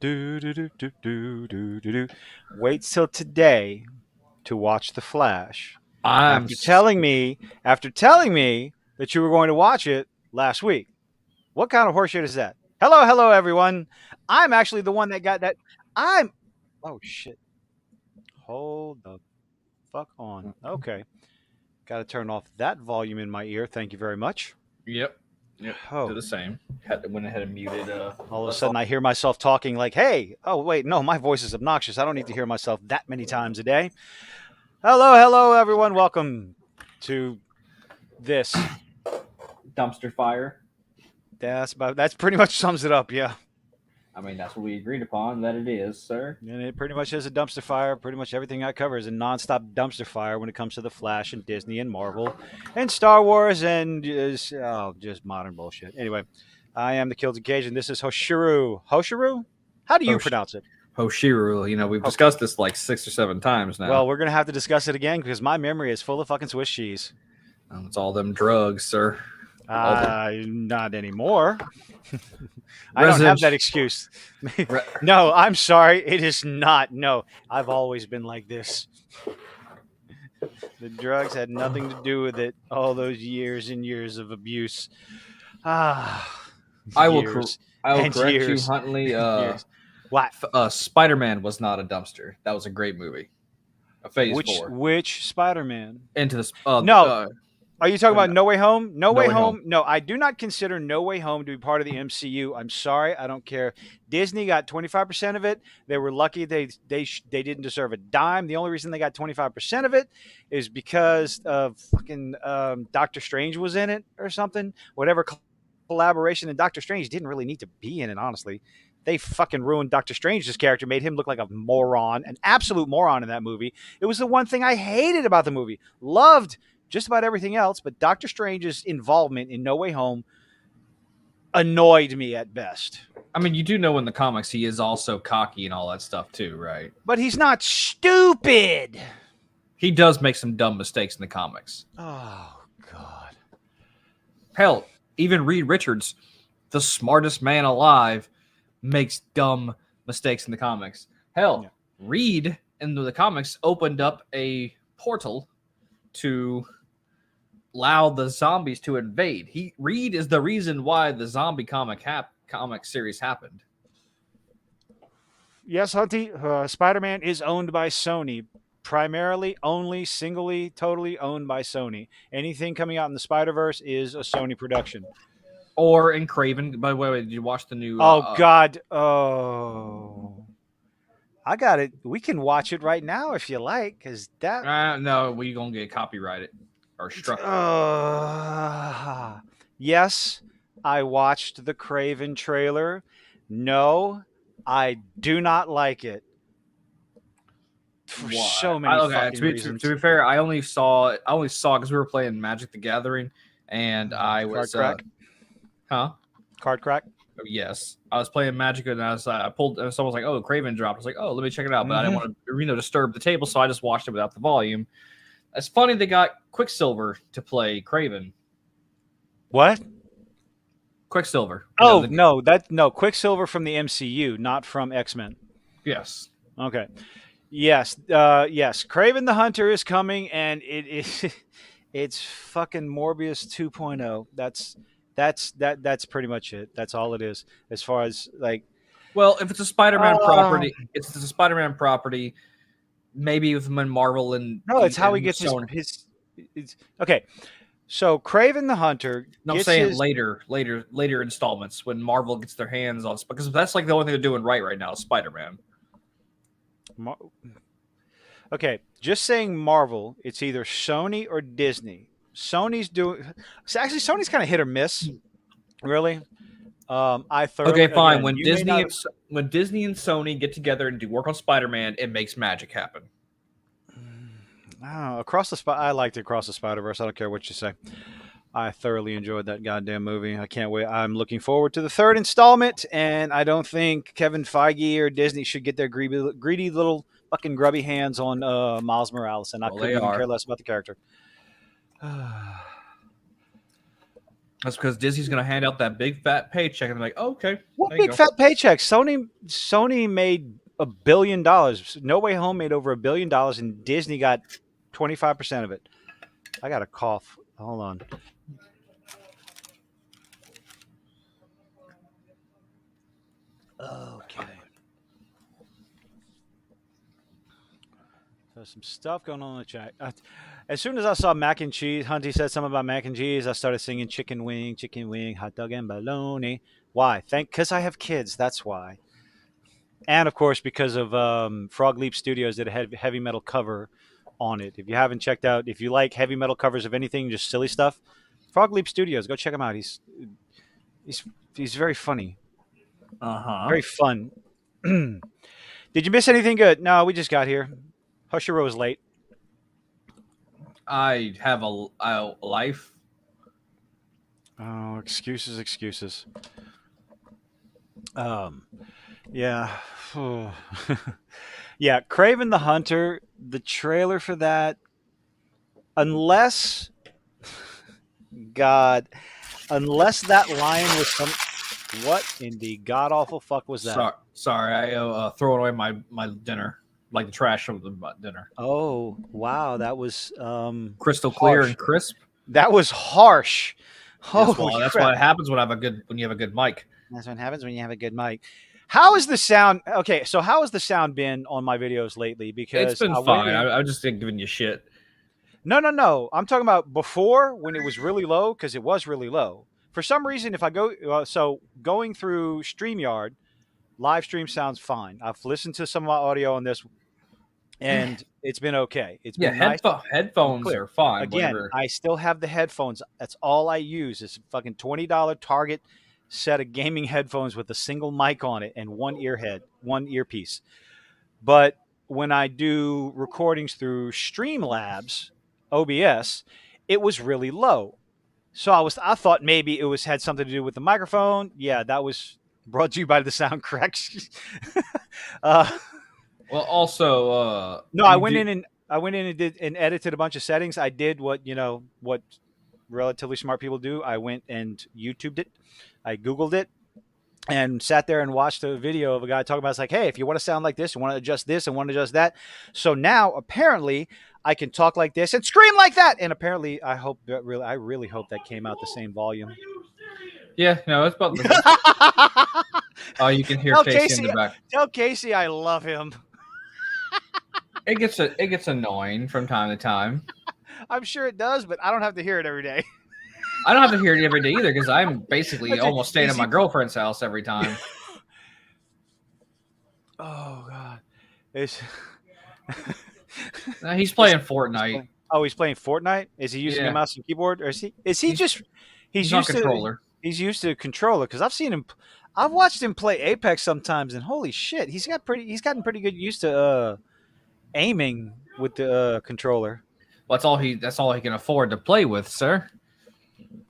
Do, do, do, do, do, do, do, do. Wait till today to watch The Flash. I'm After telling me, after telling me that you were going to watch it last week. What kind of horseshit is that? Hello, hello, everyone. I'm actually the one that got that. I'm. Oh shit! Hold the fuck on. Okay, got to turn off that volume in my ear. Thank you very much. Yep. Yep. Do Oh, the same. Went ahead and muted all of a us all. sudden I hear myself talking like, "Hey, oh wait, no, my voice is obnoxious. I don't need to hear myself that many times a day." Hello, hello, everyone. Welcome to this. Dumpster fire. That's pretty much sums it up. Yeah. I mean, that's what we agreed upon that it is, sir. And it pretty much is a dumpster fire. Pretty much everything I cover is a nonstop dumpster fire when it comes to the Flash and Disney and Marvel and Star Wars and just modern bullshit. Anyway, I am the Killed Occasion. This is Hoshiru. Hoshiru? How do you Hosh- pronounce it? Hoshiru. We've Ho- discussed this like 6 or 7 times well, now. we're going to have to discuss it again because my memory is full of fucking Swiss cheese. It's all them drugs, sir. Not anymore. I don't have Resident. that excuse. Re- No, I'm sorry. It is not. No, I've always been like this. The drugs had nothing to do with it. All those years and years of abuse. Ah, I will. years I will and correct you, years Huntley. and years. What? Spider-Man was not a dumpster. That was a great movie. A Phase Which Four. which Spider-Man? Into this. No, are you talking about No, No Way Home? No No Way Way Home. Home? No, I do not consider No Way Home to be part of the MCU. I'm sorry, I don't care. Disney got 25% of it. They were lucky they didn't deserve a dime. The only reason they got 25% of it is because of fucking Doctor Strange was in it or something. Whatever collaboration, and Doctor Strange didn't really need to be in it, honestly. They fucking ruined Doctor Strange's character, made him look like a moron, an absolute moron in that movie. It was the one thing I hated about the movie. Loved just about everything else, but Doctor Strange's involvement in No Way Home annoyed me at best. I mean, you do know in the comics he is also cocky and all that stuff too, right? But he's not stupid. He does make some dumb mistakes in the comics. Oh, God. Hell, even Reed Richards, the smartest man alive, makes dumb mistakes in the comics. Hell, Yeah. Reed in the comics opened up a portal to allow the zombies to invade. Reed is the reason why the zombie comic series happened. Yes, Hunty, Spider-Man is owned by Sony. Primarily, only, singly, totally owned by Sony. Anything coming out in the Spider-Verse is a Sony production. Or in Craven. By the way, did you watch the new? Oh, God. Oh. I got it. We can watch it right now if you like, because that. No, we gonna get copyrighted or struck. Yes, I watched the Craven trailer. No, I do not like it. For so many fucking reasons. To be fair, I only saw because we were playing Magic the Gathering, and I was Card crack. huh? Card crack. Yes, I was playing Magic, and I pulled. And someone was like, "Oh, Craven dropped." I was like, "Oh, let me check it out," but I didn't want to disturb the table, so I just watched it without the volume. It's funny they got Quicksilver to play Craven. What? Quicksilver. Oh, no, Quicksilver from the MCU, not from X-Men. Yes. Okay. Yes, yes. Craven the Hunter is coming, and it is it's fucking Morbius 2.0. That's pretty much it. That's all it is. As far as like, well, if it's a Spider-Man property, it's a Spider-Man property. Maybe with Marvel and no, it's how he gets Sony. his. It's, okay, so Craven the Hunter. No, I'm saying later installments when Marvel gets their hands on, because that's like the only thing they're doing right now is Spider-Man. Okay, just saying Marvel. It's either Sony or Disney. Sony's doing. Actually, Sony's kind of hit or miss. Really. I thoroughly. Okay, fine. Again, When Disney and Sony get together and do work on Spider-Man, it makes magic happen. Oh, I liked Across the Spider-Verse. I don't care what you say. I thoroughly enjoyed that goddamn movie. I can't wait. I'm looking forward to the third installment, and I don't think Kevin Feige or Disney should get their greedy little fucking grubby hands on Miles Morales, and I couldn't even care less about the character. That's because Disney's going to hand out that big fat paycheck and be like, oh, okay, What there you big go. fat paycheck? Sony made $1 billion. No Way Home made over $1 billion, and Disney got 25% of it. I got a cough. Hold on. Okay. So some stuff going on in the chat. As soon as I saw mac and cheese, Hunty said something about mac and cheese. I started singing chicken wing, hot dog and bologna. Why? Because I have kids. That's why. And of course, because of Frog Leap Studios did a heavy metal cover on it. If you haven't checked out, if you like heavy metal covers of anything, just silly stuff, Frog Leap Studios, go check him out. He's he's very funny, Uh-huh. very fun. Did you miss anything good? No, we just got here. Hushiro was late. I have a life. Oh, excuses, excuses. Yeah. Yeah, Craven the Hunter, the trailer for that, unless God, unless that lion was some, what in the god awful fuck was that? Sorry, I throw away my dinner, like the trash from the dinner. Oh, wow, that was Crystal clear harsh. and crisp. That was harsh. That's Holy that's crap. what happens when you have a good mic. That's what happens when you have a good mic. How is the sound? Okay, so how has the sound been on my videos lately? It's Because been I went fine. in. I just been giving you shit. No. I'm talking about before when it was really low because it was really low. For some reason, if I go, so going through StreamYard, live stream sounds fine. I've listened to some of my audio on this, and it's been okay. It's Yeah, been nice and headphones clear. are fine. Again, Whatever. I still have the headphones. That's all I use. It's a fucking $20 Target set of gaming headphones with a single mic on it and one earpiece. But when I do recordings through Streamlabs, OBS, it was really low. So I thought maybe it was had something to do with the microphone. Yeah, that was brought to you by the sound correction. uh, Well, also, no, you do. I went in and did and edited a bunch of settings. I did what relatively smart people do. I went and YouTubed it. I Googled it and sat there and watched a video of a guy talking about it's like, hey, if you want to sound like this, you want to adjust this and want to adjust that. So now apparently I can talk like this and scream like that. And apparently I really hope that came out the same volume. Yeah, no, it's about. Oh, you can hear tell Casey in Casey the back. tell Casey I love him. It gets annoying from time to time. I'm sure it does, but I don't have to hear it every day. I don't have to hear it every day either because I'm basically almost staying at Is my he- girlfriend's house every time. Oh God. It's He's playing Fortnite. Oh, he's playing Fortnite? Is he using a Yeah. mouse and keyboard? Or is he just He's on used to controller. he's used to a controller because I've watched him play Apex sometimes and holy shit, he's gotten pretty good used to aiming with the controller. Well, that's all he can afford to play with, sir.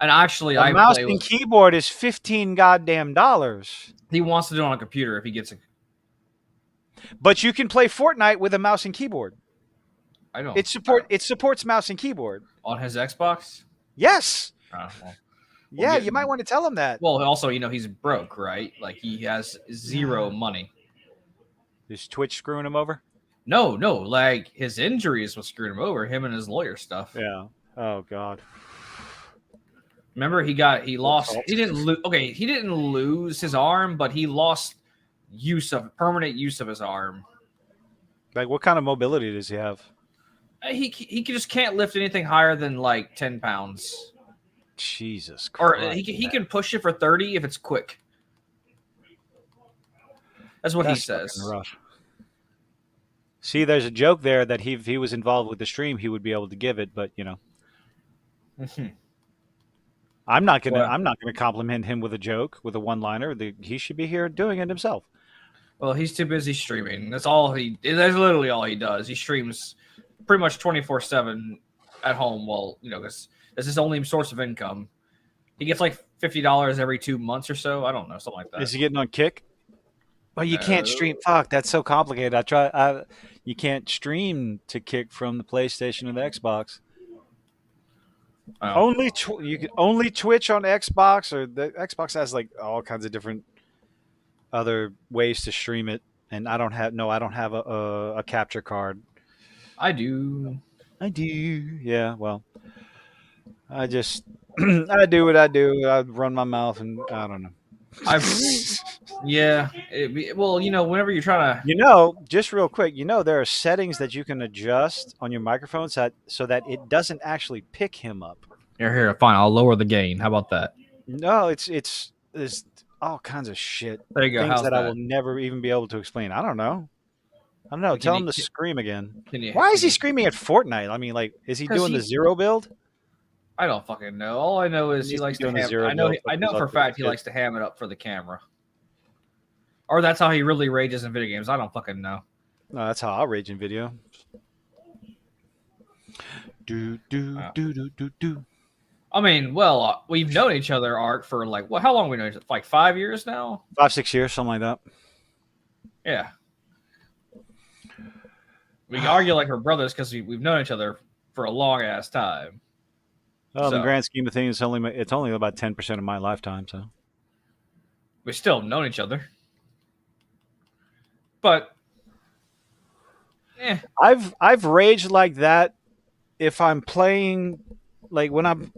And actually, A I mouse play and with. keyboard is $15 goddamn dollars. He wants to do it on a computer if he gets a. But you can play Fortnite with a mouse and keyboard. I don't. It supports mouse and keyboard. On his Xbox. Yes. Well, Yeah, you might want to tell him that. Well, also, he's broke, right? Like he has zero money. Is Twitch screwing him over? No, like his injuries was screwing him over. Him and his lawyer stuff. Yeah. Oh God. Remember, he lost. He didn't lose. Okay, he didn't lose his arm, but he lost permanent use of his arm. Like, what kind of mobility does he have? He just can't lift anything higher than like 10 pounds. Jesus Or Christ. he can push it for 30 if it's quick. That's what he says. fucking rough. See, there's a joke there that if he was involved with the stream, he would be able to give it, but Mhm. I'm not gonna Well- I'm not gonna compliment him with a joke, with a one-liner. He should be here doing it himself. Well, he's too busy streaming. That's That's literally all he does. He streams pretty much 24/7 at home. Well, because that's his only source of income. He gets like $50 every 2 months or so. I don't know, something like that. Is he getting on Kick? Well, you can't No. stream. Fuck, that's so complicated. You can't stream to Kick from the PlayStation or the Xbox. Oh, Only you can only Twitch on Xbox, or the Xbox has like all kinds of different other ways to stream it. And I don't have a capture card. I do. I do. Yeah, well, I just I do what I do. I run my mouth, and I don't know. I've yeah. Well, whenever you're trying to Just real quick, there are settings that you can adjust on your microphone so that it doesn't actually pick him up. here, fine. I'll lower the gain. How about that? No, it's there's all kinds of shit, There you go. things How's that I will that? never even be able to explain. I don't know. I don't know. Can Tell you him to scream again. can you Why is can he you? screaming at Fortnite? I mean, like, is he Because doing the zero build? I don't fucking know. All I know He is he needs to be likes to doing the ham. zero I know. build so I his know for a autistic fact he kid. likes to ham it up for the camera, or that's how he really rages in video games. I don't fucking know. No, that's how I'll rage in video. Do do Uh, do do do do. I mean, well, we've known each other, Art, for like what? How long we known each other? Like 5 years now. 5 6 years, something like that. Yeah, we argue like we're brothers because we've known each other for a long ass time. Well, in the So grand scheme of things, it's only about 10% of my lifetime. So we still known each other, but eh, I've raged like that if I'm playing, like when I'm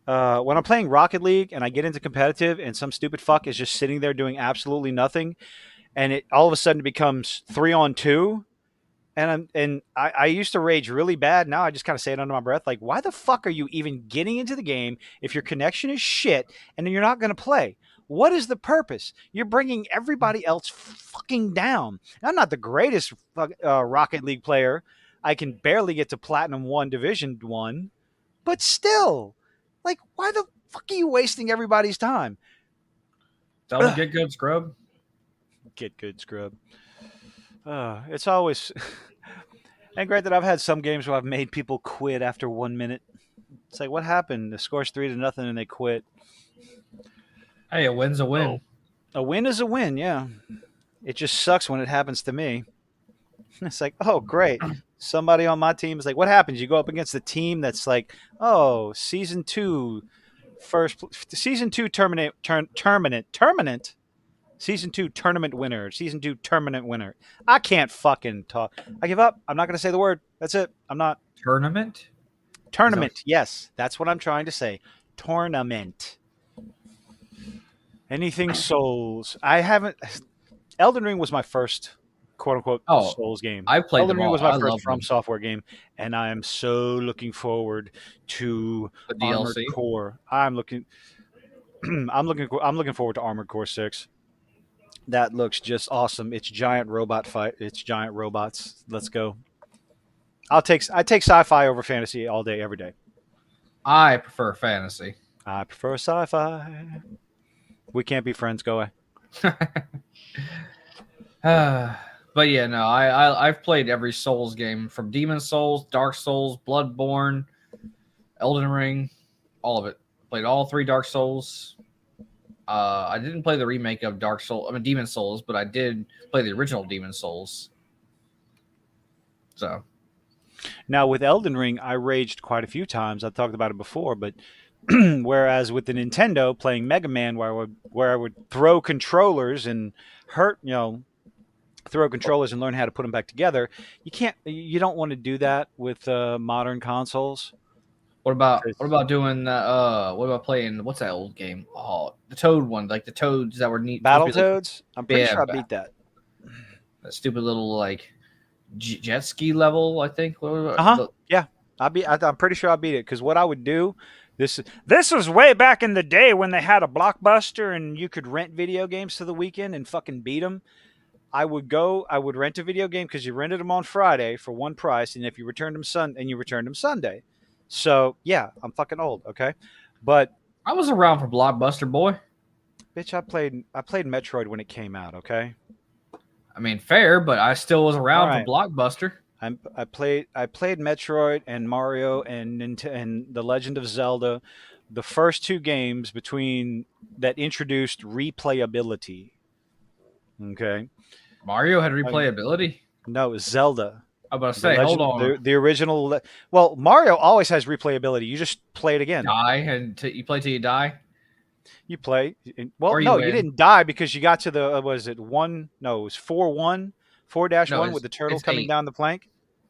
playing Rocket League and I get into competitive and some stupid fuck is just sitting there doing absolutely nothing, and it all of a sudden becomes 3-on-2. And I used to rage really bad. Now I just kind of say it under my breath, like, why the fuck are you even getting into the game if your connection is shit and you're not going to play? What is the purpose? You're bringing everybody else fucking down. I'm not the greatest Rocket League player. I can barely get to Platinum One, Division One, but still, like, why the fuck are you wasting everybody's time? tell him to get good, scrub. Get good, scrub. It's always. And granted, I've had some games where I've made people quit after 1 minute. It's like, what happened? The score's 3-0 and they quit. Hey, a win's a win. Oh, a win is a win, yeah. It just sucks when it happens to me. It's like, oh, great. Somebody on my team is like, what happens? You go up against a team that's like, oh, season two season two tournament winner. I can't fucking talk. I give up. I'm not going to say the word. That's it. I'm not. Tournament. Is that Tournament. Yes, that's what I'm trying to say. Tournament. Anything Souls. I haven't. Elden Ring was my first quote unquote Oh, Souls game. I played Elden them Ring all. was my I first love From them. Software game, and I am so looking forward to The Armored DLC. Core. I'm looking forward to Armored Core 6. That looks just awesome. It's giant robot fight. It's giant robots. Let's go. I take sci-fi over fantasy all day, every day. I prefer fantasy. I prefer sci-fi. We can't be friends. Go away. But yeah, no, I've played every Souls game from Demon Souls, Dark Souls, Bloodborne, Elden Ring, all of it. Played all three Dark Souls. I didn't play the remake of Demon Souls, but I did play the original Demon Souls. So Now with Elden Ring, I raged quite a few times. I've talked about it before, but whereas with the Nintendo playing Mega Man, where I would throw controllers and hurt, throw controllers and learn how to put them back together. You don't want to do that with modern consoles. what about doing what about playing what's that old game? Oh, the Toad one, like the Toads that were neat. Supposed to be like, Battletoads, I'm pretty yeah, sure I beat that. that stupid little like jet ski level. I think. Yeah, I'm pretty sure I beat it because what I would do. This was way back in the day when they had a Blockbuster and you could rent video games to the weekend and fucking beat them. I would rent a video game because you rented them on Friday for one price, and if you returned you returned them Sunday. So yeah, I'm fucking old, okay? But I was around for Blockbuster, boy. bitch, I played Metroid when it came out, okay? I mean, fair, but I still was All around for right. Blockbuster. I played Metroid and Mario and The Legend of Zelda, the first two games between that introduced replayability. Okay. Mario had I mean, replayability. no, Zelda. I'm about to The say, hold legend, on, the original. Well, Mario always has replayability. You just play it again. die and you play till you die, You play. Well, or you no, you win. didn't die because you got to the was it one? No, it was 4-1, 4 No, one with the turtle it's coming 8. down the plank.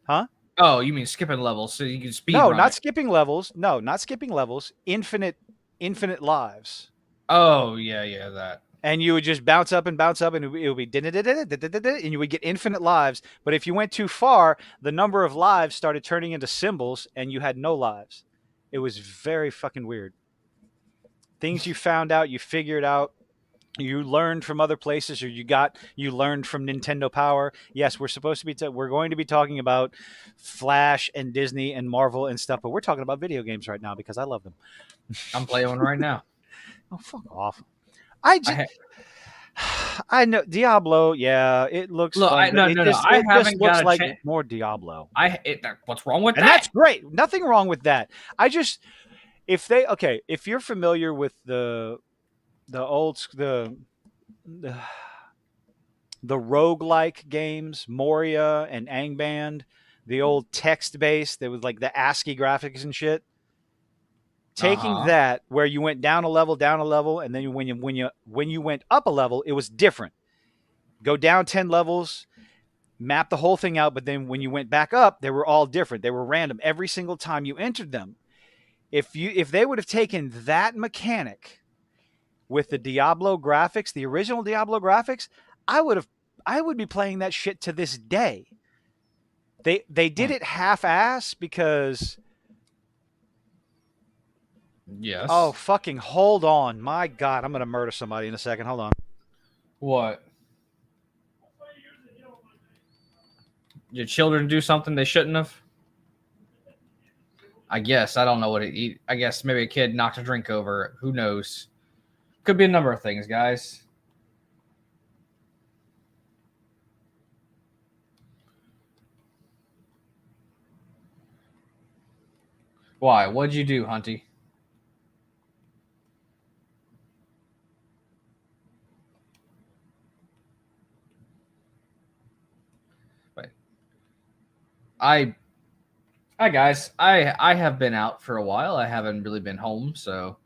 Huh? Oh, you mean skipping levels so you can speed No, run not it? skipping levels. No, not skipping levels. Infinite lives. Oh yeah, that. And you would just bounce up, and it would be and you would get infinite lives. But if you went too far, the number of lives started turning into symbols, and you had no lives. It was very fucking weird. Things you found out, you figured out, you learned from other places, or you learned from Nintendo Power. Yes, we're going to be talking about Flash and Disney and Marvel and stuff, but we're talking about video games right now because I love them. I'm playing one right now. Oh, fuck off. I I just ha- I know Diablo. Yeah, it looks Look, fun, I but no no no. I it just haven't looks got a like chance. more Diablo, What's wrong with and that's that? great. Nothing wrong with that. I just if you're familiar with the old the, the roguelike games, Moria and Angband, the old text based that was like the ASCII graphics and shit. Uh Taking huh. that where you went down a level, and then when you went up a level, it was different. Go down 10 levels, map the whole thing out, but then when you went back up, they were all different. They were random every single time you entered them. If they would have taken that mechanic with the Diablo graphics, the original Diablo graphics, I would have I would be playing that shit to this day. They did it half ass because oh Yes. fucking hold on. My god, I'm going to murder somebody in a second. Hold on. What? Your children do something they shouldn't have? I guess. I don't know what it. I guess maybe a kid knocked a drink over. Who knows? Could be a number of things, guys. Why? What'd you do, Hunty? Wait. I Hi guys. I have been out for a while. I haven't really been home, so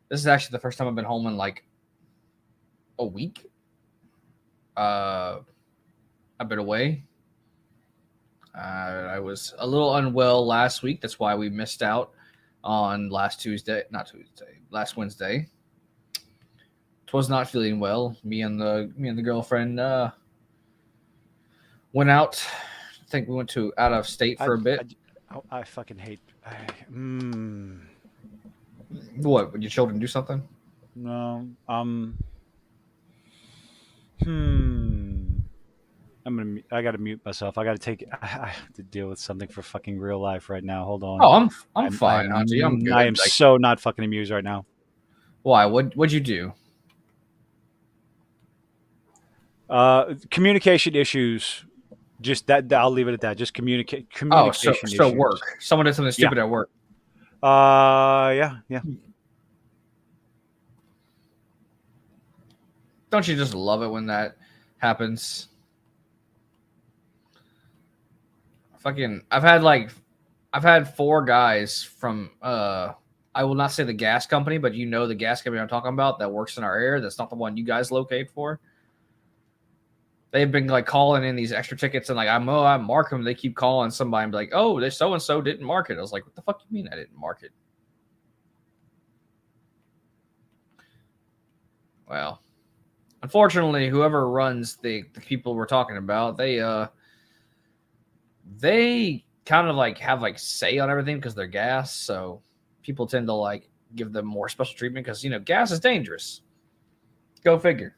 this is actually the first time I've been home in like a week. Uh I've been away. I was a little unwell last week. That's why we missed out on not Tuesday, last Wednesday. Was not feeling well. Me and the girlfriend went out. I think we went to out of state I for a bit. I fucking hate mm, What? Would your children do something? no. Hmm. I gotta mute myself. I gotta take. I have to deal with something for fucking real life right now. Hold on. Oh, I'm fine, Hunty. I'm I good. am Like, so not fucking amused right now. why? What'd you do? Communication issues. Just that. I'll leave it at that. Just Oh, so communication so issues. work. Someone did something Yeah. stupid at work. Yeah. Don't you just love it when that happens? Fucking, I've had 4 guys from I will not say the gas company, but you know the gas company I'm talking about that works in our area. That's not the one you guys locate for. They've been like calling in these extra tickets and like I mark them. They keep calling somebody and be like, oh, this so and so didn't mark it. I was like, what the fuck you mean I didn't mark it? Well, unfortunately, whoever runs the people we're talking about, they kind of like have like say on everything because they're gas. So people tend to like give them more special treatment because gas is dangerous. Go figure.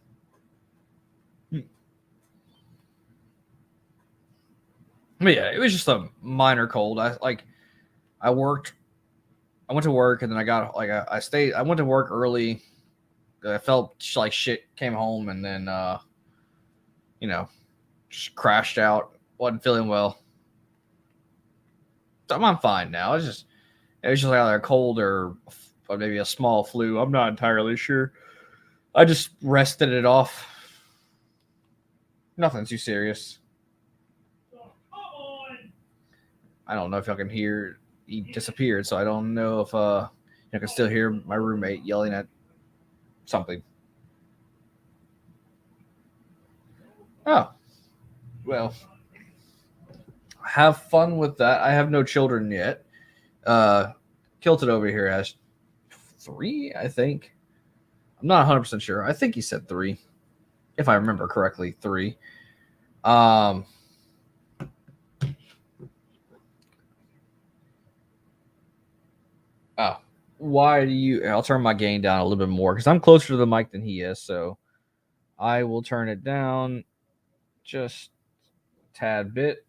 But yeah, it was just a minor cold. I worked. I went to work and then I got like I stayed. I went to work early. I felt like shit. Came home and then just crashed out. Wasn't feeling well. So I'm fine now. It was just like either a cold or maybe a small flu. I'm not entirely sure. I just rested it off. Nothing too serious. I don't know if y'all can hear. He disappeared, so I don't know if you can still hear my roommate yelling at something. Oh, well, have fun with that. I have no children yet. Uh, Kilted over here has 3, I think. I'm not 100% sure. I think he said 3, if I remember correctly. 3. Um, oh, why do you? I'll turn my gain down a little bit more because I'm closer to the mic than he is. So I will turn it down just a tad bit.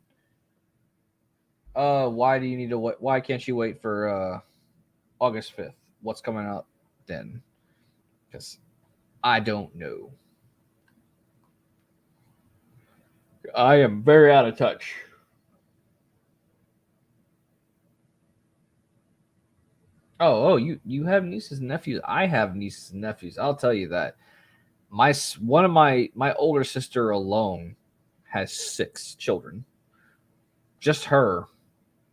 Why do you need to wait? Why can't you wait for August 5th? What's coming up then? Because I don't know. I am very out of touch. You have nieces and nephews. I have nieces and nephews. I'll tell you that. One of my older sister alone has 6 children. Just her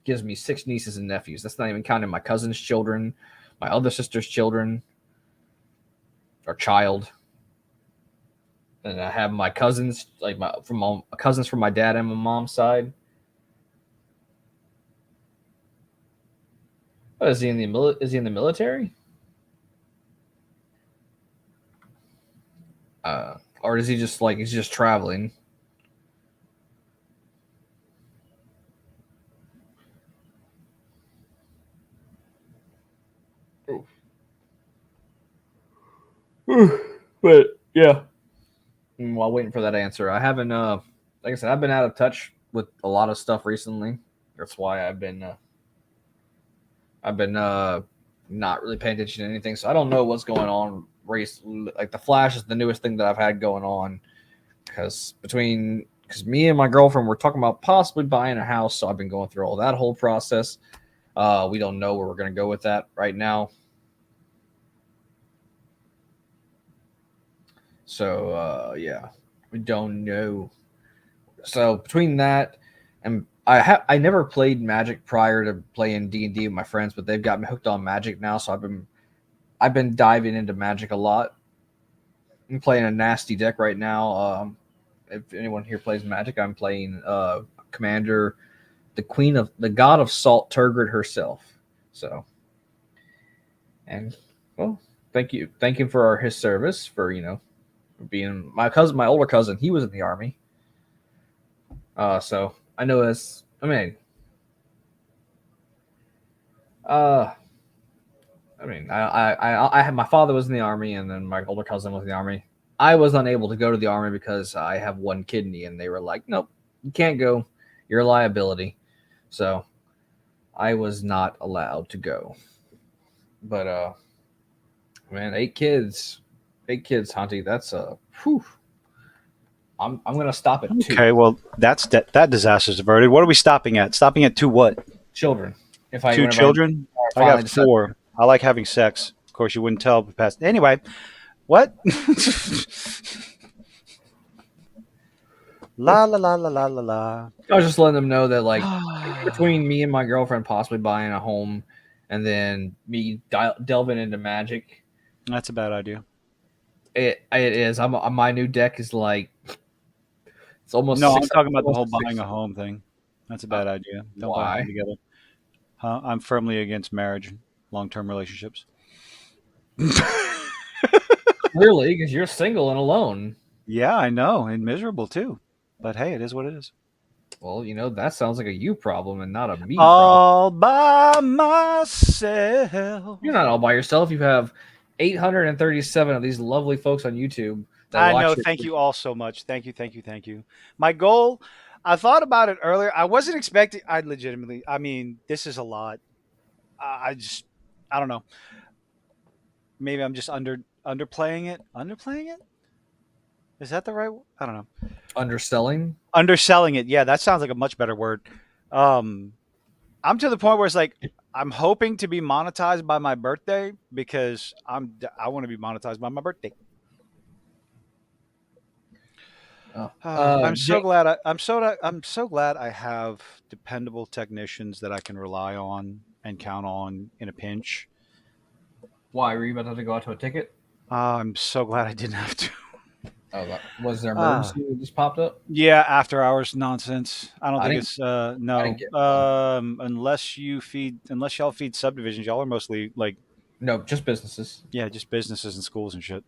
gives me 6 nieces and nephews. That's not even counting my cousin's children, my other sister's children, or child. And I have my cousins, like cousins from my dad and my mom's side. Oh, is he in the Is he in the military? Or is he just like he's just traveling? But yeah, while waiting for that answer, I haven't. Like I said, I've been out of touch with a lot of stuff recently. That's why I've been not really paying attention to anything. So I don't know what's going on. Race like the Flash is the newest thing that I've had going on because me and my girlfriend were talking about possibly buying a house. So I've been going through all that whole process. We don't know where we're going to go with that right now. So yeah, we don't know. So between that and I never played Magic prior to playing D&D with my friends, but they've got me hooked on Magic now. So I've been diving into Magic a lot. I'm playing a nasty deck right now. If anyone here plays Magic, I'm playing Commander, the God of Salt, Turgid herself. So, and well, thank you for his service for being my older cousin. He was in the army. So I know this. I had my father was in the army, and then my older cousin was in the army. I was unable to go to the army because I have one kidney, and they were like, "Nope, you can't go. You're a liability." So I was not allowed to go. But man, 8 kids, Hunty. That's whew. I'm gonna stop at 2 Okay, well, that disaster's averted. What are we stopping at? Stopping at 2 what? children. If I 2 whenever I children? I finally got decide, 4. I like having sex. Of course, you wouldn't tell past. Anyway, what? La la la la la la la. I was just letting them know that like between me and my girlfriend possibly buying a home, and then me delving into Magic, That's a bad idea. it is. My new deck is like it's almost No, I'm six. talking about the Almost whole a six. buying a home thing. That's a bad idea. Don't buy a home Why? together. Huh? I'm firmly against marriage, long-term relationships. Clearly, because you're single and alone. Yeah, I know, and miserable too. But hey, it is what it is. Well, that sounds like a you problem and not a me problem. All by myself. You're not all by yourself. You have 837 of these lovely folks on YouTube that I know. watch it. Thank you all so much. Thank you, thank you, thank you. My goal, I thought about it earlier. I wasn't expecting, I legitimately, I mean, this is a lot. I just, I don't know. Maybe I'm just underplaying it. Underplaying it? Is that the right? I don't know. Underselling. Underselling it. Yeah, that sounds like a much better word. Um, I'm to the point where it's like I'm hoping to be monetized by my birthday because I want to be monetized by my birthday. Oh. I'm so Jake, glad. I'm so glad I have dependable technicians that I can rely on and count on in a pinch. why were you about to go out to a ticket? I'm so glad I didn't have to. Oh, was there Ah, emergency that just popped up? yeah, after hours nonsense. I don't I think didn't. it's I didn't no. get one. Unless y'all feed subdivisions, y'all are mostly like No, just businesses. yeah, just businesses and schools and shit.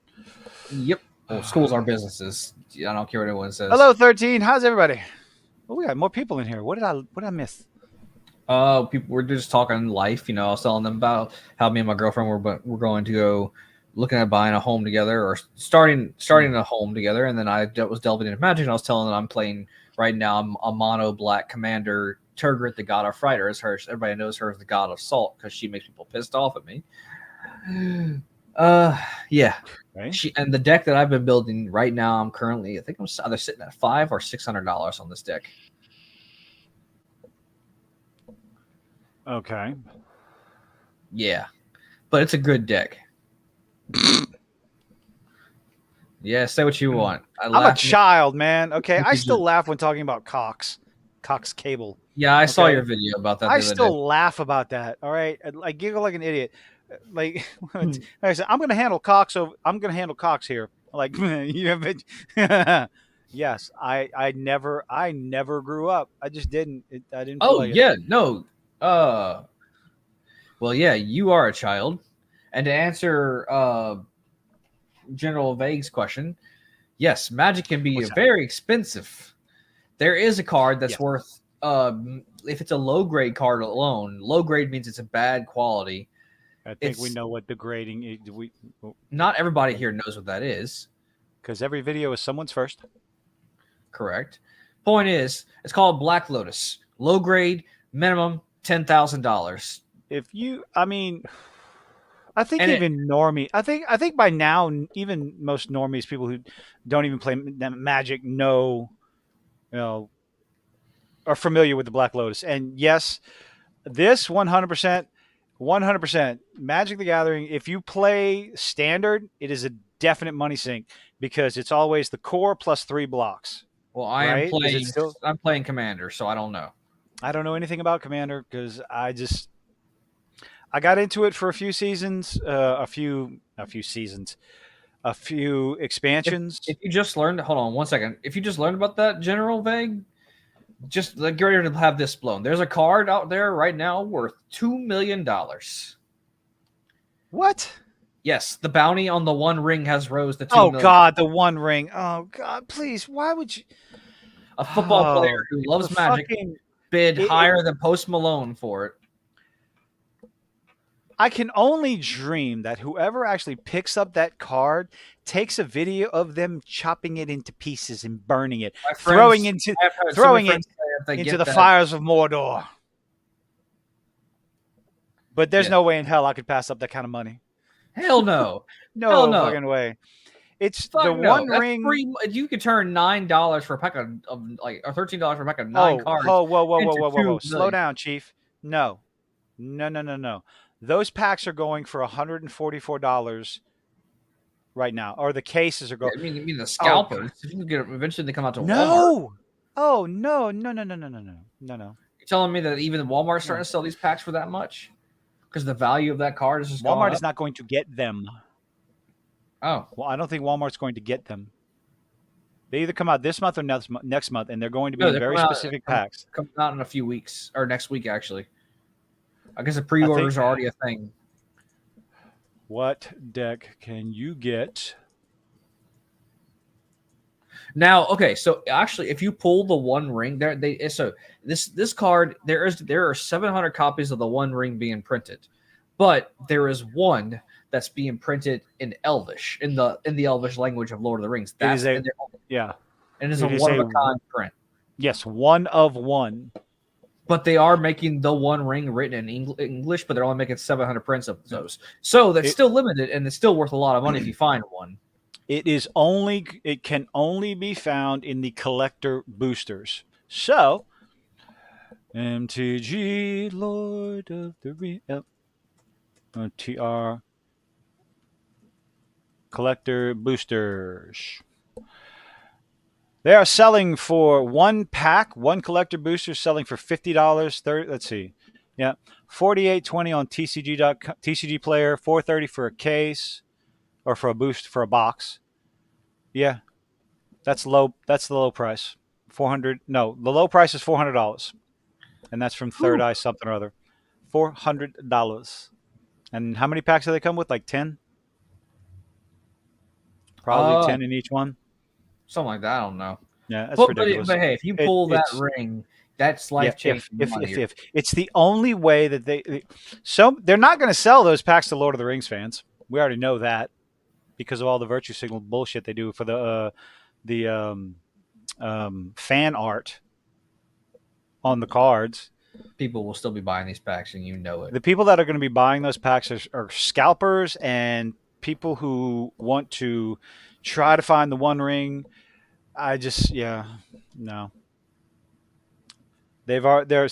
Yep. Well, schools are businesses. I don't care what anyone says. Hello, 13. How's everybody? Oh, we got more people in here. What did I miss? People were just talking life. You know, I was telling them about how me and my girlfriend were going to go looking at buying a home together or starting a home together, and then I was delving into magic. And I was telling them I'm playing right now. I'm a mono black commander. Turgrit, the god of fighter, is her. Everybody knows her as the god of salt because she makes people pissed off at me. Uh, yeah. Okay. She and the deck that I've been building right now, I think I'm either sitting at $500 or $600 on this deck. Okay. Yeah, but it's a good deck. Yeah, say what you want. I I'm a laugh. child, man. Okay, I You still laugh when talking about Cox Cable. Yeah, I saw Okay, your video about that I the other day. still laugh about that. All right, I giggle like an idiot. Like, like I said, I'm gonna handle Cox here. Like, you have it. Yes, I never grew up. I just didn't. I didn't feel Oh like it. yeah, no. Uh, well, yeah, you are a child, and to answer General Vague's question, yes, Magic can be What's that? very expensive. There is a card that's Yes, worth if it's a low grade card alone. Low grade means it's a bad quality. I think we It's know what the grading is. We not everybody here knows what that is. because every video is someone's first. Correct. Point is, it's called Black Lotus. Low grade, minimum $10,000. I mean, I think And it even normie. I think by now, even most normies, people who don't even play Magic, you know, are familiar with the Black Lotus. And yes, this 100%, Magic the Gathering. If you play Standard, it is a definite money sink because it's always the core plus 3 blocks. well, Right? Is it still? I'm playing Commander, so I don't know. I don't know anything about Commander because I got into it for a few seasons, a few If expansions. you just learned, hold on one second. If you just learned about that General Vague, just like, get ready to have this blown. There's a card out there right now worth $2 million. What? Yes, the bounty on the One Ring has rose to two Oh million. God, the One Ring. Oh God, please. Why would you? A football player Oh, who the loves Magic fucking. bid It, higher than Post Malone for it. I can only dream that whoever actually picks up that card takes a video of them chopping it into pieces and burning it, My friends, I have heard so many throwing it friends say if they into get the that, fires of Mordor. But there's yeah, no way in hell I could pass up that kind of money. hell no, hell No no, fucking way. It's the fuck no. One That's Ring. free. You could turn $9 for a pack of like, or $13 for a pack of nine Oh, cards oh, whoa, whoa, whoa, into whoa, whoa, two whoa. Slow million. down, Chief. No, no, no, no, no. Those packs are going for $144 right now, or the cases are Yeah, going. I mean the Oh God. scalpers. If you can get them, eventually they come out to Walmart. No. Oh no, no, no, no, no, no, no, no, no, You're telling me that even Walmart's starting no. to sell these packs for that much because the value of that card has just gone Walmart is up. not going to get them. Oh, Well, I don't think Walmart's going to get them. They either come out this month or next month, and they're going to be no, in they're very coming out. specific packs. Coming out in a few weeks or next week actually. I guess the I think. pre-orders are already a thing. What deck can you get? Now, okay, so actually, if you pull the One Ring, this card there are 700 copies of the One Ring being printed, but there is one that's being printed in Elvish in the Elvish language of Lord of the Rings. It is a And yeah. it's a It is one of a a kind print. yes, one of one. But they are making the One Ring written in English, but they're only making 700 prints of those. So that's It still limited, and it's still worth a lot of money if you find one. it can only be found in the collector boosters. So MTG Lord of the TR collector boosters. They are selling for one pack, one collector booster selling for $50. 30, let's see. Yeah. 48.20 on TCG player, 430 for a case or for a boost for a box. Yeah. That's low. That's the low price. 400. No, the low price is $400. And that's from Third Whew. Eye something or other. $400. And how many packs do they come with? Like 10? Probably Uh, 10 in each one. something like that. I don't know. Yeah, that's But ridiculous. hey, if you It pull that it's ring, that's Yeah, life changing money. if it's the only way that so they're not going to sell those packs to Lord of the Rings fans. We already know that because of all the virtue signal bullshit they do for the fan art on the cards. People will still be buying these packs, and you know it. The people that are going to be buying those packs are scalpers and people who want to try to find the one ring. I just yeah no. They're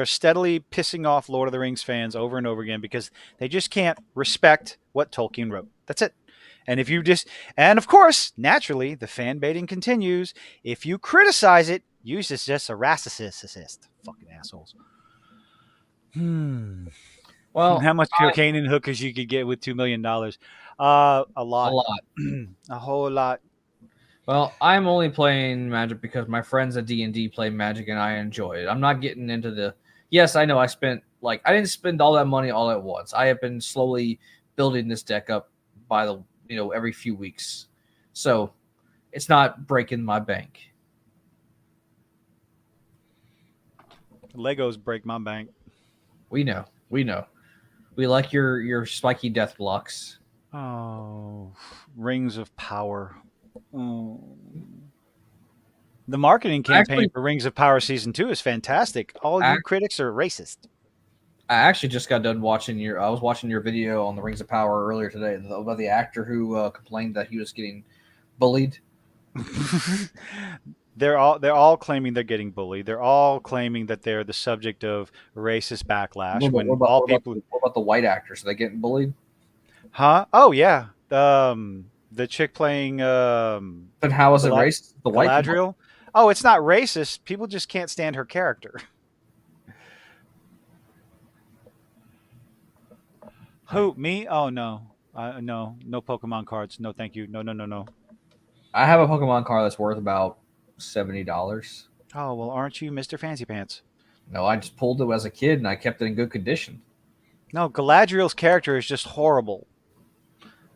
steadily pissing off Lord of the Rings fans over and over again because they just can't respect what Tolkien wrote. That's it. And if you just and of course, naturally, the fan baiting continues. If you criticize it, use this just a racist. Fucking assholes. Hmm. Well, How much cocaine and hookers you could get with $2 million? A a lot. lot. A whole lot. Well, I'm only playing Magic because my friends at D&D play Magic and I enjoy it. I'm not getting into the. Yes, I know I spent I didn't spend all that money all at once. I have been slowly building this deck up by the every few weeks, so it's not breaking my bank. Legos break my bank. We know, we know. We like your spiky death blocks. Oh, Rings of Power. Oh. The marketing campaign Actually, for Rings of Power Season 2 is fantastic. All I, you critics are racist. I actually just got done watching your. I was watching your video on the Rings of Power earlier today about the actor who complained that he was getting bullied. they're all claiming they're getting bullied. They're all claiming that they're the subject of racist backlash when all people What about the white actors? Are they getting bullied? huh? Oh yeah. The chick playing Then how is it Galad- racist? The white people. Galadriel. Oh, it's not racist. People just can't stand her character. Who? Me? Oh no. No Pokemon cards. No, thank you. No. I have a Pokemon card that's worth about $70. Oh well, aren't you Mr. Fancy Pants? No, I just pulled it as a kid and I kept it in good condition. No, Galadriel's character is just horrible.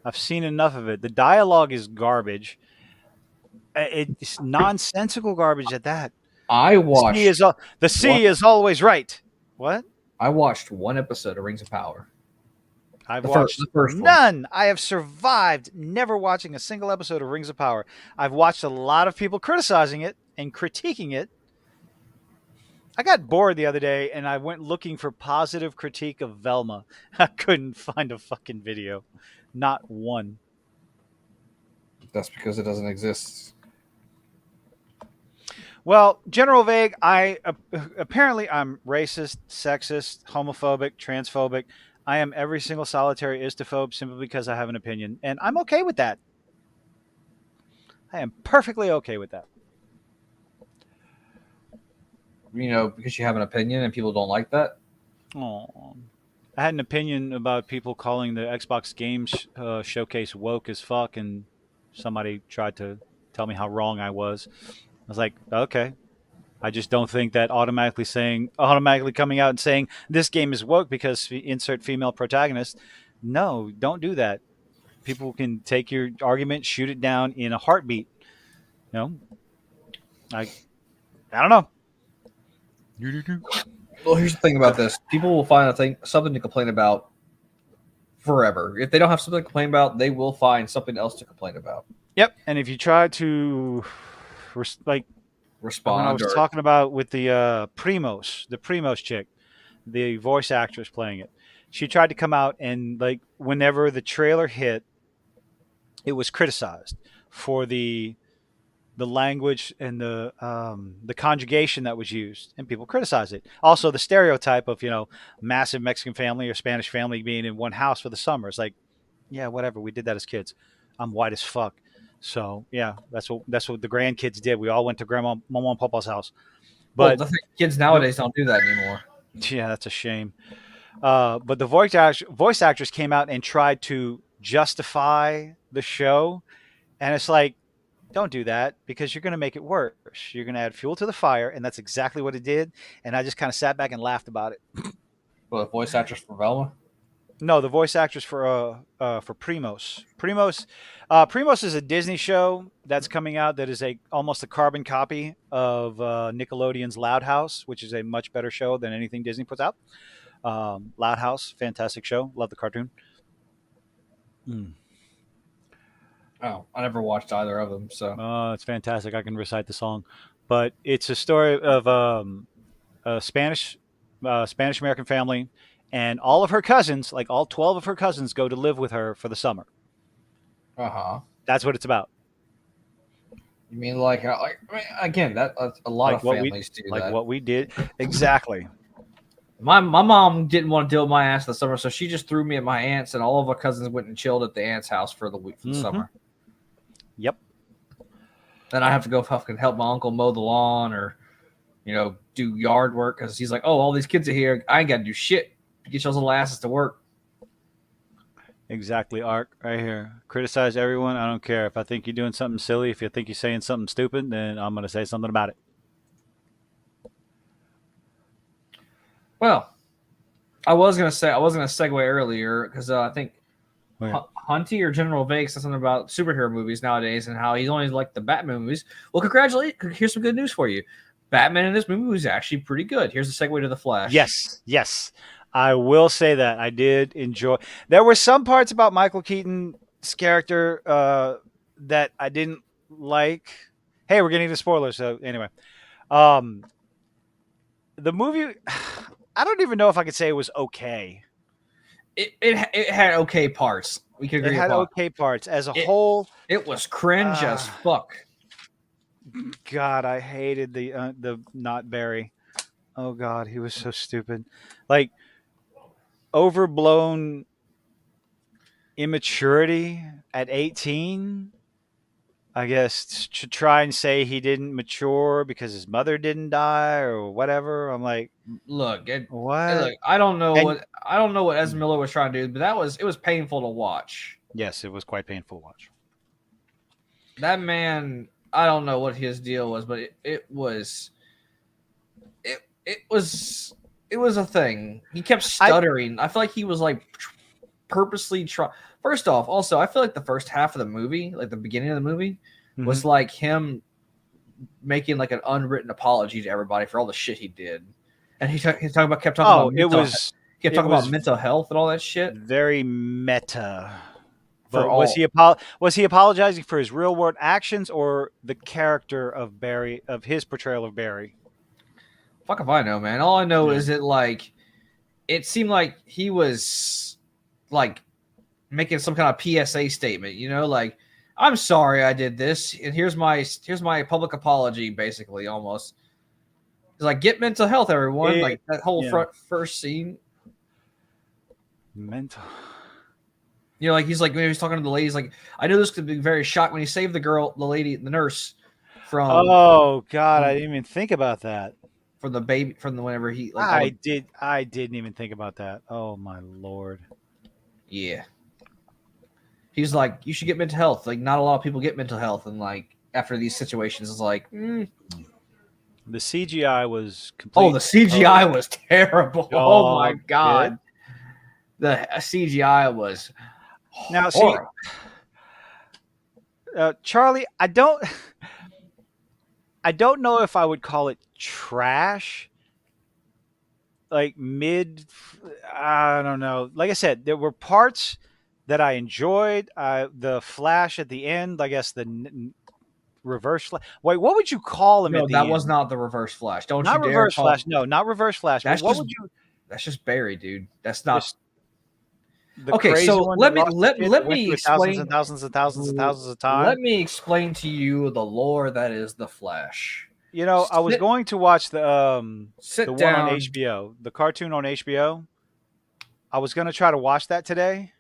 I've seen enough of it. The dialogue is garbage. It's nonsensical garbage at that. I The sea watched is the one. sea is always right. What? I watched one episode of Rings of Power. I've The watched first one. none. I have survived never watching a single episode of Rings of Power. I've watched a lot of people criticizing it and critiquing it. I got bored the other day and I went looking for positive critique of Velma. I couldn't find a fucking video. Not one. That's because it doesn't exist. Well, General Vague, I apparently I'm racist, sexist, homophobic, transphobic. I am every single solitary istophobe simply because I have an opinion, and I'm okay with that. I am perfectly okay with that. Because you have an opinion and people don't like that. Oh, I had an opinion about people calling the Xbox Games Showcase woke as fuck, and somebody tried to tell me how wrong I was. I was like, okay. I just don't think that automatically coming out and saying this game is woke because insert female protagonist. No, don't do that. People can take your argument, shoot it down in a heartbeat. No, I don't know. Well, here's the thing about this: people will find something to complain about forever. If they don't have something to complain about, they will find something else to complain about. Yep. And if you try to, like when I Respond was or talking about with the the Primos chick, the voice actress playing it, she tried to come out and like whenever the trailer hit, it was criticized for the language and the conjugation that was used, and people criticize it. Also, the stereotype of massive Mexican family or Spanish family being in one house for the summer. It's like, yeah, whatever. We did that as kids. I'm white as fuck. So yeah, that's what the grandkids did. We all went to Grandma, Mama, and Papa's house. Well, But the thing, kids the nowadays don't do that anymore. yeah, that's a shame. But the voice actress came out and tried to justify the show, and it's like, don't do that because you're going to make it worse. You're going to add fuel to the fire, and that's exactly what it did. And I just kind of sat back and laughed about it. Well, the voice actress for Velma. No, the voice actress for Primos. Primos is a Disney show that's coming out that is a almost a carbon copy of Nickelodeon's Loud House, which is a much better show than anything Disney puts out. Loud House, fantastic show. Love the cartoon. Mm. Oh, I never watched either of them. So, It's fantastic. I can recite the song, but it's a story of a Spanish American family, and all of her cousins, like all 12 of her cousins, go to live with her for the summer. uh-huh. That's what it's about. You mean like I mean, again, that a lot Like of what we families do like that. what we did exactly. My mom didn't want to deal with my ass in the summer, so she just threw me at my aunt's, and all of our cousins went and chilled at the aunt's house for the week for the Hmm. summer. Yep, Then I have to go fucking help my uncle mow the lawn or, do yard work because he's like, oh, all these kids are here. I ain't got to do shit. Get your little asses to work. exactly. Arc right here. Criticize everyone. I don't care if I think you're doing something silly. If you think you're saying something stupid, then I'm gonna say something about it. Well, I was gonna segue earlier because I think Okay. Hunty or General Vic said something about superhero movies nowadays and how he's only like the Batman movies. Well, congratulations! Here's some good news for you. Batman in this movie was actually pretty good. Here's the segue to the Flash. Yes, yes. I will say that I did enjoy. There were some parts about Michael Keaton's character that I didn't like. Hey, we're getting into spoilers. So anyway, um, the movie. I don't even know if I could say it was okay. It had okay parts. We could It agree had upon. okay parts as a It whole. it was cringe as Uh, fuck. God, I hated the not Barry. Oh God, he was so stupid. Like overblown immaturity at 18. I guess to try and say he didn't mature because his mother didn't die or whatever. I'm like, Look, what? look. I don't know And what Ezra Miller was trying to do, but it was painful to watch. yes, it was quite painful to watch. That man, I don't know what his deal was, but it was a thing. He kept I stuttering. I feel like he was like purposely trying. First off, also, I feel like the first half of the movie, like the beginning of the movie, mhm. was like him making like an unwritten apology to everybody for all the shit he did, and kept talking Oh, about it was mental health and all that shit very meta. for But was all. he apologizing for his real world actions or the character of Barry of his portrayal of Barry? Fuck if I know, man. All I know Yeah. is that like it seemed like he was like making some kind of PSA statement, like I'm sorry I did this, and here's my public apology, basically almost. He's like, get mental health, everyone. It, Like that whole yeah. first scene. Mental. Like he's like when he was talking to the lady, he's like, I knew this could be very shocked when he saved the lady, the nurse from Oh God, I didn't even think about that. from the baby from the whenever he like all I the did. I didn't even think about that. Oh my lord. yeah. He's like, you should get mental health. Like, not a lot of people get mental health, and like after these situations, it's like, The CGI was oh, complete. the CGI was terrible. Oh my Dog shit. god, the CGI was Now, see, horrible. Charlie, I don't know if I would call it trash. Like mid, I don't know. Like I said, there were parts that I enjoyed. The flash at the end, I guess reverse flash. Wait, what would you call him No, at that the was end? not the Reverse Flash. Don't you Not dare reverse call. flash. No, not reverse flash. But That's what just would you? that's just Barry, dude. That's not Just the okay. crazy So one that let me lost his let shit that let went me through it thousands and explain. thousands and thousands and thousands of Let times. me explain to you the lore that is the Flash. You know, I was Sit going to watch the sit one on down. HBO, the cartoon on HBO. I was going to try to watch that today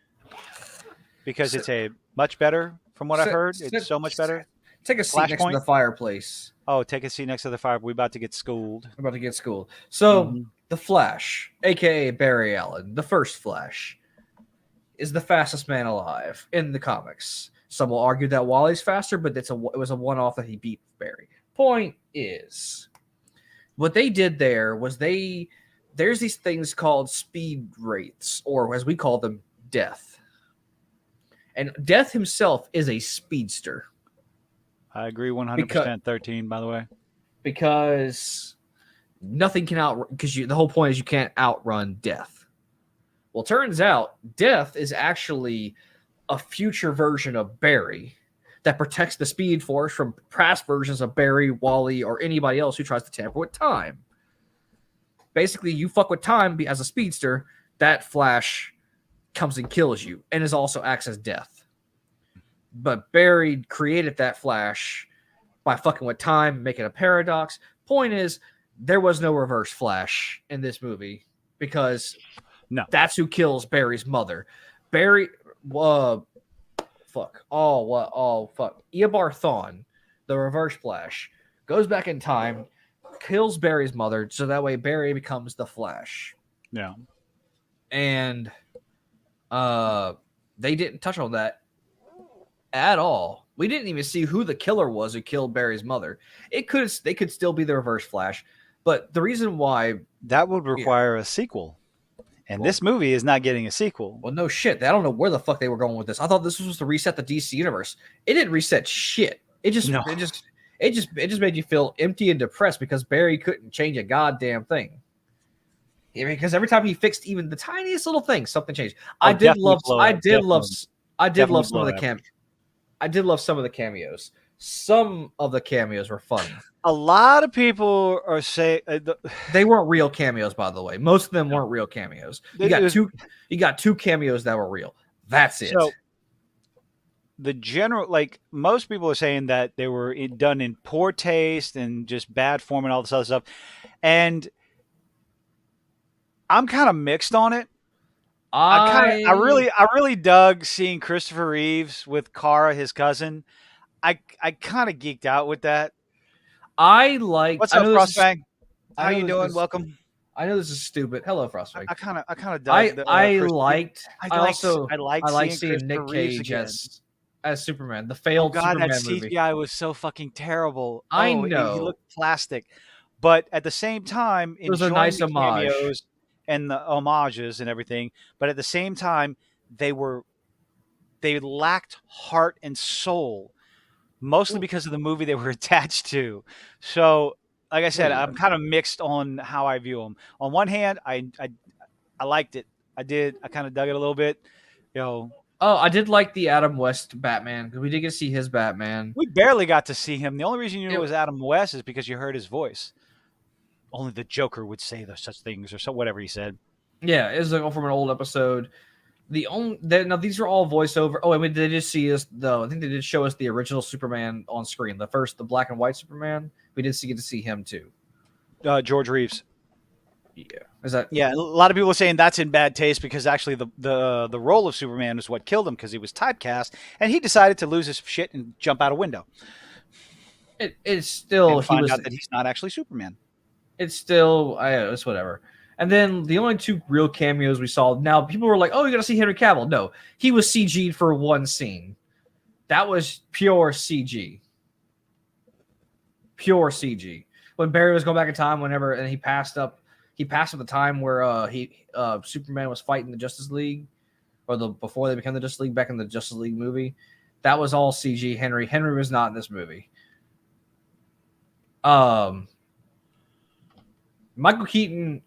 because Sit, it's a much better From what I've heard, it's so much better. Take a seat next to Flashpoint. the fireplace. Oh, take a seat next to the fire. We're about to get schooled. I'm about to get schooled. So, Mhm. the Flash, aka Barry Allen, the first Flash, is the fastest man alive in the comics. Some will argue that Wally's faster, but it was a one-off that he beat Barry. Point is, what they did there was there's these things called speed wraiths, or as we call them, Death. And Death himself is a speedster. I agree 100%. 13, by the way. Because nothing can because the whole point is you can't outrun Death. Well, turns out Death is actually a future version of Barry that protects the Speed Force from past versions of Barry, Wally, or anybody else who tries to tamper with time. Basically, you fuck with time as a speedster, that Flash comes and kills you, and is also acts as Death. But Barry created that Flash by fucking with time, making a paradox. Point is, there was no Reverse Flash in this movie because that's who kills Barry's mother. Barry, fuck. Eobard Thawne, the Reverse Flash, goes back in time, kills Barry's mother, so that way Barry becomes the Flash. Yeah. And they didn't touch on that at all. We didn't even see who the killer was who killed Barry's mother. They could still be the Reverse Flash, but the reason why that would require a sequel, and this movie is not getting a sequel. Well, no shit. I don't know where the fuck they were going with this. I thought this was to reset the DC universe. It didn't reset shit. It just made you feel empty and depressed because Barry couldn't change a goddamn thing. Because every time he fixed even the tiniest little thing, something changed. I did love some of the cameos. Some of the cameos were funny. A lot of people are saying they weren't real cameos, by the way. Most of them weren't real cameos. You got two cameos that were real. That's it. So the general, most people are saying that they were done in poor taste and just bad form and all this other stuff. And I'm kind of mixed on it. I really dug seeing Christopher Reeves with Kara, his cousin. I kind of geeked out with that. What's up, Frostfang? How you doing? Welcome. I know this is stupid. Hello, Frostfang. I kind of dug. I like seeing Nick Cage as Superman. The failed Superman that movie. CGI was so fucking terrible. I know he looked plastic, but at the same time, it was a nice homage cameos and the homages and everything. But at the same time, they lacked heart and soul. Mostly because of the movie they were attached to. So, like I said, I'm kind of mixed on how I view them. On one hand, I liked it. I kind of dug it a little bit. Oh, I did like the Adam West Batman because we did get to see his Batman. We barely got to see him. The only reason you knew it was Adam West is because you heard his voice. Only the Joker would say such things or whatever he said. Yeah, it was from an old episode. Now these are all voiceover. Oh, I mean, they did see us though. I think they did show us the original Superman on screen. The black and white Superman. We did get to see him too. George Reeves. Yeah, is that? Yeah, a lot of people are saying that's in bad taste because actually the role of Superman was what killed him because he was typecast and he decided to lose his shit and jump out a window. It's still and find out that he's not actually Superman. It's still it's whatever. And then the only two real cameos we saw. Now people were like, "Oh, you're gonna see Henry Cavill." No, he was CG'd for one scene. That was pure CG. Pure CG. When Barry was going back in time, and he passed up the time where Superman was fighting the Justice League, or before they became the Justice League, back in the Justice League movie. That was all CG. Henry was not in this movie. Michael Keaton.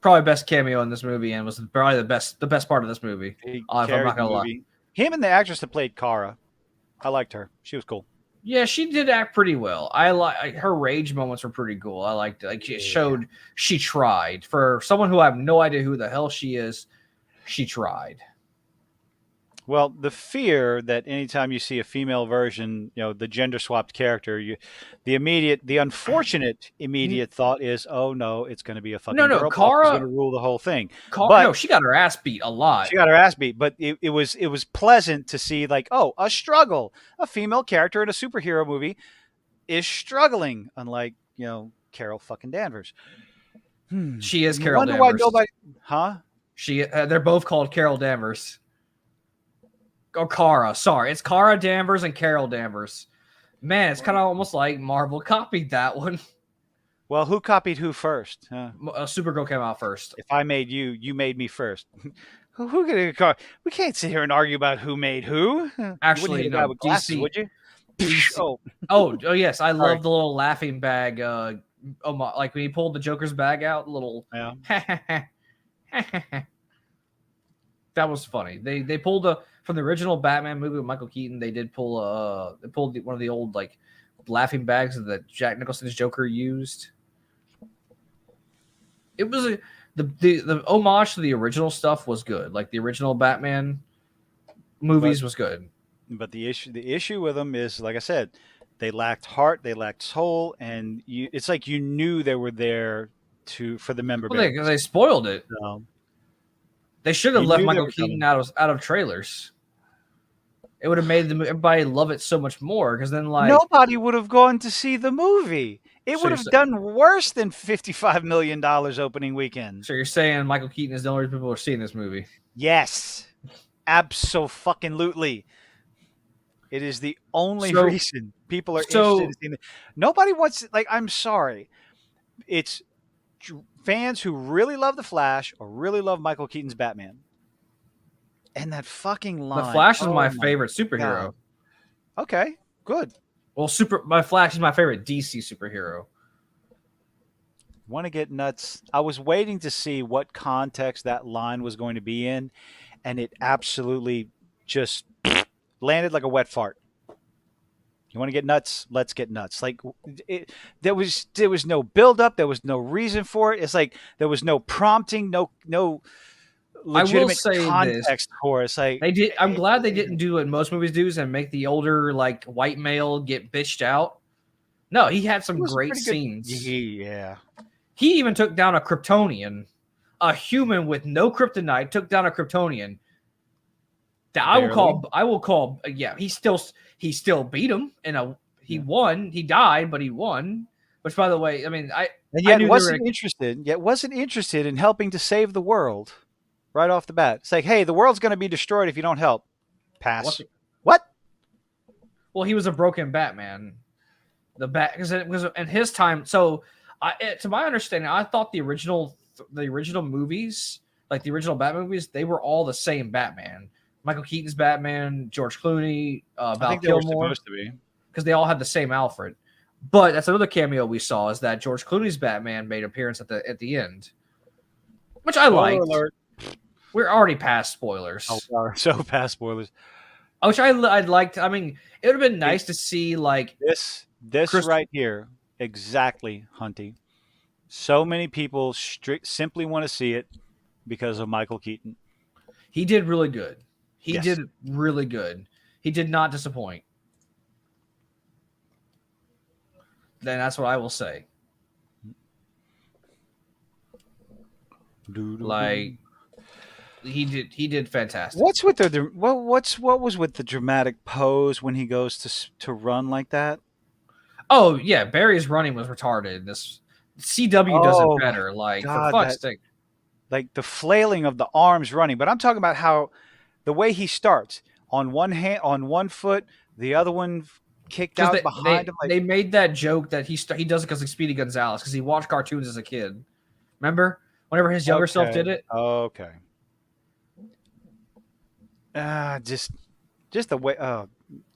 Probably best cameo in this movie, and was probably the best part of this movie. If I'm not gonna lie, him and the actress that played Kara, I liked her. She was cool. Yeah, she did act pretty well. I like her rage moments were pretty cool. I liked it. It showed she tried. For someone who I have no idea who the hell she is, she tried. Well, the fear that anytime you see a female version, the gender swapped character, the unfortunate N- immediate thought is, oh no, it's going to be a No, fucking no, girl boss who's going Kara, to rule the whole thing. No, But she got her ass beat a lot. she got her ass beat. But it was pleasant to see, like, oh, a struggle. A female character in a superhero movie is struggling, unlike Carol fucking Danvers. She is You Carol wonder why Danvers. nobody, huh? They're both called Carol Danvers. Or Kara. Sorry, it's Kara Danvers and Carol Danvers. Man, it's kind of almost like Marvel copied that one. Well, who copied who first? Supergirl came out first. If I made you, you made me first. Who could we can't sit here and argue about who made who. You wouldn't Actually, hit a guy no, with glasses, DC. would you? DC. Oh, Oh, yes, I sorry. love the little laughing bag. Like when he pulled the Joker's bag out, the little. Yeah. That was funny. They pulled from the original Batman movie with Michael Keaton. They pulled one of the old like laughing bags that Jack Nicholson's Joker used. It was the homage to the original stuff was good. Like the original Batman movies was good. But the issue with them is, like I said, they lacked heart, they lacked soul, and it's like you knew they were there for the member Well, berries. they spoiled it. So, They should have you left knew they Michael were Keaton coming. out of trailers. It would have made everybody love it so much more. Because then, like, Nobody would have gone to see the movie. It so would you're, have done worse than $55 million opening weekend. so you're saying Michael Keaton is the only reason people are seeing this movie? Yes, absolutely. It is the only So, reason people are interested in seeing it. Nobody wants, like, I'm sorry. It's fans who really love The Flash or really love Michael Keaton's Batman. And that fucking The line. Flash is Oh my my favorite superhero. God. Okay, good. Well, my Flash is my favorite DC superhero. Want to get nuts? I was waiting to see what context that line was going to be in, and it absolutely just landed like a wet fart. You want to get nuts? Let's get nuts. Like there was no build up. There was no reason for it. It's like there was no prompting, no I will legitimate say this: context for it. It's like they did. I'm glad they didn't do what most movies do and make the older like white male get bitched out. No, he had it some was a great pretty good. scenes. Yeah. He even took down a Kryptonian, a human with no kryptonite took down a Kryptonian. That I will call. Yeah, he still beat him, and he won. He died, but he won. Which, by the way, I mean, And I yet knew they were gonna, wasn't interested in helping to save the world right off the bat. It's like, hey, the world's going to be destroyed if you don't help. Pass. What? well, he was a broken Batman. The bat because it was in his time. So, to my understanding, I thought the original movies, like the original Batman movies, they were all the same Batman. Michael Keaton's Batman, George Clooney, I Val think they were Kilmer, supposed to be. because they all had the same Alfred. But that's another cameo we saw is that George Clooney's Batman made an appearance at the end, which I Spoiler liked. alert. We're already past spoilers. Oh, sorry. So past spoilers. Which I'd liked. I mean, it would have been nice to see like This right here, exactly, Hunty. So many people simply want to see it because of Michael Keaton. He did really good. He Yes. did really good. He did not disappoint. Then that's what I will say. Like he did fantastic. What's with what was with the dramatic pose when he goes to run like that? Oh yeah, Barry's running was retarded. This CW does it Oh, better. Like God, for fuck's sake. like the flailing of the arms running. But I'm talking about how the way he starts on one hand, on one foot, the other one kicked out behind him. Like, They made that joke that he does it because of Speedy Gonzalez because he watched cartoons as a kid. Remember whenever his younger self did it? Okay. Just the way.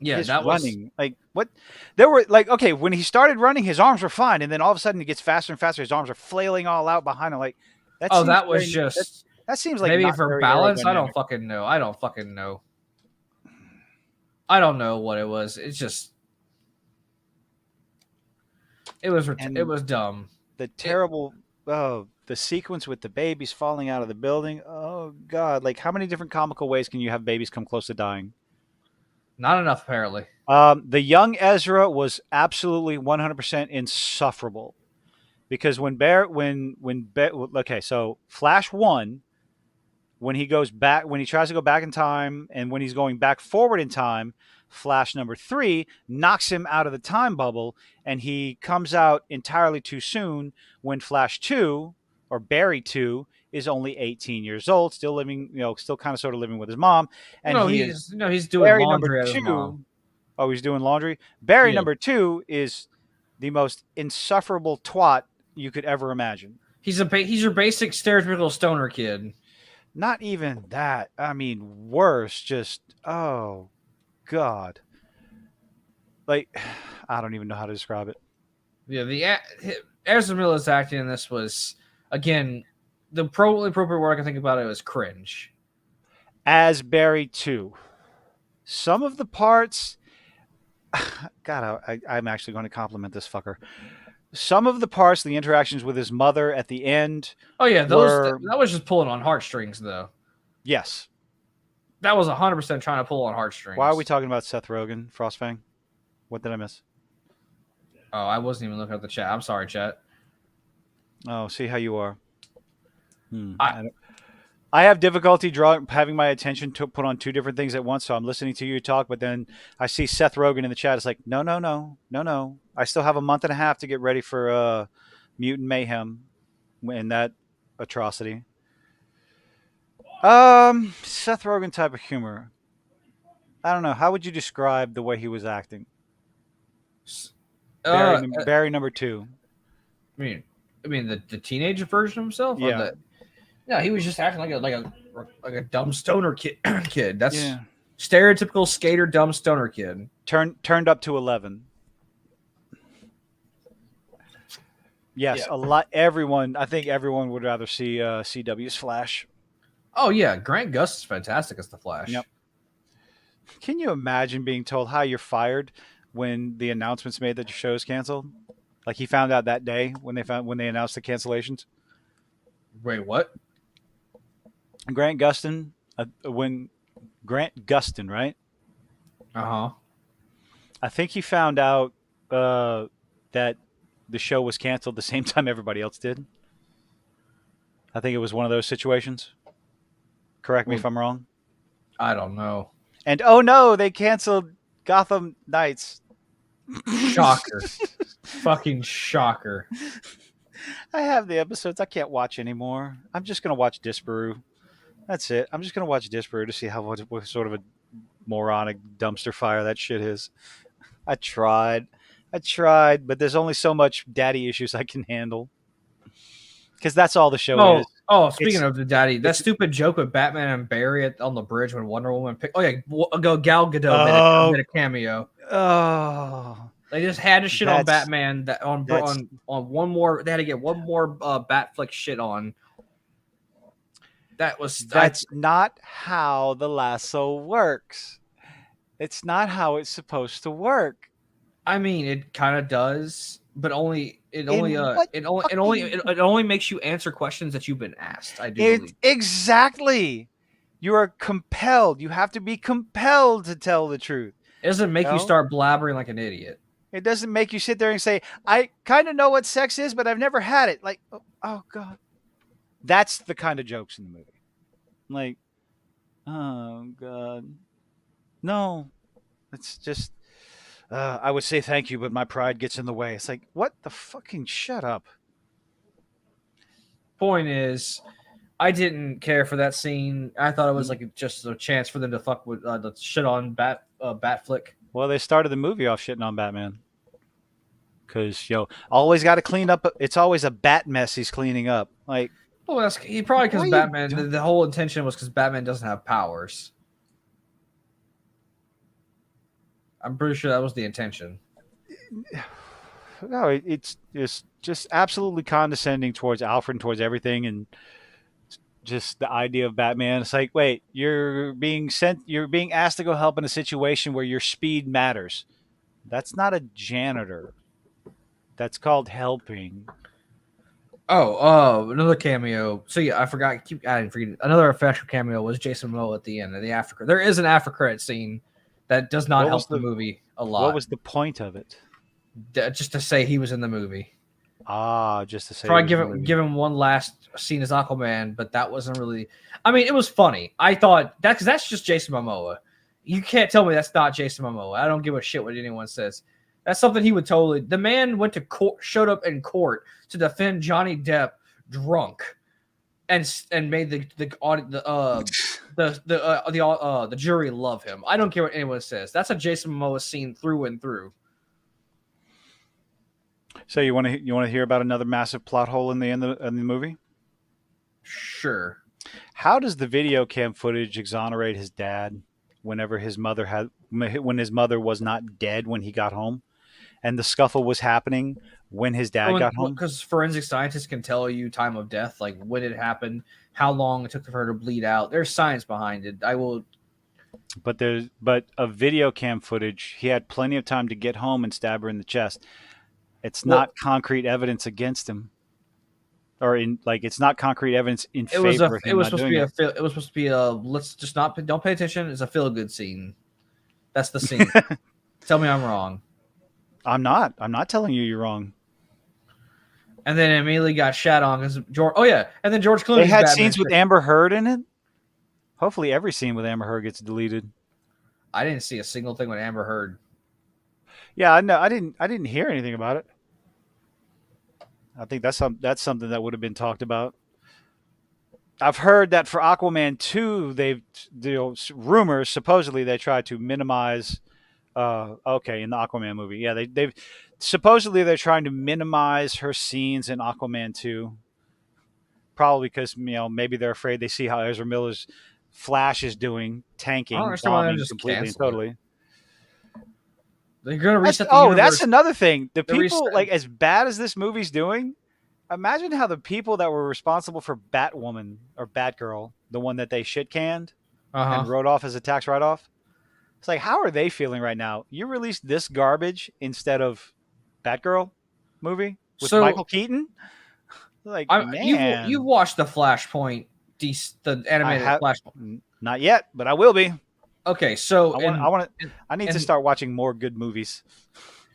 Yeah, his that running. was Like what? There were like, okay, when he started running, his arms were fine, and then all of a sudden he gets faster and faster. His arms are flailing all out behind him. Like that. Oh, seems that was very- just that seems like maybe not for very balance. I aerodynamic. don't fucking know. I don't fucking know. I don't know what it was. It's just it was And it was dumb. The terrible oh, the sequence with the babies falling out of the building. Oh God! Like, how many different comical ways can you have babies come close to dying? Not enough, apparently. The young Ezra was absolutely 100% insufferable because okay, so Flash 1, when he goes back, when he tries to go back in time, and when he's going back forward in time, Flash number 3 knocks him out of the time bubble, and he comes out entirely too soon when Flash 2, or Barry 2, is only 18 years old, still living, still kind of sort of living with his mom, and he is He's doing Barry number laundry at his mom. 2. Oh, he's doing laundry. Barry Yeah, number 2 is the most insufferable twat you could ever imagine. he's your basic stereotypical stoner kid. Not even that. I mean, worse. Just, oh God. Like, I don't even know how to describe it. Yeah, Ezra Miller's acting in this was, again, the only appropriate word I can think about it was cringe. As Barry 2, some of the parts. God, I'm actually going to compliment this fucker. Some of the parts, the interactions with his mother at the end Oh yeah, were, that was just pulling on heartstrings though. yes. That was 100% trying to pull on heartstrings. Why are we talking about Seth Rogen, Frostfang? What did I miss? Oh, I wasn't even looking at the chat. I'm sorry, chat. Oh, see how you are. I have difficulty having my attention to put on two different things at once. So I'm listening to you talk, but then I see Seth Rogen in the chat. It's like, no, no, no, no, no. I still have a month and a half to get ready for Mutant Mayhem and that atrocity. Seth Rogen type of humor. I don't know. How would you describe the way he was acting? Barry number 2. I mean the teenager version of himself. Yeah. Or no, he was just acting like a dumb stoner kid. That's stereotypical skater dumb stoner kid. Turned up to 11. Yes, a lot. I think everyone would rather see CW's Flash. Oh yeah, Grant Gust is fantastic as the Flash. Yep. Can you imagine being told how you're fired when the announcement's made that your show is canceled? Like he found out that day when they announced the cancellations. Wait, what? Grant Gustin, right? Uh-huh. I think he found out that the show was canceled the same time everybody else did. I think it was one of those situations. Correct me if I'm wrong. I don't know. And oh no, they canceled Gotham Knights. Shocker. Fucking shocker. I have the episodes. I can't watch anymore. I'm just going to watch Disparu. That's it. I'm just going to watch Disparu to see what sort of a moronic dumpster fire that shit is. I tried, but there's only so much daddy issues I can handle. Because that's all the show is. Oh, speaking of the daddy, that stupid joke with Batman and Barry on the bridge when Wonder Woman picked. Oh yeah, Gal Gadot made a cameo. Oh, they just had to shit on Batman on one more. They had to get one more Batflick shit on. That's not how the lasso works. It's not how it's supposed to work. I mean, it kind of does, but it only makes you answer questions that you've been asked. I do believe. Exactly. You are compelled. You have to be compelled to tell the truth. It doesn't make you start blabbering like an idiot. It doesn't make you sit there and say, I kind of know what sex is, but I've never had it. Like, oh God. That's the kind of jokes in the movie. Like, oh God. No. It's just, I would say thank you, but my pride gets in the way. It's like, what the fucking shut up. Point is, I didn't care for that scene. I thought it was like just a chance for them to fuck with the shit on Batflick. Well, they started the movie off shitting on Batman. Because, always got to clean up. It's always a bat mess he's cleaning up. Like, well, that's probably because Batman. The whole intention was because Batman doesn't have powers. I'm pretty sure that was the intention. No, it's just absolutely condescending towards Alfred and towards everything, and just the idea of Batman. It's like, wait, you're being asked to go help in a situation where your speed matters. That's not a janitor. That's called helping. Another cameo. So yeah, I forgot. Keep adding. Forget another official cameo was Jason Momoa at the end of the after. There is an after credit scene that does not What was help the the movie a what lot. was the point of it? Just to say he was in the movie. Just to say it Probably was in the movie. give him one last scene as Aquaman, but that wasn't really. I mean, it was funny. I thought that because that's just Jason Momoa. You can't tell me that's not Jason Momoa. I don't give a shit what anyone says. That's something he would totally. The man went to court, showed up in court to defend Johnny Depp drunk, and made the jury love him. I don't care what anyone says. That's a Jason Momoa scene through and through. So you want to hear about another massive plot hole in the movie? Sure. How does the video cam footage exonerate his dad whenever when his mother was not dead when he got home, and the scuffle was happening when his dad got home? Because forensic scientists can tell you time of death, like when it happened, how long it took for her to bleed out. There's science behind it. But a video cam footage, he had plenty of time to get home and stab her in the chest. It's Well, not concrete evidence against him, or it's not concrete evidence in it was a. favor of It him was not supposed to doing be it. It was supposed to be a. Let's just not don't pay attention. It's a feel good scene. That's the scene. Tell me I'm wrong. I'm not. I'm not telling you you're wrong. And then immediately got shat on because George. Oh yeah, and then George They Clooney's had Batman. scenes with Amber Heard in it. Hopefully, every scene with Amber Heard gets deleted. I didn't see a single thing with Amber Heard. Yeah, I know. I didn't hear anything about it. I think that's something that would have been talked about. I've heard that for Aquaman 2, rumors supposedly they tried to minimize. Okay, in the Aquaman movie, yeah, they've supposedly they're trying to minimize her scenes in Aquaman 2. Probably because maybe they're afraid they see how Ezra Miller's Flash is doing, I don't tanking, understand why they bombing just completely and cancel it. totally. They're gonna That's reset the universe. that's another thing. The They're people reset. as bad as this movie's doing. Imagine how the people that were responsible for Batwoman or Batgirl, the one that they shit canned and wrote off as a tax write off. It's like, how are they feeling right now? You released this garbage instead of Batgirl movie with So Michael Keaton. Like, you've man, watched the Flashpoint, the I animated have Flashpoint. not yet, but I will be. Okay, so I need to start watching more good movies.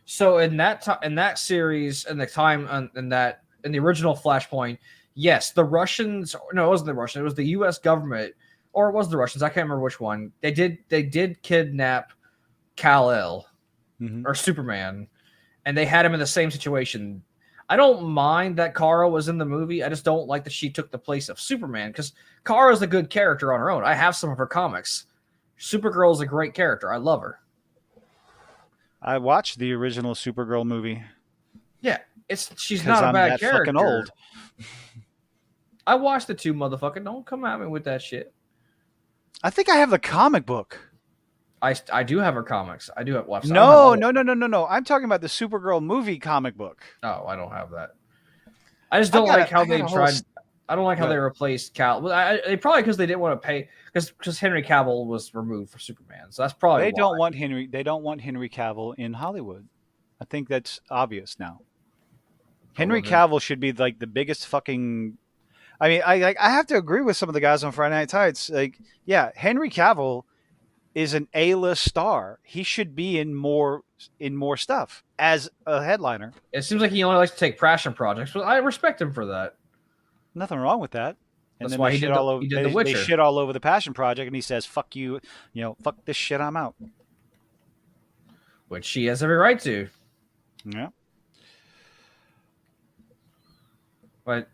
So in that series and the time in the original Flashpoint, yes, the Russians. No, it wasn't the Russians. It was the U.S. government, or it was the Russians. I can't remember which one. They did kidnap Kal-El or Superman, and they had him in the same situation. I don't mind that Kara was in the movie. I just don't like that she took the place of Superman because Kara is a good character on her own. I have some of her comics. Supergirl is a great character. I love her. I watched the original Supergirl movie. Yeah, she's not a bad character. Fucking old. I watched the two, motherfucker. Don't come at me with that shit. I think I have the comic book. I do have her comics. I do have. Well, no. I'm talking about the Supergirl movie comic book. Oh, I don't have that. I just don't like how they tried. I don't like how they replaced Cal. They probably because they didn't want to pay because Henry Cavill was removed for Superman. So that's probably They don't want Henry Cavill in Hollywood. I think that's obvious now. Henry Cavill should be like the biggest fucking. I mean, I have to agree with some of the guys on Friday Night Tights. Like, yeah, Henry Cavill is an A-list star. He should be in more stuff as a headliner. It seems like he only likes to take passion projects, but I respect him for that. Nothing wrong with that. And that's then why he did The Witcher. They shit all over the Passion Project, and he says, "Fuck you, fuck this shit, I'm out." Which he has every right to. Yeah. But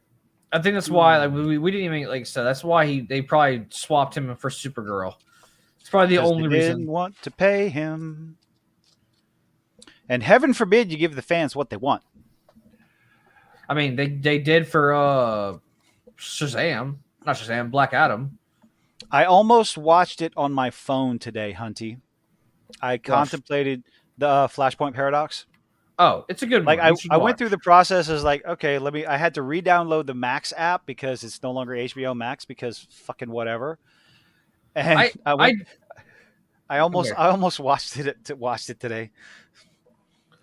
I think that's why we didn't even so that's why they probably swapped him for Supergirl. It's probably the only reason. They didn't want to pay him. And heaven forbid you give the fans what they want. I mean, they did for Black Adam. I almost watched it on my phone today, Hunty. I contemplated the Flashpoint Paradox. Oh, it's a good one. I went through the process as okay, I had to re-download the Max app because it's no longer HBO Max because fucking whatever. And I almost watched it today.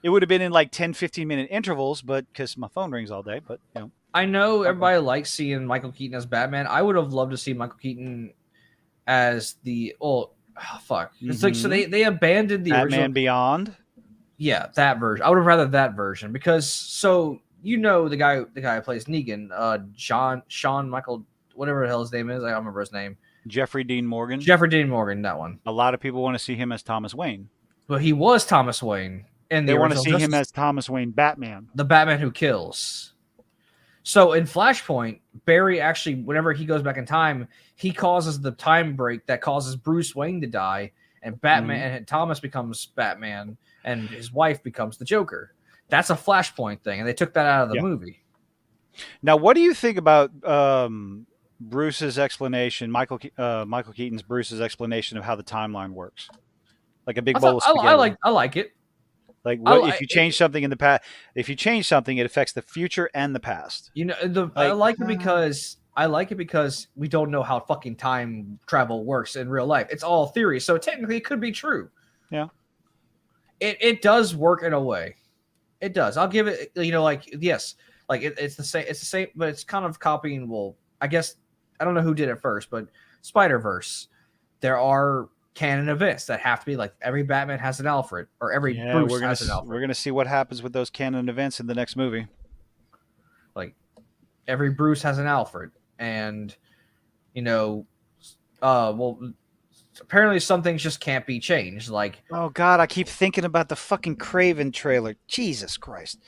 It would have been in 10, 15-minute intervals, but because my phone rings all day, but I know Okay. everybody likes seeing Michael Keaton as Batman. I would have loved to see Michael Keaton as the fuck. It's like so Mm-hmm. they abandoned the original. Batman Beyond. Yeah, that version. I would have rather that version because so the guy who plays Negan, Sean Michael whatever the hell his name is. I don't remember his name. Jeffrey Dean Morgan. Jeffrey Dean Morgan, that one. A lot of people want to see him as Thomas Wayne. But he was Thomas Wayne in They the want to original see him Justice, as Thomas Wayne Batman. the Batman who kills. So in Flashpoint, Barry actually, whenever he goes back in time, he causes the time break that causes Bruce Wayne to die, and Batman and Thomas becomes Batman, and his wife becomes the Joker. That's a Flashpoint thing, and they took that out of the Yeah. movie. Now, what do you think about Bruce's explanation, Michael Keaton's Bruce's explanation of how the timeline works? Like a big bowl of spaghetti. I like it. Like, what if you change something in the past? If you change something, it affects the future and the past. You know, I like it because we don't know how fucking time travel works in real life. It's all theory, so technically it could be true. Yeah, it does work in a way. It does. I'll give it. Like yes, like it's the same. It's the same, but it's kind of copying. Well, I guess I don't know who did it first, but Spider-Verse. There are canon events that have to be like every Batman has an Alfred or every Bruce has an Alfred. We're gonna see what happens with those canon events in the next movie. Like every Bruce has an Alfred, and apparently some things just can't be changed. Like, oh God, I keep thinking about the fucking Craven trailer. Jesus Christ,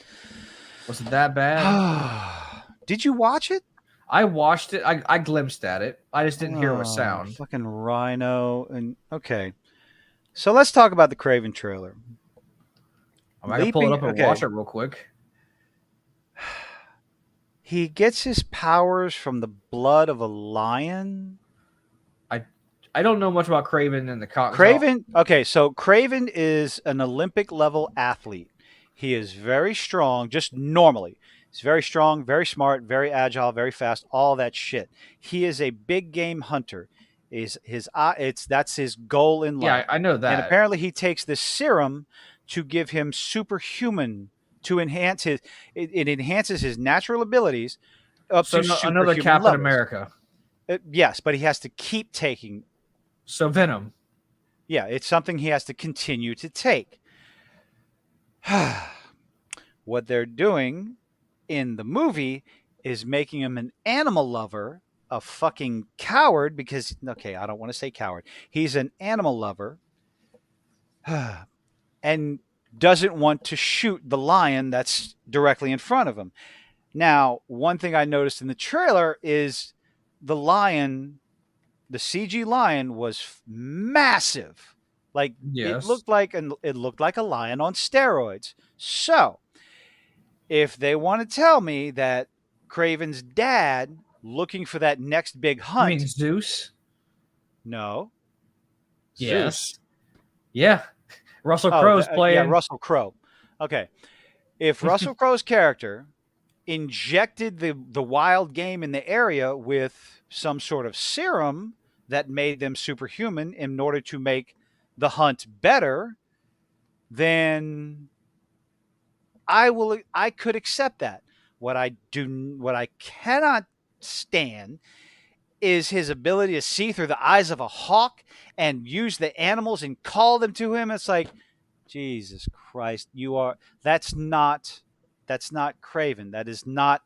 was it that bad? Did you watch it? I watched it. I glimpsed at it. I just didn't hear a sound. Fucking Rhino. And okay, so let's talk about the Craven trailer. I'm gonna pull it up and watch it real quick. He gets his powers from the blood of a lion. I don't know much about Craven and the Craven. Okay, so Craven is an Olympic level athlete. He is very strong, just normally. He's very strong, very smart, very agile, very fast, all that shit. He is a big game hunter. That's his goal in life. Yeah, I know that. And apparently he takes this serum to give him superhuman, to enhance his it enhances his natural abilities up to superhuman another Captain levels. America. Yes, but he has to keep taking. So Venom. Yeah, it's something he has to continue to take. What they're doing in the movie is making him an animal lover, a fucking coward, because, okay, I don't want to say coward. He's an animal lover and doesn't want to shoot the lion that's directly in front of him. Now, one thing I noticed in the trailer is the lion, the CG lion was massive. Like, yes. it looked like a lion on steroids. So, if they want to tell me that Craven's dad looking for that next big hunt, you mean Zeus? No. Yes. Zeus. Yeah. Russell Crowe's playing. Yeah, Russell Crowe. Okay. If Russell Crowe's character injected the wild game in the area with some sort of serum that made them superhuman in order to make the hunt better, then I could accept that. What I cannot stand is his ability to see through the eyes of a hawk and use the animals and call them to him. It's like, Jesus Christ, that's not Craven. That is not.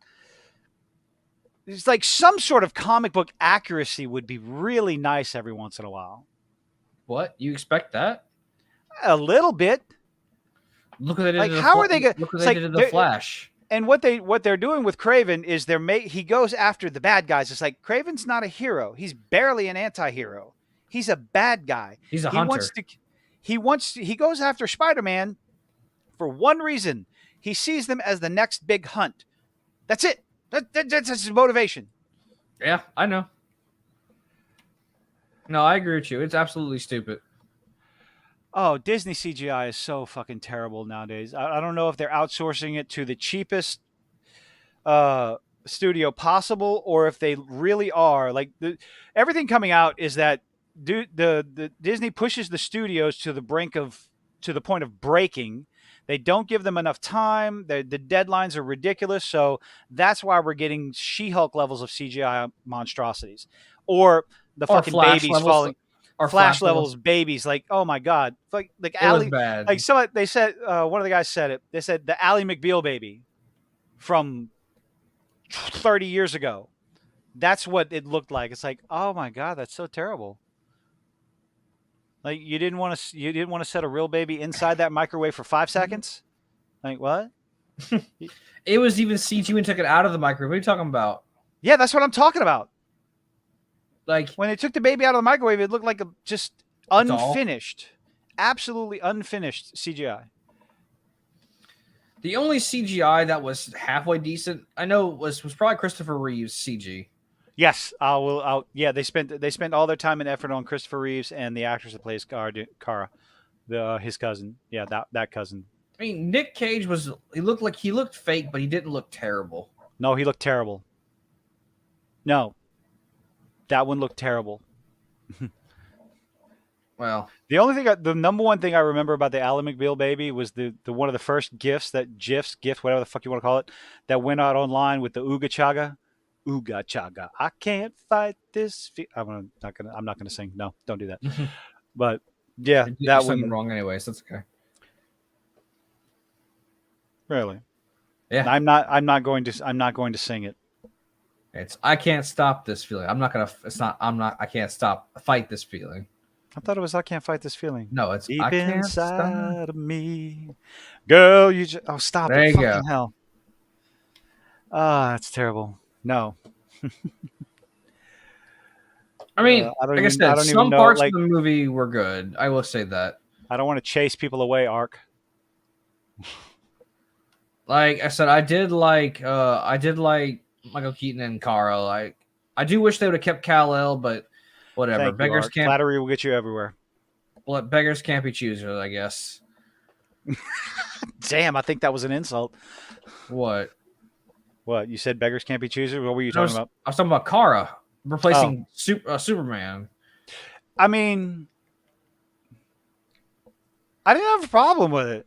It's like some sort of comic book accuracy would be really nice every once in a while. What? You expect that? A little bit. Look what they did. Like, how are they going? Look what they did in the Flash. And what they're doing with Craven is he goes after the bad guys. It's like Craven's not a hero. He's barely an anti-hero. He's a bad guy. He's a hunter. He goes after Spider-Man for one reason. He sees them as the next big hunt. That's it. That's his motivation. Yeah, I know. No, I agree with you. It's absolutely stupid. Oh, Disney CGI is so fucking terrible nowadays. I don't know if they're outsourcing it to the cheapest studio possible, or if they really are. Like, everything coming out is that the Disney pushes the studios to the point of breaking. They don't give them enough time. The deadlines are ridiculous. So that's why we're getting She-Hulk levels of CGI monstrosities, or the Or fucking Flash babies levels. falling. Or Flash Flash levels levels. babies, like, oh my god, like It was Allie, bad. like somebody, they said, one of the guys said it. They said the Ally McBeal baby from 30 years ago. That's what it looked like. It's like, oh my god, that's so terrible. Like you didn't want to set a real baby inside that microwave for 5 seconds. Like what? It was even CG when took it out of the microwave. What are you talking about? Yeah, that's what I'm talking about. Like When they took the baby out of the microwave, it looked like a just doll. unfinished, absolutely unfinished CGI. The only CGI that was halfway decent, I know, was probably Christopher Reeve's CG. Yes, I will. Yeah, they spent all their time and effort on Christopher Reeves and the actress that plays Kara, his cousin. Yeah, that cousin. I mean, Nick Cage he looked fake, but he didn't look terrible. No, he looked terrible. No, that one looked terrible. Well, The number one thing I remember about the Ally McBeal baby was the one of the first GIFs, whatever the fuck you want to call it, that went out online with the Ooga Chaga. Ooga Chaga. I can't fight this. I'm not gonna sing. No, don't do that. But yeah, you that sung it one wrong anyway, so that's okay. really. Yeah, I'm not going to sing it. I can't stop this feeling. I can't fight this feeling. I thought it was I can't fight this feeling. No, it's Deep I can't inside stop. of me. Girl, stop There it. you go. Fucking hell. Ah, that's terrible. No. I mean, like I I said, don't even some know, parts of like, the movie were good. I will say that. I don't want to chase people away, Ark. Like I said, I did like Michael Keaton and Kara. Like I do wish they would have kept Kal-El, but whatever. Thank you, Ark. Flattery will get you everywhere. Beggars can't be choosers, I guess. Damn, I think that was an insult. What? What? You said beggars can't be choosers? What were you talking about? I was talking about Kara replacing Superman. I mean, I didn't have a problem with it.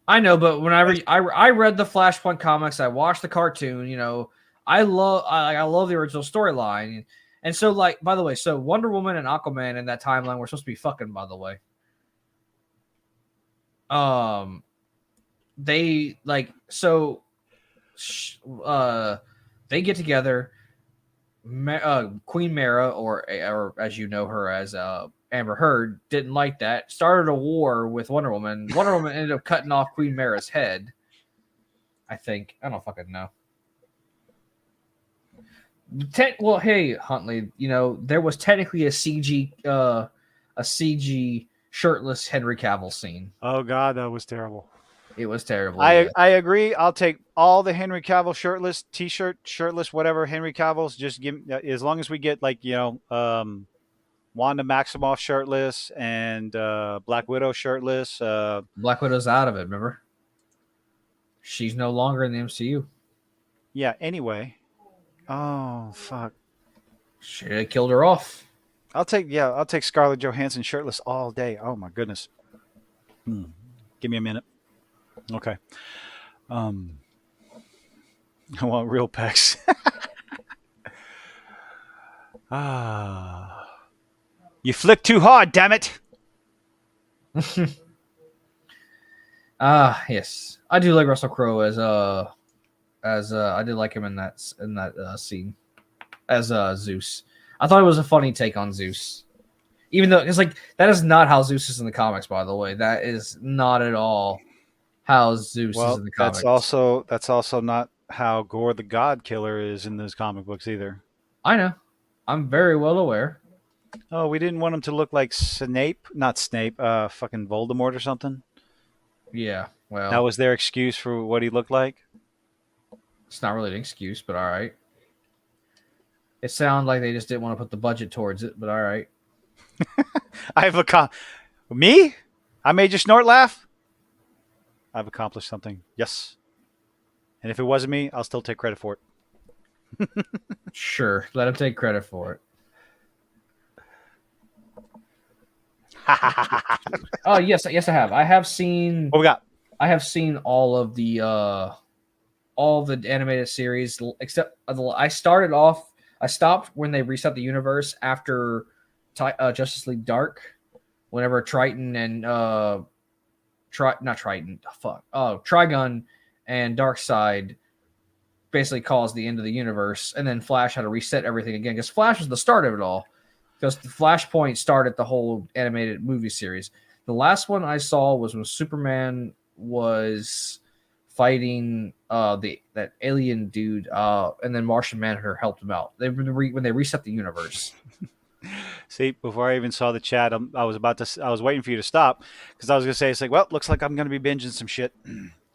I know, but whenever I read the Flashpoint comics, I watched the cartoon. You know, I love the original storyline, and so like, by the way, so Wonder Woman and Aquaman in that timeline were supposed to be fucking. By the way, they like so, they get together. Queen Mara, or as you know her as Amber Heard, didn't like that. Started a war with Wonder Woman. Wonder Woman ended up cutting off Queen Mara's head. I think. I don't fucking know. Well, hey Huntley, you know there was technically a CG shirtless Henry Cavill scene. Oh God, that was terrible. It was terrible. I agree. I'll take all the Henry Cavill shirtless, t-shirt, shirtless, whatever Henry Cavill's. Just give, as long as we get like Wanda Maximoff shirtless and Black Widow shirtless. Black Widow's out of it. Remember, she's no longer in the MCU. Yeah. Anyway. Oh fuck. She killed her off. I'll take Scarlett Johansson shirtless all day. Oh my goodness. Give me a minute. Okay. I want real pecs. You flick too hard, damn it. Yes. I do like Russell Crowe as I did like him in that scene as Zeus. I thought it was a funny take on Zeus. Even though it's like that is not how Zeus is in the comics, by the way. That is not at all how Zeus is in the comics. That's also not how Gore the God Killer is in those comic books either. I know. I'm very well aware. Oh, we didn't want him to look like not Snape, fucking Voldemort or something. Yeah, well, that was their excuse for what he looked like. It's not really an excuse, but all right. It sounded like they just didn't want to put the budget towards it, but all right. Me? I made you snort laugh? I've accomplished something. Yes. And if it wasn't me, I'll still take credit for it. Sure. Let him take credit for it. Oh, yes, I have. I have seen... What we got? I have seen all the animated series except I started off. I stopped when they reset the universe after Justice League Dark. Whenever Triton and not Triton, fuck, Trigun and Darkseid basically caused the end of the universe, and then Flash had to reset everything again because Flash was the start of it all. Because the Flashpoint started the whole animated movie series. The last one I saw was when Superman was fighting that alien dude, and then Martian Manhunter helped him out. When they reset the universe. See, before I even saw the chat, I was waiting for you to stop because I was going to say, it's like, well, looks like I'm going to be binging some shit.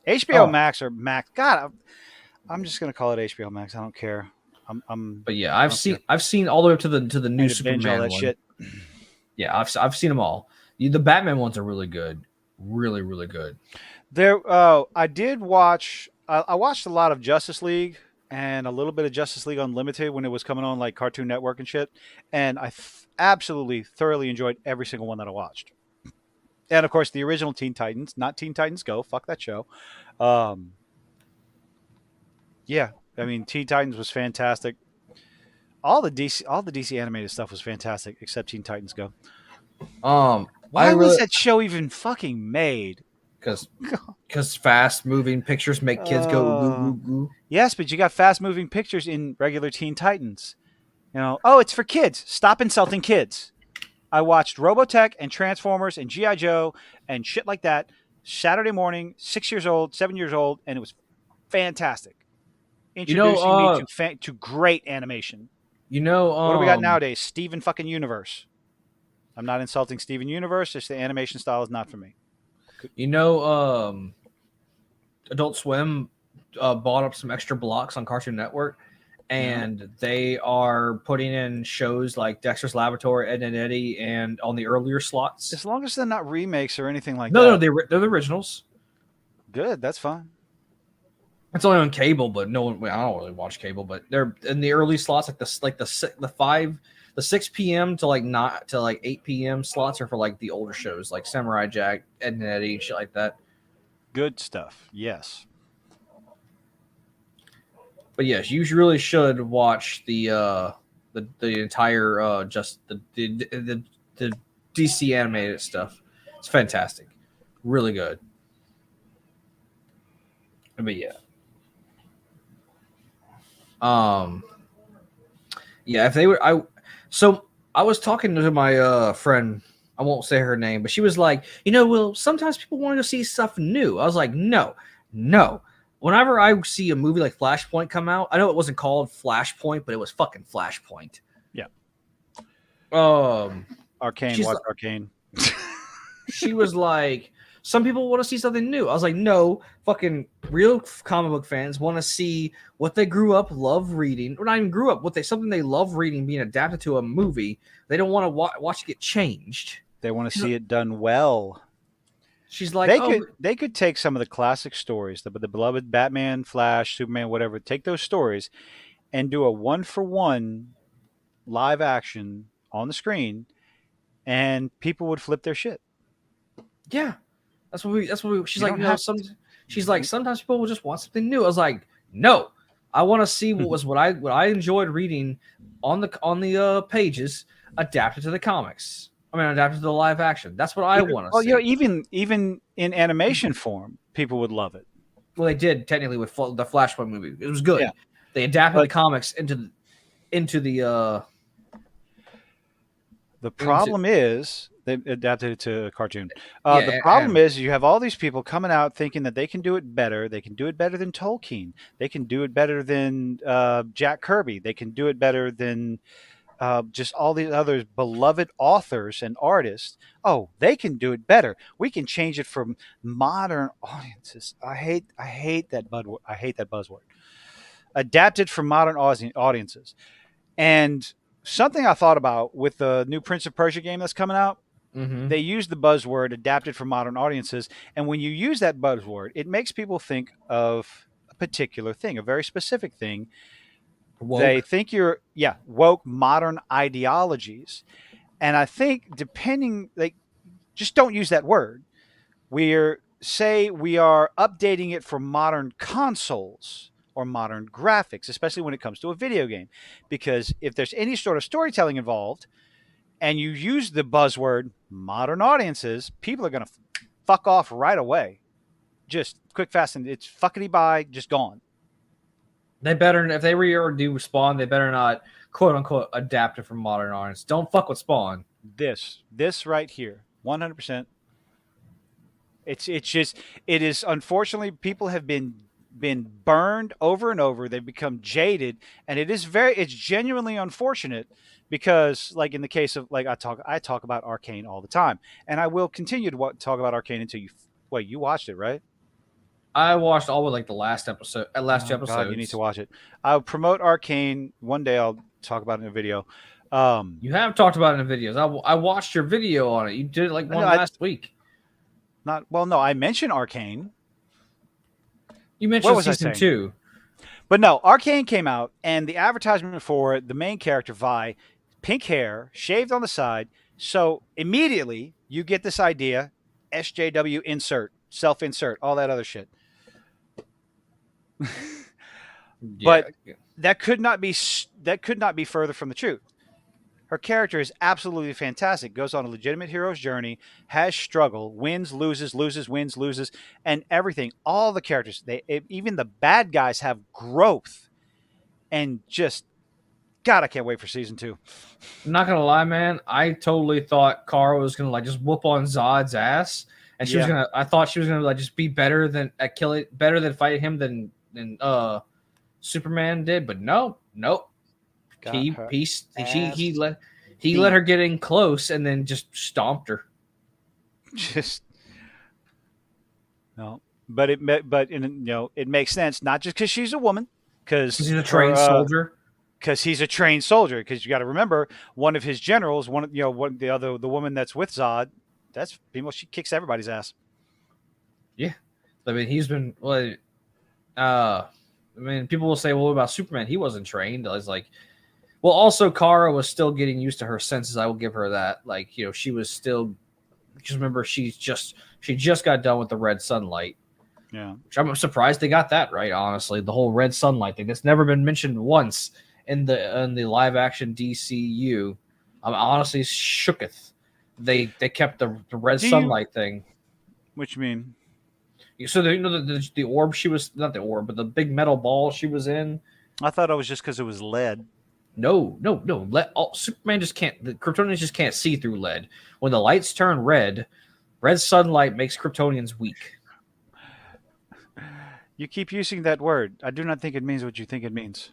HBO Oh, Max or Max. God, I'm just going to call it HBO Max. I don't care. but yeah, I don't care. I've seen all the way up to the I new need to binge all Superman that one. shit. Yeah, I've seen them all. The Batman ones are really good, really really good. I did watch. I watched a lot of Justice League and a little bit of Justice League Unlimited when it was coming on like Cartoon Network and shit, and absolutely thoroughly enjoyed every single one that I watched. And of course, the original Teen Titans, not Teen Titans Go. Fuck that show. Um, yeah, I mean, Teen Titans was fantastic. All the DC animated stuff was fantastic, except Teen Titans Go. I Why was really that show even fucking made? because fast moving pictures make kids go goo Uh, goo goo. yes, but you got fast moving pictures in regular Teen Titans. You know, oh, it's for kids. Stop insulting kids. I watched Robotech and Transformers and GI Joe and shit like that Saturday morning, 6 years old, 7 years old, and it was fantastic. You know, Introducing me to great animation. you know, What do we got nowadays? Steven fucking Universe. I'm not insulting Steven Universe. Just the animation style is not for me. you know, Adult Swim bought up some extra blocks on Cartoon Network, and they are putting in shows like Dexter's Laboratory, Ed and Eddie, and on the earlier slots. As long as they're not remakes or anything like No, that. no, they're the originals. Good, that's fine. It's only on cable, but no one. I don't really watch cable, but they're in the early slots, like the 6 p.m. to like not to like 8 p.m. slots are for like the older shows, like Samurai Jack, Ed and Eddie, and shit like that. Good stuff. Yes. But yes, you really should watch the entire just the DC animated stuff. It's fantastic, really good. But yeah, um, yeah. If they would, I was talking to my friend. I won't say her name, but she was like, well, sometimes people want to see stuff new. I was like, no, no. Whenever I see a movie like Flashpoint come out, I know it wasn't called Flashpoint, but it was fucking Flashpoint. Yeah. Arcane, watch Arcane. She was like, some people want to see something new. I was like, no, fucking real comic book fans want to see what they grew up love reading, or not even grew up, something they love reading being adapted to a movie. They don't want to watch it get changed. They want to see it done well. She's like, they could take some of the classic stories, the beloved Batman, Flash, Superman, whatever. Take those stories and do a 1-for-1 live action on the screen, and people would flip their shit. yeah, that's what we. She's like, she's like, sometimes people will just want something new. I was like, no, I want to see what I enjoyed reading on the pages adapted to the comics. I mean, adapted to the live action. That's what I want to see. Well, even in animation form, people would love it. Well, they did technically with the Flashpoint movie. It was good. Yeah. They adapted the comics into the. The problem is they adapted it to a cartoon. The problem is you have all these people coming out thinking that they can do it better. They can do it better than Tolkien. They can do it better than Jack Kirby. They can do it better than just all these other beloved authors and artists. Oh, they can do it better. We can change it for modern audiences. I hate that buzzword. Adapted for modern audiences. And something I thought about with the new Prince of Persia game that's coming out, they use the buzzword adapted for modern audiences. And when you use that buzzword, it makes people think of a particular thing, a very specific thing. Woke. They think you're, woke modern ideologies. And I think just don't use that word. say we are updating it for modern consoles or modern graphics, especially when it comes to a video game. Because if there's any sort of storytelling involved and you use the buzzword modern audiences, people are going to fuck off right away. Just quick, fast, and it's fuckity by, just gone. They better, if they do Spawn, they better not quote unquote adapt it from modern audience. Don't fuck with Spawn. This right here, 100%. It's just it is unfortunately people have been burned over and over. They've become jaded, and it's genuinely unfortunate because like in the case of like I talk about Arcane all the time, and I will continue to talk about Arcane until you watched it, right? I watched all but like the last episode, last two Oh God, you need to episodes. watch it. I'll promote Arcane one day. I'll talk about it in a video. You have talked about it in videos. I watched your video on it. You did like No, one last week. not well. No, I mentioned Arcane. You What mentioned was I season saying? 2. But no, Arcane came out, and the advertisement for it, the main character Vi, pink hair, shaved on the side. So immediately you get this idea: SJW insert, self insert, all that other shit. Yeah. But that could not be further from the truth. Her character is absolutely fantastic. Goes on a legitimate hero's journey, has struggle, wins, loses, loses, wins, loses, and everything. All the characters, even the bad guys have growth, and just God, I can't wait for season two. I'm not gonna lie, man. I totally thought Kara was gonna like just whoop on Zod's ass, and she was Yeah, gonna. I thought she was gonna like just be better than at killing, better than fighting him than Superman did. But no, nope. got her He ass let beat. her get in close and then just stomped her. Just no, but it makes sense not just because she's a woman, He's because a her trained soldier. because he's a trained soldier. Because you got to remember, one of his generals, one the woman that's with Zod, that's female. She kicks everybody's ass. Yeah, I mean he's been well. I mean, people will say, "Well, what about Superman? He wasn't trained." I was like, well, also Kara was still getting used to her senses. I will give her that. Like, she was still. Just remember, she just got done with the red sunlight. Yeah, Which I'm surprised they got that right. Honestly, the whole red sunlight thing that's never been mentioned once in the live action DCU. I'm honestly shooketh. They kept the red do you? sunlight thing. What you mean? So the orb she was not the orb, but the big metal ball she was in. I thought it was just because it was lead. No, no, no. Superman just can't. The Kryptonians just can't see through lead. When the lights turn red, red sunlight makes Kryptonians weak. You keep using that word. I do not think it means what you think it means.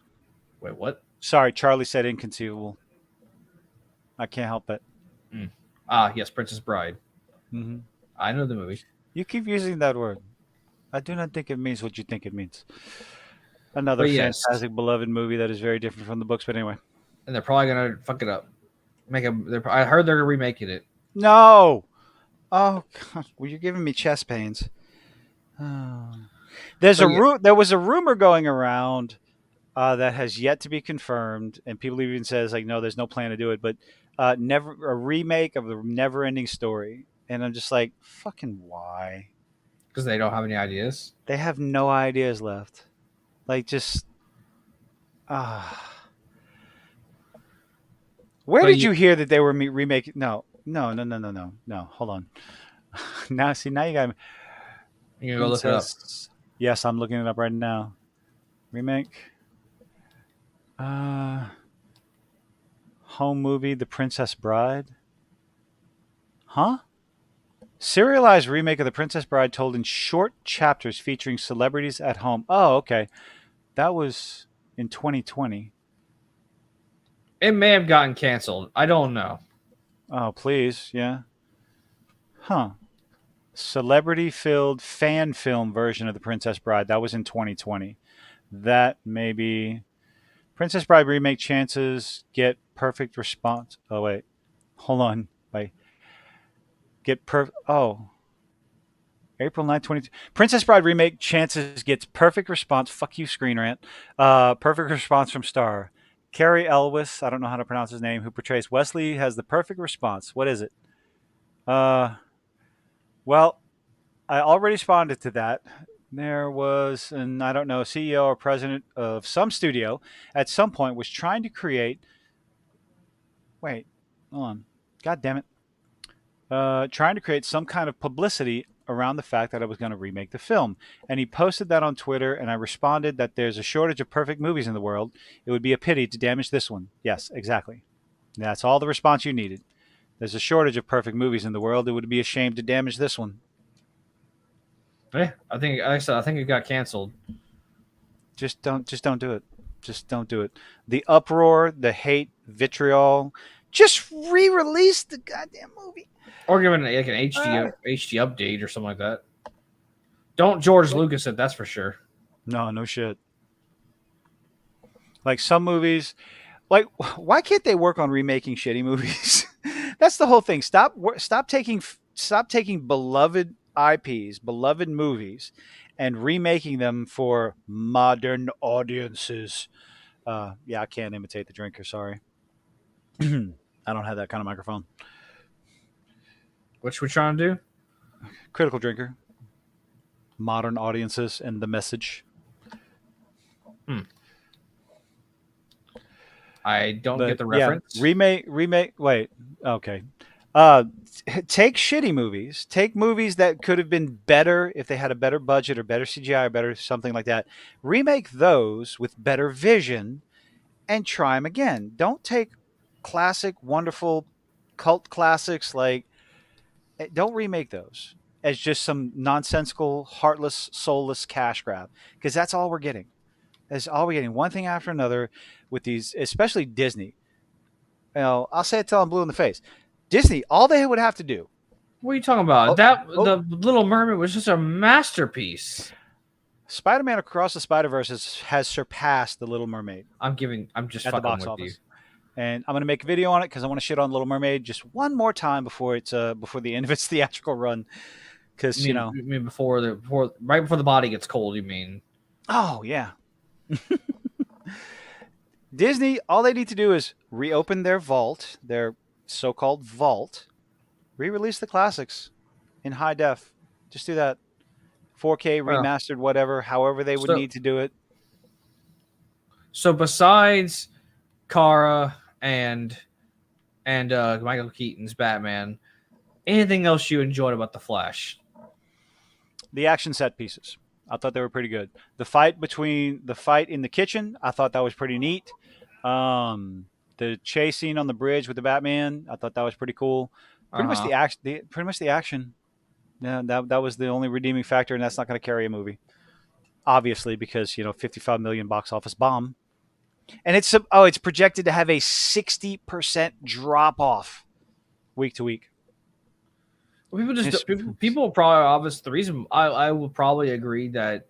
Wait, what? Sorry, Charlie said inconceivable. I can't help it. Mm. Yes, Princess Bride. Hmm. I know the movie. You keep using that word. I do not think it means what you think it means. Another But yes, fantastic, beloved movie that is very different from the books. But anyway, and they're probably gonna fuck it up. I heard they're remaking it. no. Oh God, well, you're giving me chest pains. Oh. But yeah, There was a rumor going around that has yet to be confirmed, and people even says like, no, there's no plan to do it, but never a remake of the Never-Ending Story, and I'm just like, fucking why? because they don't have any ideas. They have no ideas left. Like just ah. Where But did yeah, you hear that they were remaking? No, no, no, no, no, no, no. Hold on. Now you got you can go look it up. Princess. Yes, I'm looking it up right now. Remake. Uh, home movie, The Princess Bride. Huh? Serialized remake of The Princess Bride told in short chapters featuring celebrities at home. Oh, okay. That was in 2020. It may have gotten canceled. I don't know. Oh, please. Yeah. Huh. Celebrity filled fan film version of The Princess Bride. That was in 2020. That maybe Princess Bride remake chances get perfect response. Oh, wait. Hold on. Wait. Oh, April 9th, 22. Princess Bride remake chances gets perfect response. Fuck you, Screen Rant. Perfect response from star. Cary Elwes, I don't know how to pronounce his name, who portrays Wesley, has the perfect response. What is it? Uh, well, I already responded to that. There was, and I don't know, CEO or president of some studio at some point was trying to create. Wait, hold on. God damn it. Trying to create some kind of publicity around the fact that I was going to remake the film. And he posted that on Twitter, and I responded that there's a shortage of perfect movies in the world. It would be a pity to damage this one. Yes, exactly. That's all the response you needed. There's a shortage of perfect movies in the world. It would be a shame to damage this one. Yeah, I think like I said, I think it got canceled. Just don't do it. Just don't do it. The uproar, the hate, vitriol. Just re-release the goddamn movie. Or give it like an Uh, HD update or something like that. Don't George Lucas it, that's for sure. no, no shit. Like some movies, like why can't they work on remaking shitty movies? That's the whole thing. Stop taking beloved IPs, beloved movies, and remaking them for modern audiences. Yeah, I can't imitate the drinker. Sorry, I don't have that kind of microphone. Which we're trying to do. Critical drinker, modern audiences, and the message. Hmm. I don't get But the yeah, reference. remake. Wait, okay. Take shitty movies. Take movies that could have been better if they had a better budget or better CGI or better something like that. Remake those with better vision and try them again. Don't take classic, wonderful cult classics like. Don't remake those as just some nonsensical, heartless, soulless cash grab because that's all we're getting. That's all we're getting. One thing after another with these, especially Disney. I'll say it till I'm blue in the face. Disney, all they would have to do. What are you talking about? Oh, That oh, the Little Mermaid was just a masterpiece. Spider-Man Across the Spider-Verse has surpassed The Little Mermaid I'm just at the fucking box with you. office, and I'm gonna make a video on it because I want to shit on Little Mermaid just one more time before the end of its theatrical run. Because You mean before right before the body gets cold? You mean? oh yeah, Disney. All they need to do is reopen their vault, their so-called vault, re-release the classics in high def. Just do that. 4K Well, remastered, whatever, however they would so need to do it. so besides Kara and Michael Keaton's Batman, anything else you enjoyed about the Flash? The action set pieces, I thought they were pretty good. The fight in the kitchen, I thought that was pretty neat. The chase scene on the bridge with the Batman, I thought that was pretty cool. Uh Pretty much huh. the action. Pretty much the action. Yeah, that was the only redeeming factor, and that's not going to carry a movie, obviously, because 55 million box office bomb, and it's projected to have a 60% drop off week to week. People It's, people probably obviously the reason I will probably agree that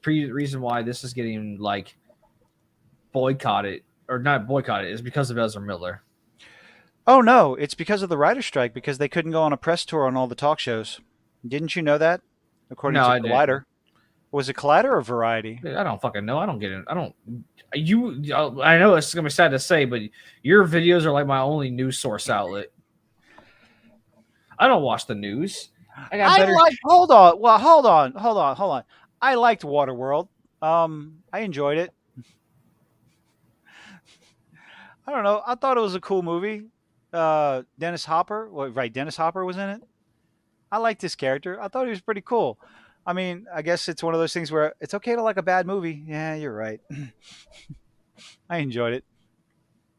reason why this is getting like boycotted or not boycotted is because of Ezra Miller. oh no, it's because of the writer's strike because they couldn't go on a press tour on all the talk shows. Didn't you know that? According No, to I didn't. Collider, was it Collider or Variety? I don't fucking know. I don't get it. I don't. I know it's gonna be sad to say, but your videos are like my only news source outlet. I don't watch the news. I got I better. like. Hold on. Well, hold on. I liked Waterworld. I enjoyed it. I don't know. I thought it was a cool movie. Dennis Hopper. Well, right, Dennis Hopper was in it. I liked his character. I thought he was pretty cool. I mean, I guess it's one of those things where it's okay to like a bad movie. Yeah, you're right. I enjoyed it.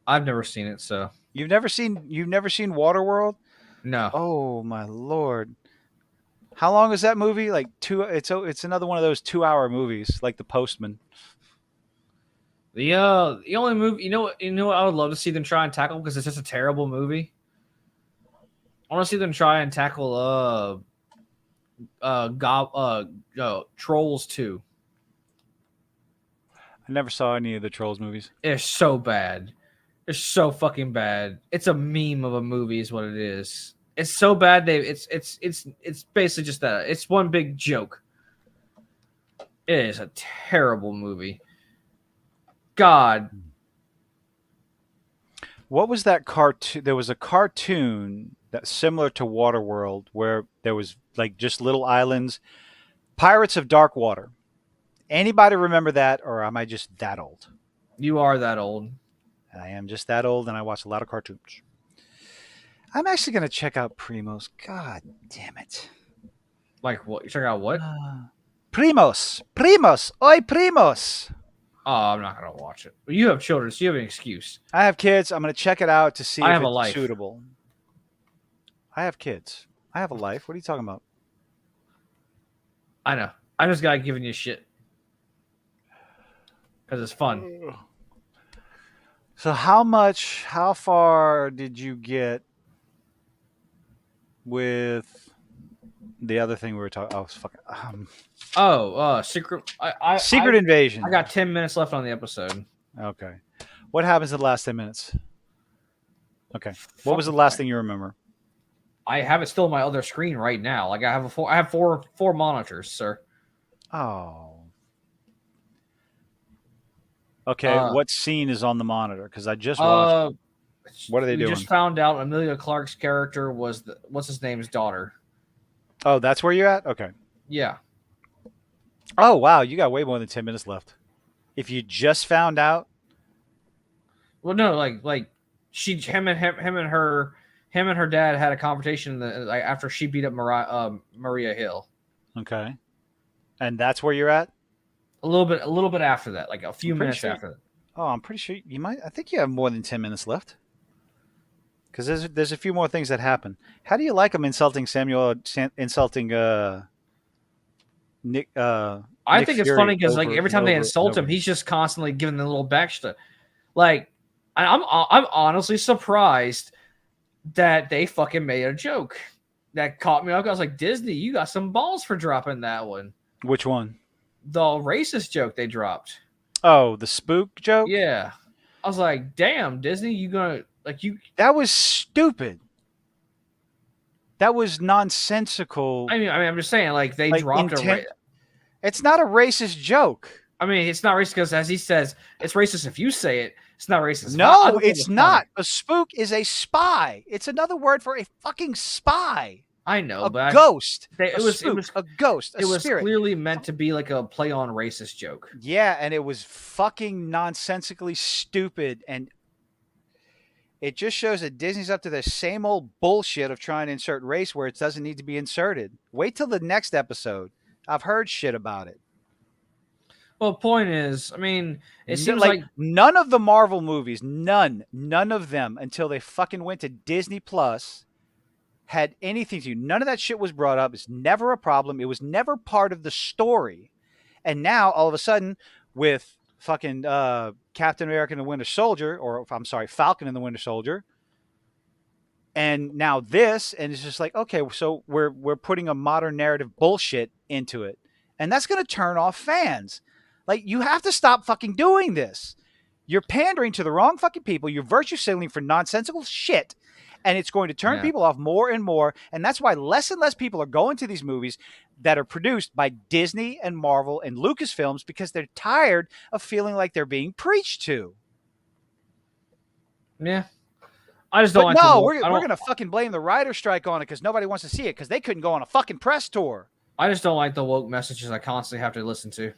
I've never seen it, so You've never seen Waterworld? no. Oh my lord. How long is that movie? Like two it's another one of those 2-hour movies like The Postman. The only movie you know what I would love to see them try and tackle because it's just a terrible movie. I want to see them try and tackle Trolls 2. I never saw any of the Trolls movies. It's so bad. It's so fucking bad. It's a meme of a movie, is what it is. It's so bad. It's basically just that. It's one big joke. It is a terrible movie. God, What was that cartoon? There was a cartoon that's similar to Waterworld, where there was like just little islands. Pirates of Dark Water. Anybody remember that, or am I just that old? You are that old. I am just that old, and I watch a lot of cartoons. I'm actually going to check out Primos. God damn it. Like what? You check out what? Primos, oi Primos. Oh, I'm not gonna watch it. You have children, so you have an excuse. I have kids. I'm going to check it out to see I if have a it's life. suitable. I have kids. I have a life. What are you talking about? I know. I just got giving you shit because it's fun. So how far did you get with the other thing we were talking? Oh, fucking Secret. Secret Invasion. I got 10 minutes left on the episode. Okay. What happens in the last 10 minutes? Okay. What was the last thing you remember? I have it still on my other screen right now. Like I have four monitors, sir. Oh. Okay. What scene is on the monitor? Because I just watched. What are they doing? We just found out Emilia Clarke's character was what's his name's daughter. Oh, that's where you're at? Okay. Yeah. Oh, wow. You got way more than 10 minutes left. If you just found out. Well, no, like him and her dad had a conversation after she beat up Maria Hill. Okay. And that's where you're at? A little bit after that, like a few minutes after that. Oh, I'm pretty sure you might. I think you have more than 10 minutes left. Because there's a few more things that happen. How do you like him insulting insulting Nick? I think it's Fury funny because like every time they insult him, he's just constantly giving the little backstory. Like, I'm honestly surprised that they fucking made a joke that caught me off. I was like, Disney, you got some balls for dropping that one. Which one? The racist joke they dropped. Oh, the spook joke? Yeah. I was like, damn, Disney, you gonna like you? That was stupid. That was nonsensical. I mean, I'm just saying, like they dropped It's not a racist joke. I mean, it's not racist because, as he says, it's racist if you say it. It's not racist. No, it's not. A spook is a spy. It's another word for a fucking spy. I know, but ghost. It was a ghost. It was clearly meant to be like a play on racist joke. Yeah, and it was fucking nonsensically stupid, and it just shows that Disney's up to the same old bullshit of trying to insert race where it doesn't need to be inserted. Wait till the next episode. I've heard shit about it. Well, point is, I mean, it seems like none of the Marvel movies, none of them until they fucking went to Disney Plus had anything to do. None of that shit was brought up. It's never a problem. It was never part of the story. And now, all of a sudden, with fucking Captain America and the Winter Soldier, or I'm sorry, Falcon and the Winter Soldier, and now this, and it's just like, okay, so we're putting a modern narrative bullshit into it. And that's going to turn off fans. Like, you have to stop fucking doing this. You're pandering to the wrong fucking people. You're virtue signaling for nonsensical shit. And it's going to turn people off more and more. And that's why less and less people are going to these movies that are produced by Disney and Marvel and Lucasfilms because they're tired of feeling like they're being preached to. Yeah. I just don't we're going to fucking blame the writer's strike on it because nobody wants to see it because they couldn't go on a fucking press tour. I just don't like the woke messages I constantly have to listen to.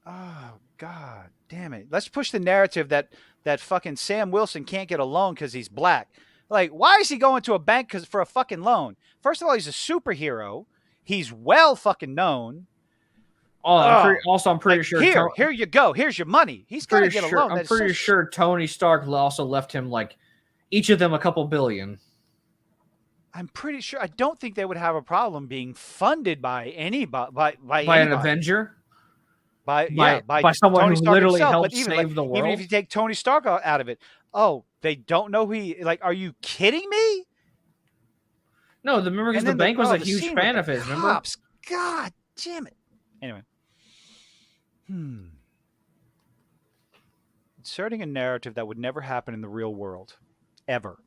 Oh, God damn it. Let's push the narrative that fucking Sam Wilson can't get a loan because he's black. Like, why is he going to a bank for a fucking loan? First of all, he's a superhero. He's well fucking known. I'm pretty sure. Here you go. Here's your money. He's got to get a loan. I'm pretty sure Tony Stark also left him like each of them a couple billion. I'm pretty sure. I don't think they would have a problem being funded by anybody. By an Avenger. By someone Tony who Stark literally himself. helped save the world. Even if you take Tony Stark out of it, they don't know who he. Like, are you kidding me? No, remember because the bank was a huge fan of his. Remember? God damn it. Anyway, inserting a narrative that would never happen in the real world, ever.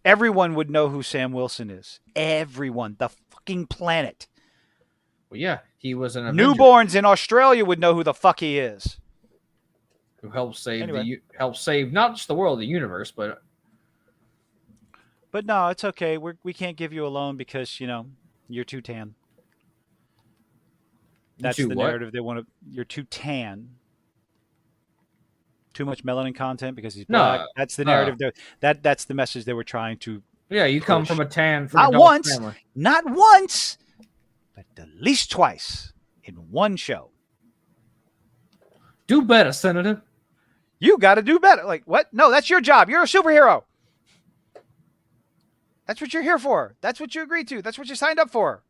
Everyone would know who Sam Wilson is. Everyone, the fucking planet. Well, yeah, he was an Avenger. Newborns in Australia would know who the fuck he is. Who helped save save not just the world, the universe, but But no, it's okay. We can't give you a loan because you're too tan. You That's two the what? narrative they want to. You're too tan. Too much melanin content because he's black. No, That's the no. narrative. That's the message they were trying to Yeah, you come from push. a tan from a Not dark once, family. not once, but at least twice in one show. Do better, Senator. You got to do better. Like what? No, that's your job. You're a superhero. That's what you're here for. That's what you agreed to. That's what you signed up for.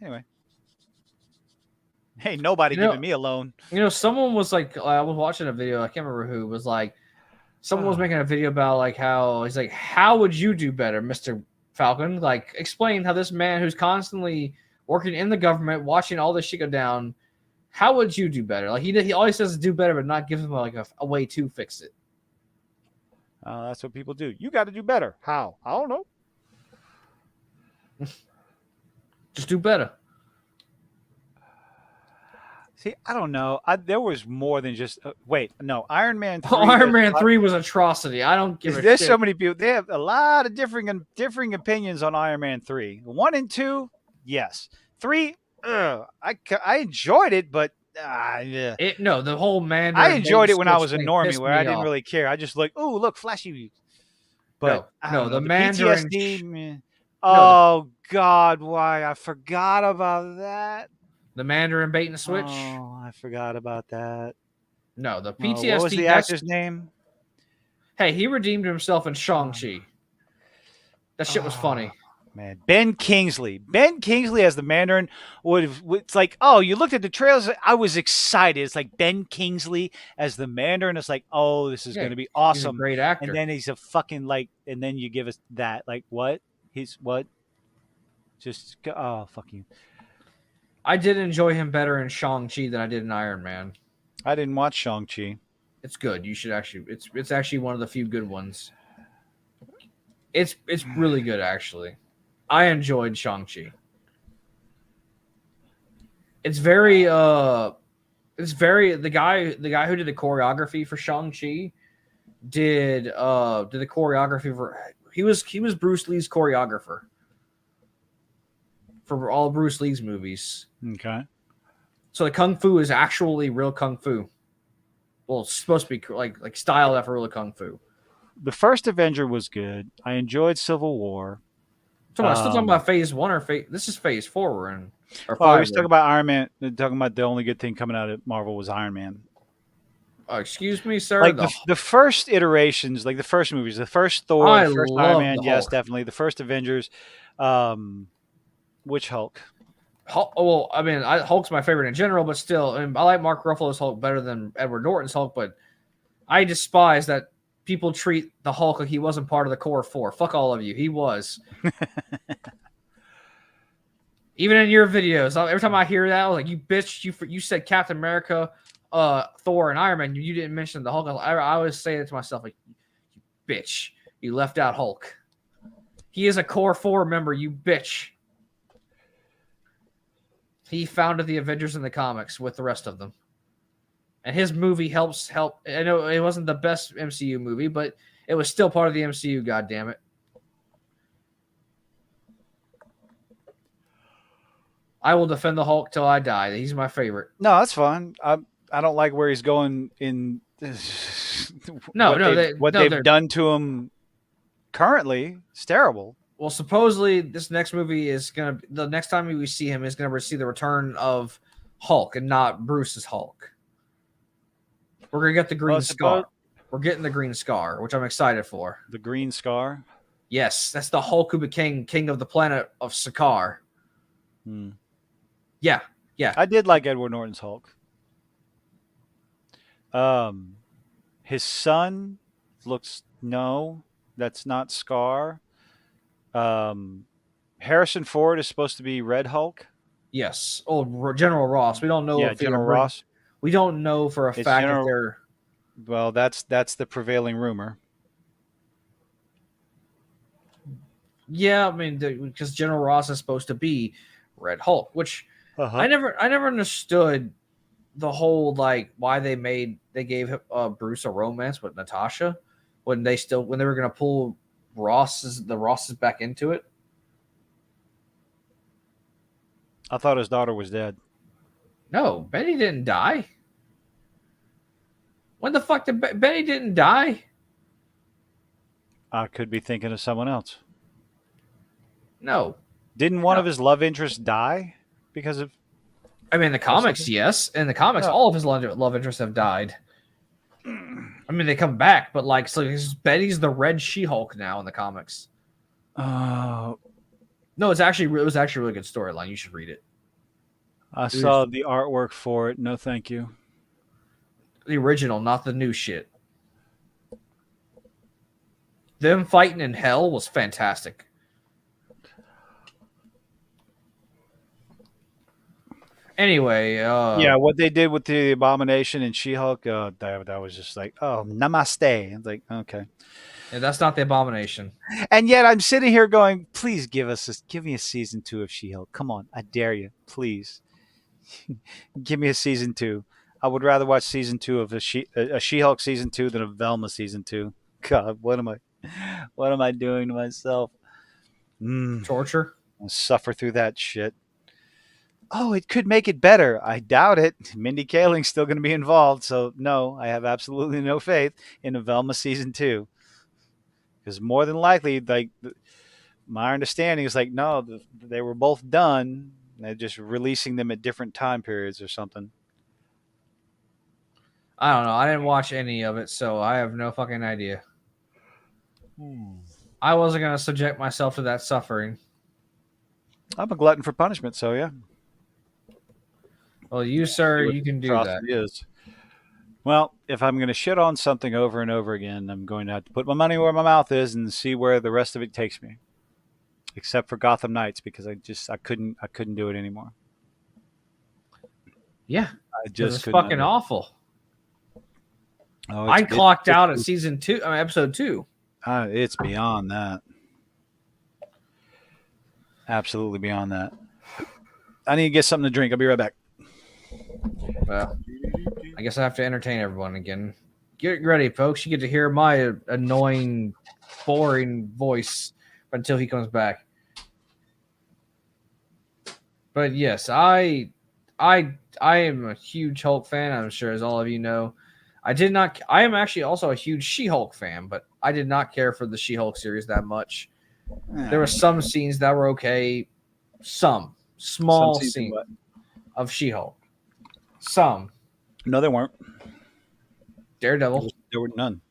Anyway, hey, nobody You know, giving me a loan. someone was like, I was watching a video. I can't remember who was like, someone was making a video about like how he's like, how would you do better, Mister Falcon? Like, explain how this man who's constantly working in the government, watching all this shit go down, how would you do better? Like he always says do better, but not give him like a way to fix it. That's what people do. You got to do better. How? I don't know. Just do better. See, I don't know. There was more than just. Wait, no. Iron Man 3. Iron Man 3 was atrocity. I don't give a There's shit. so many people. They have a lot of differing opinions on Iron Man 3. 1 and 2, yes. 3, I enjoyed it, but yeah. No, the whole Mandarin. I enjoyed it when I was a thing normie, pissed where I me didn't off. really care. I just like, oh, look, flashy. But I No, don't the know, Mandarin. PTSD. Man. Oh God, why I forgot about that. The Mandarin bait and switch. Oh, I forgot about that. No, the Oh, PTSD. what was the actor's name? Hey, he redeemed himself in Shang-Chi. That shit was funny. Man, Ben Kingsley. Ben Kingsley as the Mandarin it's like, oh, you looked at the trailers. I was excited. It's like Ben Kingsley as the Mandarin. It's like, oh, this is going to be awesome. He's a great actor. And then he's a fucking like, and then you give us that. Like, what? He's what? Just, oh, fuck you. I did enjoy him better in Shang-Chi than I did in Iron Man. I didn't watch Shang-Chi. It's good. You should actually. It's actually one of the few good ones. It's really good actually. I enjoyed Shang-Chi. It's very the guy who did the choreography for Shang-Chi did the choreography for he was Bruce Lee's choreographer for all Bruce Lee's movies. Okay. So the kung fu is actually real kung fu. Well, it's supposed to be like styled after real kung fu. The first Avenger was good. I enjoyed Civil War. Still talking about phase 1 or phase. This is phase 4 we're in. Or 5. Oh, I was talking about Iron Man. Talking about the only good thing coming out of Marvel was Iron Man. Excuse me, sir. Like the first iterations, like the first movies, the first Thor, the first Iron Man, yes, definitely. The first Avengers. Which Hulk? Well, I mean, Hulk's my favorite in general, but still, I like Mark Ruffalo's Hulk better than Edward Norton's Hulk, but I despise that people treat the Hulk like he wasn't part of the core 4. Fuck all of you. He was. Even in your videos, every time I hear that, I was like, you bitch, you said Captain America, Thor, and Iron Man. You didn't mention the Hulk. I always say it to myself, like, you bitch, you left out Hulk. He is a core 4 member, you bitch. He founded the Avengers in the comics with the rest of them. And his movie help. I know it wasn't the best MCU movie, but it was still part of the MCU, goddammit. I will defend the Hulk till I die. He's my favorite. No, that's fine. I don't like where he's going in what they've done to him currently. It's terrible. Well, supposedly this next movie is the next time we see him is gonna see the return of Hulk and not Bruce's Hulk. We're gonna get the green scar. We're getting the green scar, which I'm excited for. The green scar? Yes, that's the Hulk who became king of the planet of Sakaar. Yeah. I did like Edward Norton's Hulk. His son looks that's not Scar. Harrison Ford is supposed to be Red Hulk. Yes. Oh, General Ross. We don't know. Yeah, General Ross. We don't know for a fact that they're. Well, that's the prevailing rumor. Yeah, I mean, because General Ross is supposed to be Red Hulk, which I never understood the whole like why they gave Bruce a romance with Natasha when they were gonna pull Ross is back into it. I thought his daughter was dead. No, Benny didn't die. When the fuck did Benny didn't die? I could be thinking of someone else. No. Didn't one No. of his love interests die because of? I mean, in the comics, yes. In the comics, Oh. all of his love interests have died. I mean, they come back, but like, so Betty's the Red She-Hulk now in the comics. Oh, No, it was actually a really good storyline. You should read it. I saw the artwork for it. No, thank you. The original, not the new shit. Them fighting in hell was fantastic. Anyway, Yeah, what they did with the Abomination and She-Hulk, that was just like, oh, namaste. It's like, okay. yeah, that's not the Abomination. And yet I'm sitting here going, please give me a season 2 of She-Hulk. Come on, I dare you, please. Give me a season 2. I would rather watch season 2 of a She-Hulk season 2 than a Velma season 2. God, what am I doing to myself? Torture. I'll suffer through that shit. Oh, it could make it better. I doubt it. Mindy Kaling's still going to be involved, so no, I have absolutely no faith in a Velma season 2. Because more than likely, like my understanding is like, no, they were both done. They're just releasing them at different time periods or something. I don't know. I didn't watch any of it, so I have no fucking idea. I wasn't going to subject myself to that suffering. I'm a glutton for punishment, so yeah. Well, you, sir, you can do that. Is. Well, if I'm going to shit on something over and over again, I'm going to have to put my money where my mouth is and see where the rest of it takes me. Except for Gotham Knights, because I couldn't do it anymore. Yeah, I just it's fucking awful. Oh, I clocked out at episode 2. It's beyond that. Absolutely beyond that. I need to get something to drink. I'll be right back. Well, I guess I have to entertain everyone again. Get ready, folks. You get to hear my annoying, boring voice until he comes back. But yes, I am a huge Hulk fan. I'm sure, as all of you know. I am actually also a huge She-Hulk fan, but I did not care for the She-Hulk series that much. There were some scenes that were okay. Some small scenes of She-Hulk. Some. No, there weren't. Daredevil. There were none.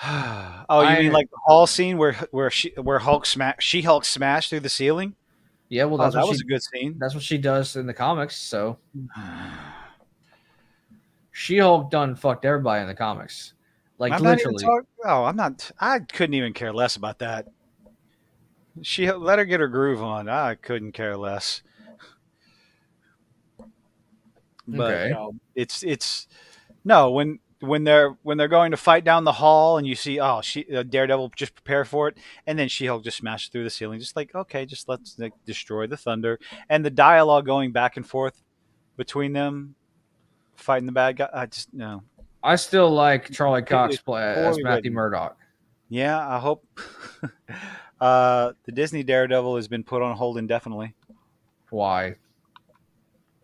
Oh, you mean like the hall scene where She-Hulk smashed through the ceiling? Yeah, well, that was a good scene. That's what she does in the comics. So She-Hulk done fucked everybody in the comics, like literally. I couldn't even care less about that. She let her get her groove on. I couldn't care less. But Okay. it's no when they're going to fight down the hall and you see Daredevil just prepare for it, and then She-Hulk just smashes through the ceiling, just like, okay, just let's destroy the thunder, and the dialogue going back and forth between them fighting the bad guy. I still like Charlie Cox as Matthew Murdock. Yeah, I hope the Disney Daredevil has been put on hold indefinitely. Why?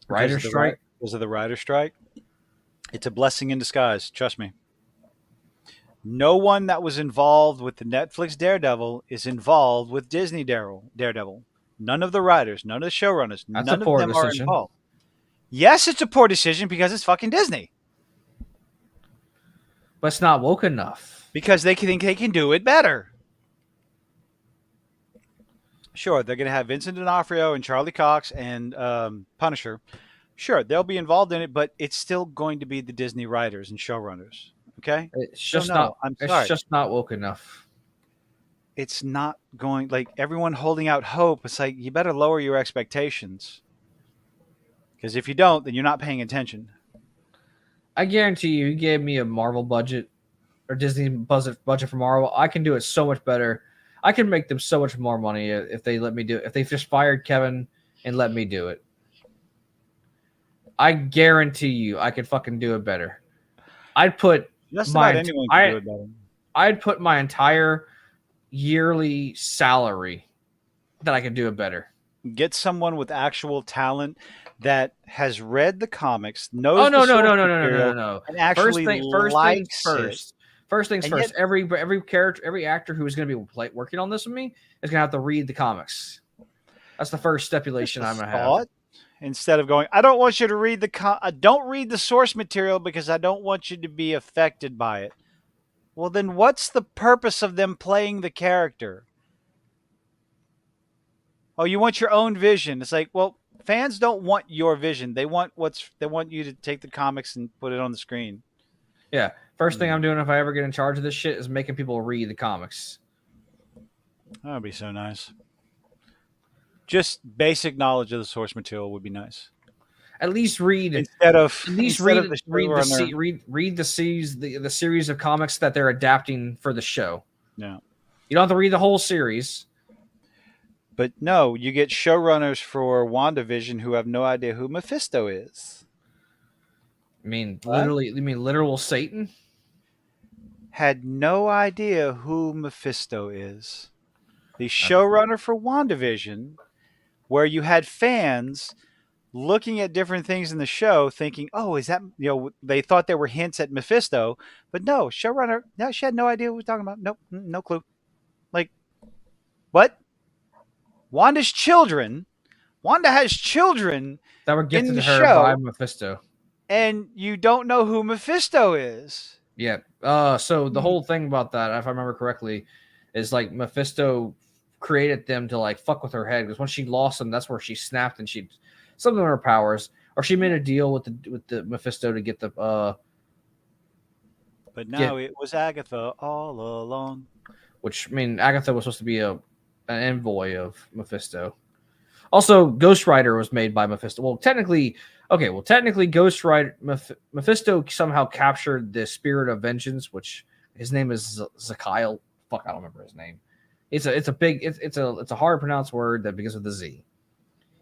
Writer's strike? Because of the writer's strike. It's a blessing in disguise, trust me. No one that was involved with the Netflix Daredevil is involved with Disney Daredevil. None of the writers, none of the showrunners, none of them are involved. Yes, it's a poor decision because it's fucking Disney. But it's not woke enough. Because they think they can do it better. Sure, they're going to have Vincent D'Onofrio and Charlie Cox and Punisher. Sure, they'll be involved in it, but it's still going to be the Disney writers and showrunners. Okay, it's just not. It's just not woke enough. It's not going, like, everyone holding out hope. It's like, you better lower your expectations, because if you don't, then you're not paying attention. I guarantee you gave me a Marvel budget or Disney budget for Marvel, I can do it so much better. I can make them so much more money if they let me do it. If they just fired Kevin and let me do it. I guarantee you I could fucking do it better. I'd put Just about my anyone can I do it better. I'd put my entire yearly salary that I could do it better. Get someone with actual talent that has read the comics, Oh knows the no no source no no no no no no material, no. and First actually thing first things likes it. first. First things And yet, first. Every character, every actor who is going to be working on this with me is going to have to read the comics. That's the first just stipulation a I'm going to have. thought. Instead of going, I don't want you to read don't read the source material because I don't want you to be affected by it. Well, then what's the purpose of them playing the character? Oh, you want your own vision. It's like, well, fans don't want your vision. They want you to take the comics and put it on the screen. Yeah. First thing Mm. I'm doing if I ever get in charge of this shit is making people read the comics. That would be so nice. Just basic knowledge of the source material would be nice. At least read Instead of the showrunner. the series of comics that they're adapting for the show. No. You don't have to read the whole series. But no, you get showrunners for WandaVision who have no idea who Mephisto is. I mean, What? literally, you mean literal Satan? Had no idea who Mephisto is. The showrunner for WandaVision, where you had fans looking at different things in the show thinking, oh, is that, they thought there were hints at Mephisto, but no, showrunner, no, she had no idea what we were talking about. Nope, no clue. Like, what? Wanda has children That were in gifted the to her by show, Mephisto. and you don't know who Mephisto is. Yeah. So the whole thing about that, if I remember correctly, is like Mephisto created them to like fuck with her head because when she lost them, that's where she snapped and she some of her powers, or she made a deal with the Mephisto to get the But no, it was Agatha all along. which I mean Agatha was supposed to be an envoy of Mephisto. Also, Ghost Rider was made by Mephisto. Technically, Ghost Rider Mephisto somehow captured the spirit of vengeance, which his name is Zakyle. Fuck, I don't remember his name. It's a hard to pronounce word that begins with a Z.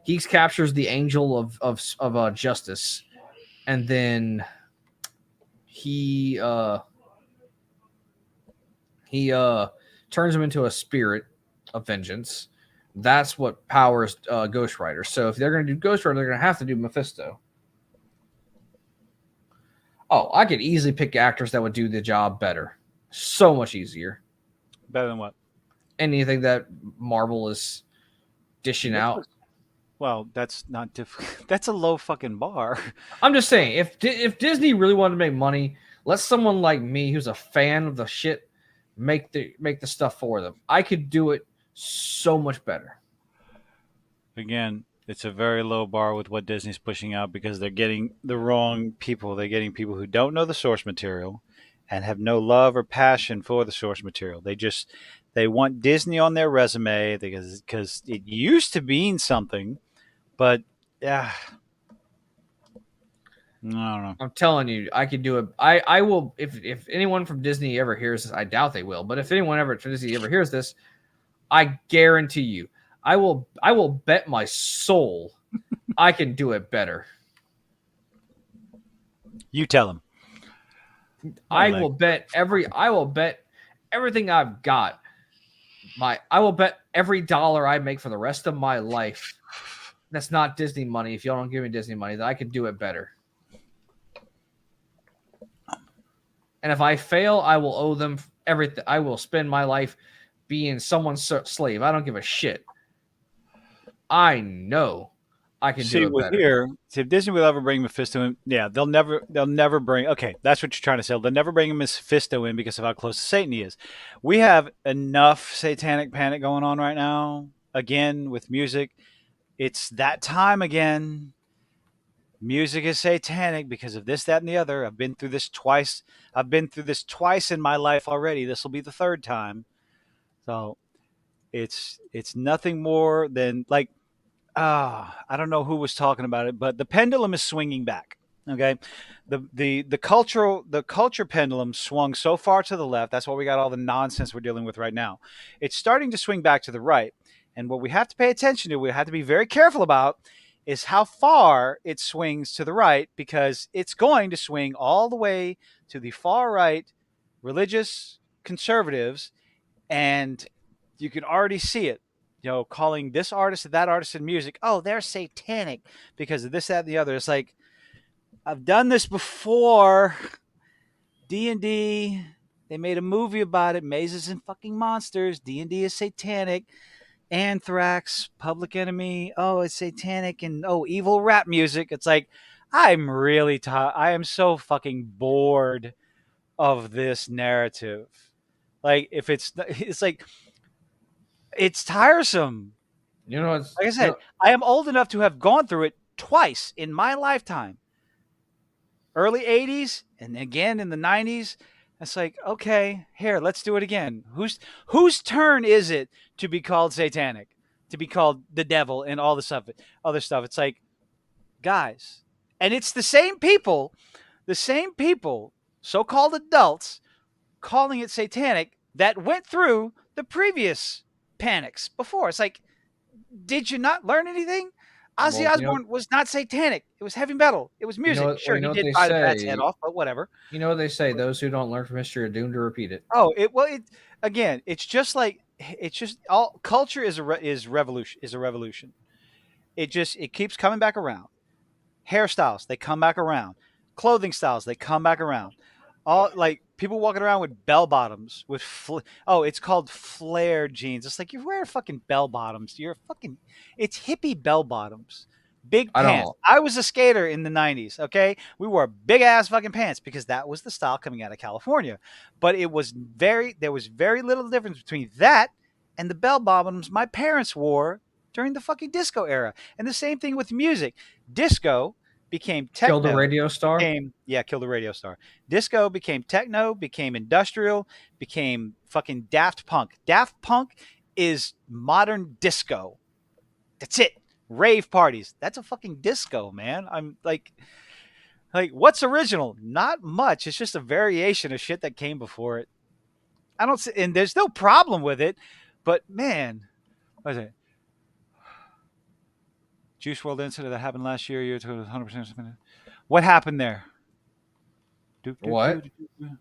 He captures the angel of justice, and then he turns him into a spirit of vengeance. That's what powers Ghost Rider. So if they're going to do Ghost Rider, they're going to have to do Mephisto. Oh, I could easily pick actors that would do the job better. So much easier. Better than what? Anything that Marvel is dishing out. Well, that's not difficult. That's a low fucking bar. I'm just saying, if Disney really wanted to make money, let someone like me, who's a fan of the shit, make the stuff for them. I could do it so much better. Again, it's a very low bar with what Disney's pushing out because they're getting the wrong people. They're getting people who don't know the source material and have no love or passion for the source material. They want Disney on their resume because it used to mean something, but yeah, I don't know. I'm telling you, I could do it. I will if anyone from Disney ever hears this, I doubt they will, but if anyone ever from Disney ever hears this, I guarantee you, I will bet my soul I can do it better. You tell them. I will bet everything I've got. I will bet every dollar I make for the rest of my life. That's not Disney money. If y'all don't give me Disney money, that I could do it better. And if I fail, I will owe them everything. I will spend my life being someone's slave. I don't give a shit. I know I can do it better. If Disney will ever bring Mephisto in, yeah, they'll never bring. Okay, that's what you're trying to say. They'll never bring Mephisto in because of how close to Satan he is. We have enough satanic panic going on right now. Again, with music, it's that time again. Music is satanic because of this, that, and the other. I've been through this twice. I've been through this twice in my life already. This will be the third time. So it's nothing more than like I don't know who was talking about it, but the pendulum is swinging back. Okay, the culture pendulum swung so far to the left. That's why we got all the nonsense we're dealing with right now. It's starting to swing back to the right, and what we have to pay attention to, we have to be very careful about, is how far it swings to the right, because it's going to swing all the way to the far right religious conservatives, and you can already see it. Calling this artist and that artist in music, oh, they're satanic because of this, that, and the other. It's like, I've done this before. D&D. They made a movie about it. Mazes and fucking monsters. D&D is satanic. Anthrax, Public Enemy. Oh, it's satanic, and oh, evil rap music. It's like, I'm really tired. I am so fucking bored of this narrative. Like, if it's like, it's tiresome. You know, it's Like I you said, know, I am old enough to have gone through it twice in my lifetime. Early 80s and again in the 90s. It's like, okay, here, let's do it again. Whose turn is it to be called satanic, to be called the devil and all the stuff, other stuff? It's like, guys, and it's the same people, so-called adults, calling it satanic that went through the previous panics before. It's like, did you not learn anything? Ozzy well, Osbourne was not satanic. It was heavy metal. It was music. well, Sure, you he know what did they bite a bat's head say. off, but whatever. You know what they say. Those who don't learn from history are doomed to repeat it. Oh, it again. It's just like, it's just all culture is a revolution. It keeps coming back around. Hairstyles, they come back around. Clothing styles, they come back around. All, like, people walking around with bell bottoms with oh, it's called flare jeans. It's like, you're wearing fucking bell bottoms. You're fucking, it's hippie bell bottoms. Big I pants. don't. I was a skater in the 90s, okay? We wore big ass fucking pants because that was the style coming out of California. But there was very little difference between that and the bell bottoms my parents wore during the fucking disco era. And the same thing with music. Disco became Kill the techno, radio star. became, yeah, kill the radio star. Disco became techno, became industrial, became fucking Daft Punk. Daft Punk is modern disco. That's it. Rave parties. That's a fucking disco, man. I'm like, what's original? Not much. It's just a variation of shit that came before it. I don't see, and there's no problem with it, but man, what is it? Juice World incident that happened last year to 100%. What happened there? Doop, doop, What? doop, doop, doop.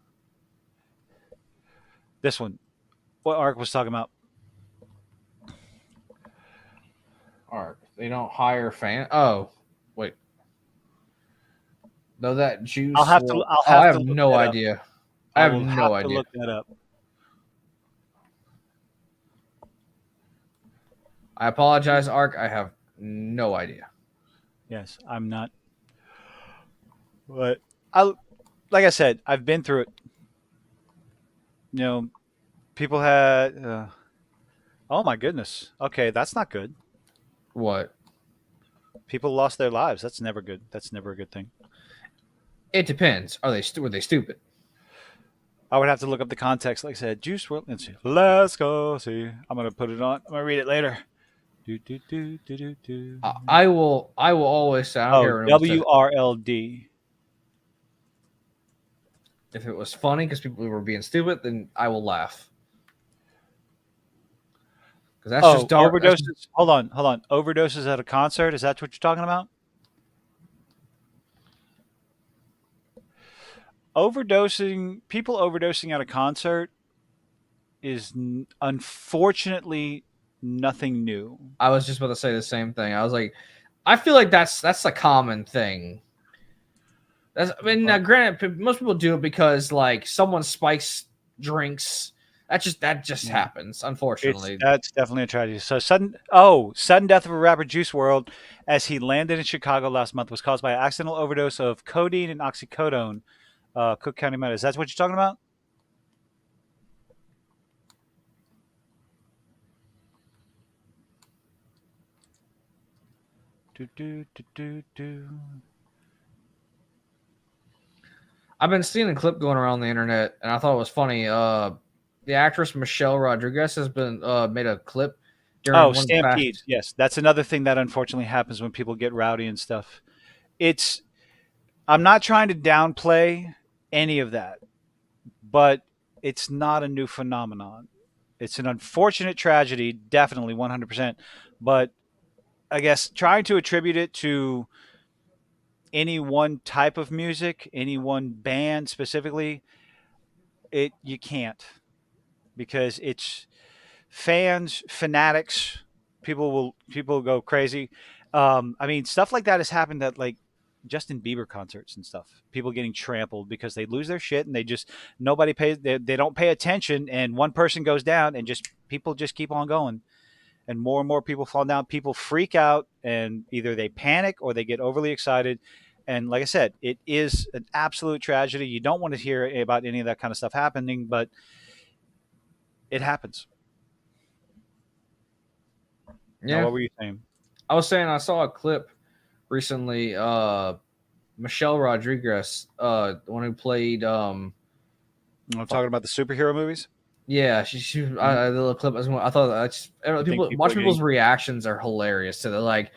This one. What Ark was talking about. Art. They don't hire fan. Oh, wait. No, that juice. I'll have to. Will... I'll Oh, I have to have look no that up. idea. I I have will no have to idea. look that up. I apologize, Ark. I have no idea. Yes, I'm not. But like I said, I've been through it. People had. Oh my goodness. Okay, that's not good. What? People lost their lives. That's never good. That's never a good thing. It depends. Were they stupid? I would have to look up the context. Like I said, Juice WRLD. Let's see. Let's go see. I'm gonna put it on. I'm gonna read it later. Do, do, do, do, do, do. I will. I will always say. I don't care Oh, what anyone says. WRLD. If it was funny because people were being stupid, then I will laugh. Because that's just dark. Overdoses. Hold on. Overdoses at a concert. Is that what you're talking about? People overdosing at a concert is unfortunately nothing new. I was just about to say the same thing. I was like, I feel like that's a common thing. Now, granted, most people do it because like someone spikes drinks. That just happens, unfortunately. That's definitely a tragedy. So sudden death of a rapper, Juice WRLD, as he landed in Chicago last month, was caused by an accidental overdose of codeine and oxycodone. Cook County Medical. Is that what you're talking about? Do, do, do, do, do. I've been seeing a clip going around the internet, and I thought it was funny. The actress Michelle Rodriguez has been made a clip during one stampedes. Yes, that's another thing that unfortunately happens when people get rowdy and stuff. I'm not trying to downplay any of that, but it's not a new phenomenon. It's an unfortunate tragedy, definitely 100%. But I guess trying to attribute it to any one type of music, any one band specifically, it you can't, because it's fans, fanatics, people go crazy. I mean, stuff like that has happened at like Justin Bieber concerts and stuff. People getting trampled because they lose their shit and they just nobody pays. They don't pay attention, and one person goes down, and just people just keep on going, and more people fall down. People freak out, and either they panic or they get overly excited. And like I said, it is an absolute tragedy. You don't want to hear about any of that kind of stuff happening, but it happens. Now, Yeah, what were you saying? I was saying I saw a clip recently. Michelle Rodriguez, the one who played I'm fuck, talking about the superhero movies. yeah, Mhm. the little clip. I thought I just You think people people are watch getting? people's reactions are hilarious. So they're like,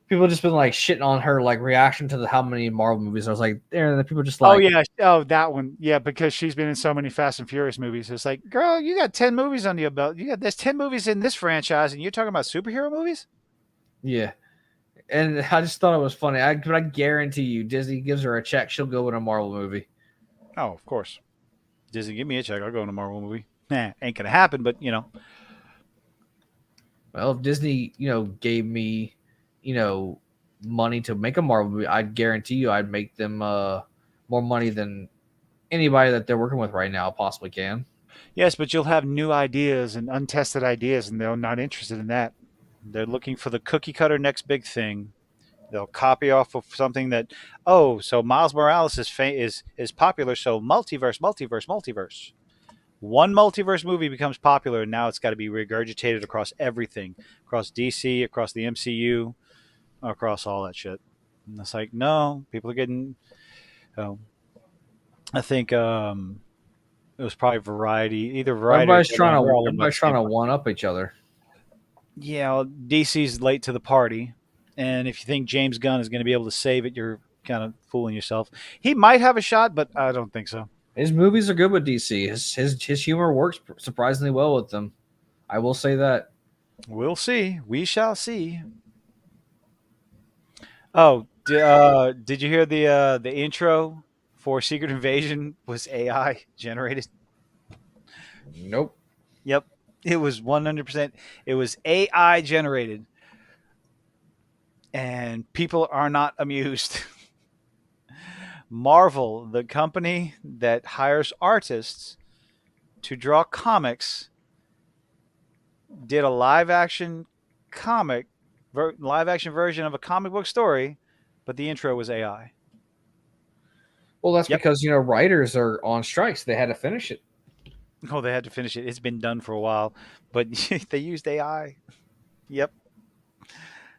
people just been like shitting on her like reaction to how many Marvel movies. I was like, there, and the people just Oh like, yeah, oh that one. Yeah, because she's been in so many Fast and Furious movies. It's like, girl, you got 10 movies under your belt. There's 10 movies in this franchise, and you're talking about superhero movies? yeah. And I just thought it was funny. But I guarantee you, Disney gives her a check, she'll go in a Marvel movie. Oh, of course. Disney, give me a check. I'll go in a Marvel movie. Nah, ain't gonna happen. But Well, if Disney, gave me, you know, money to make a Marvel movie, I'd guarantee you I'd make them more money than anybody that they're working with right now possibly can. yes, but you'll have new ideas and untested ideas, and they're not interested in that. They're looking for the cookie cutter next big thing. They'll copy off of something that, oh, so Miles Morales is popular, so multiverse, multiverse, multiverse. One multiverse movie becomes popular, and now it's got to be regurgitated across everything, across DC, across the MCU, across all that shit. And it's like, no, people are getting. Oh, I think it was probably Variety, either Variety or Deadline. They're all in about Everybody's the trying same. to one up each other. Yeah, well, DC's late to the party, and if you think James Gunn is going to be able to save it, you're kind of fooling yourself. He might have a shot, but I don't think so. His movies are good with DC. His humor works surprisingly well with them. I will say that. We'll see. We shall see. Oh, did you hear the intro for Secret Invasion was AI generated? Nope. Yep, it was 100%. It was AI generated, and people are not amused. Marvel, the company that hires artists to draw comics, did a live action version of a comic book story, but the intro was AI. Well, that's Yep. because writers are on strikes. They had to finish it. Oh, they had to finish it. It's been done for a while, but they used AI. Yep.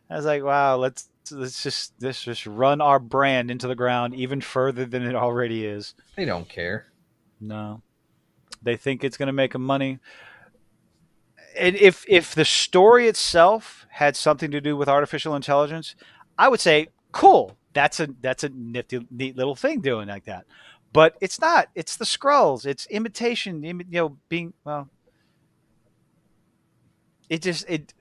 I was like, wow, let's just run our brand into the ground even further than it already is. They don't care. No, they think it's going to make them money. And if the story itself had something to do with artificial intelligence, I would say cool. That's a nifty, neat little thing doing like that. But it's not. It's the scrolls. It's imitation. Being well. It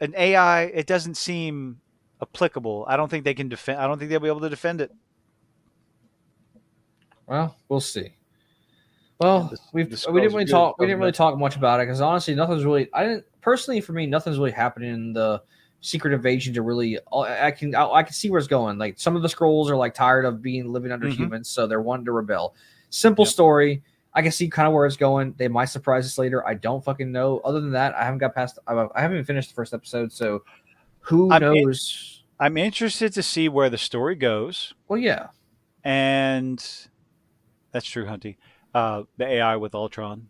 an AI. It doesn't seem applicable. I don't think they can defend. I don't think they'll be able to defend it. Well, we'll see. Yeah, Well, the scrolls are good. we Scrolls are didn't really best. talk much about it because honestly, nothing's really. I didn't personally for me, nothing's really happening in the Secret Invasion to really. I can see where it's going. Like some of the scrolls are like tired of being living under Hmm. humans, so they're wanting to rebel. Simple Yep. story. I can see kind of where it's going. They might surprise us later. I don't fucking know. Other than that, I haven't got past. I haven't even finished the first episode, so who I'm in, knows? I'm interested to see where the story goes, Well, yeah, and that's true, Hunty. The AI with Ultron.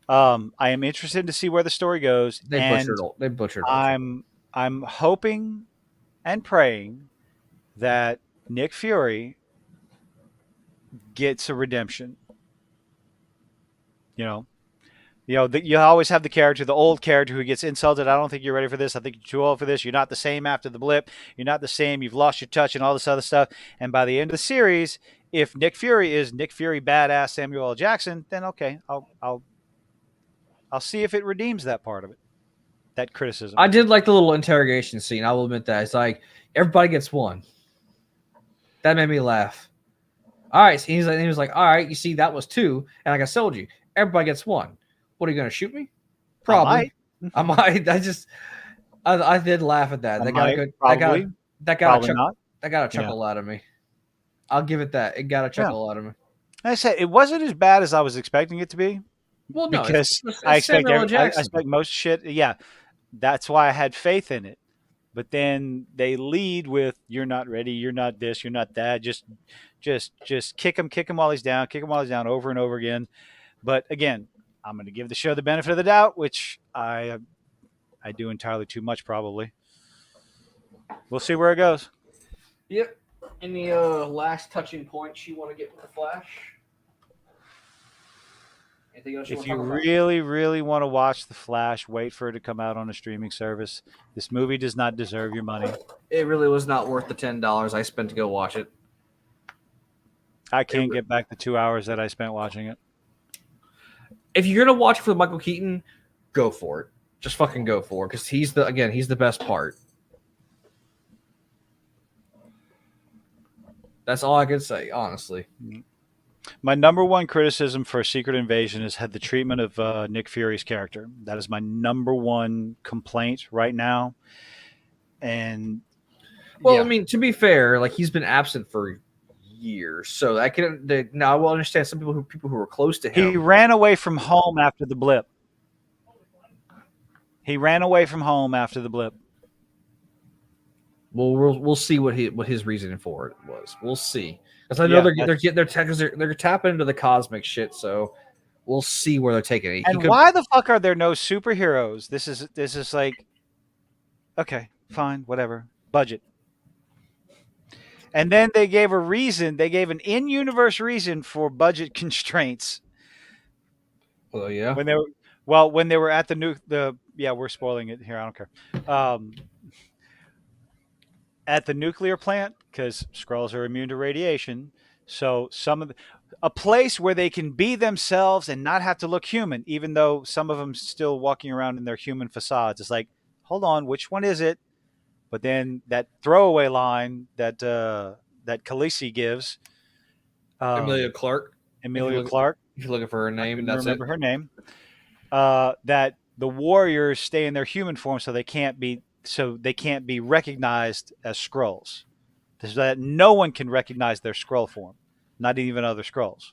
I am interested to see where the story goes, and They butchered Ultron. I'm I'm hoping and praying that Nick Fury gets a redemption. You know, you always have the character, the old character who gets insulted. I don't think you're ready for this. I think you're too old for this. You're not the same after the blip. You're not the same. You've lost your touch and all this other stuff. And by the end of the series, if Nick Fury is Nick Fury badass Samuel L. Jackson, then okay, I'll see if it redeems that part of it. that criticism. I did like the little interrogation scene. I will admit that. It's like everybody gets one. That made me laugh. All right, so he was like, all right, you see, that was two, and like I told you, everybody gets one. What are you gonna shoot me? I Probably. might. I might. I did laugh at that. I That got a might. good. Probably. That got a Probably chuckle. not. That got a Yeah. chuckle out of me. I'll give it that. It got a Yeah. chuckle out of me. Like I said, it wasn't as bad as I was expecting it to be, Well, no, because I it's expect Samuel L. I Jackson. expect most shit. Yeah, that's why I had faith in it. But then they lead with, "You're not ready. You're not this. You're not that. Just kick him while he's down. Kick him while he's down, over and over again." But again, I'm going to give the show the benefit of the doubt, which I do entirely too much probably. We'll see where it goes. Yep. Any last touching points you want to get with the Flash? Anything else you If want to you talk about? really, really want to watch The Flash, wait for it to come out on a streaming service. This movie does not deserve your money. It really was not worth the $10 I spent to go watch it. I can't get back the 2 hours that I spent watching it. If you're gonna watch it for Michael Keaton, go for it. Just fucking go for it, because he's the best part. That's all I can say, honestly. My number one criticism for Secret Invasion is had the treatment of Nick Fury's character. That is my number one complaint right now. And Well, yeah. I mean, to be fair, like he's been absent for years, so I can. Now I will understand some people who were close to him. He ran away from home after the blip. He ran away from home after the blip. Well, we'll see what his reasoning for it was. We'll see, because I know they're tapping into the cosmic shit. So we'll see where they're taking it. And why the fuck are there no superheroes? This is like, okay, fine, whatever. Budget. And then they gave a reason. They gave an in-universe reason for budget constraints. Oh yeah. When they were at we're spoiling it here. I don't care. At the nuclear plant, because Skrulls are immune to radiation. So a place where they can be themselves and not have to look human, even though some of them still walking around in their human facades. It's like, hold on, which one is it? But then that throwaway line that Khaleesi gives, Emilia Clarke. Emilia Clarke. If you're looking for her name, I remember her name. That the warriors stay in their human form, so they can't be recognized as Skrulls. So that no one can recognize their Skrull form, not even other Skrulls.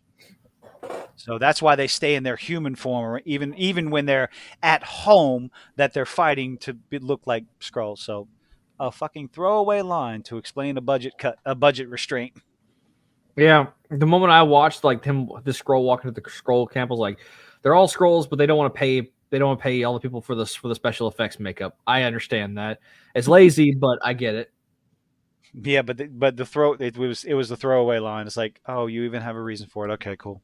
So that's why they stay in their human form, or even when they're at home, that they're fighting to look like Skrulls. So a fucking throwaway line to explain a budget restraint. Yeah, the moment I watched like the Skrull walking to the Skrull camp, I was like, they're all Skrulls, but they don't want to pay. They don't want to pay all the people for the special effects makeup. I understand that it's lazy, but I get it. Yeah, but it was the throwaway line. It's like, oh, you even have a reason for it. Okay, cool.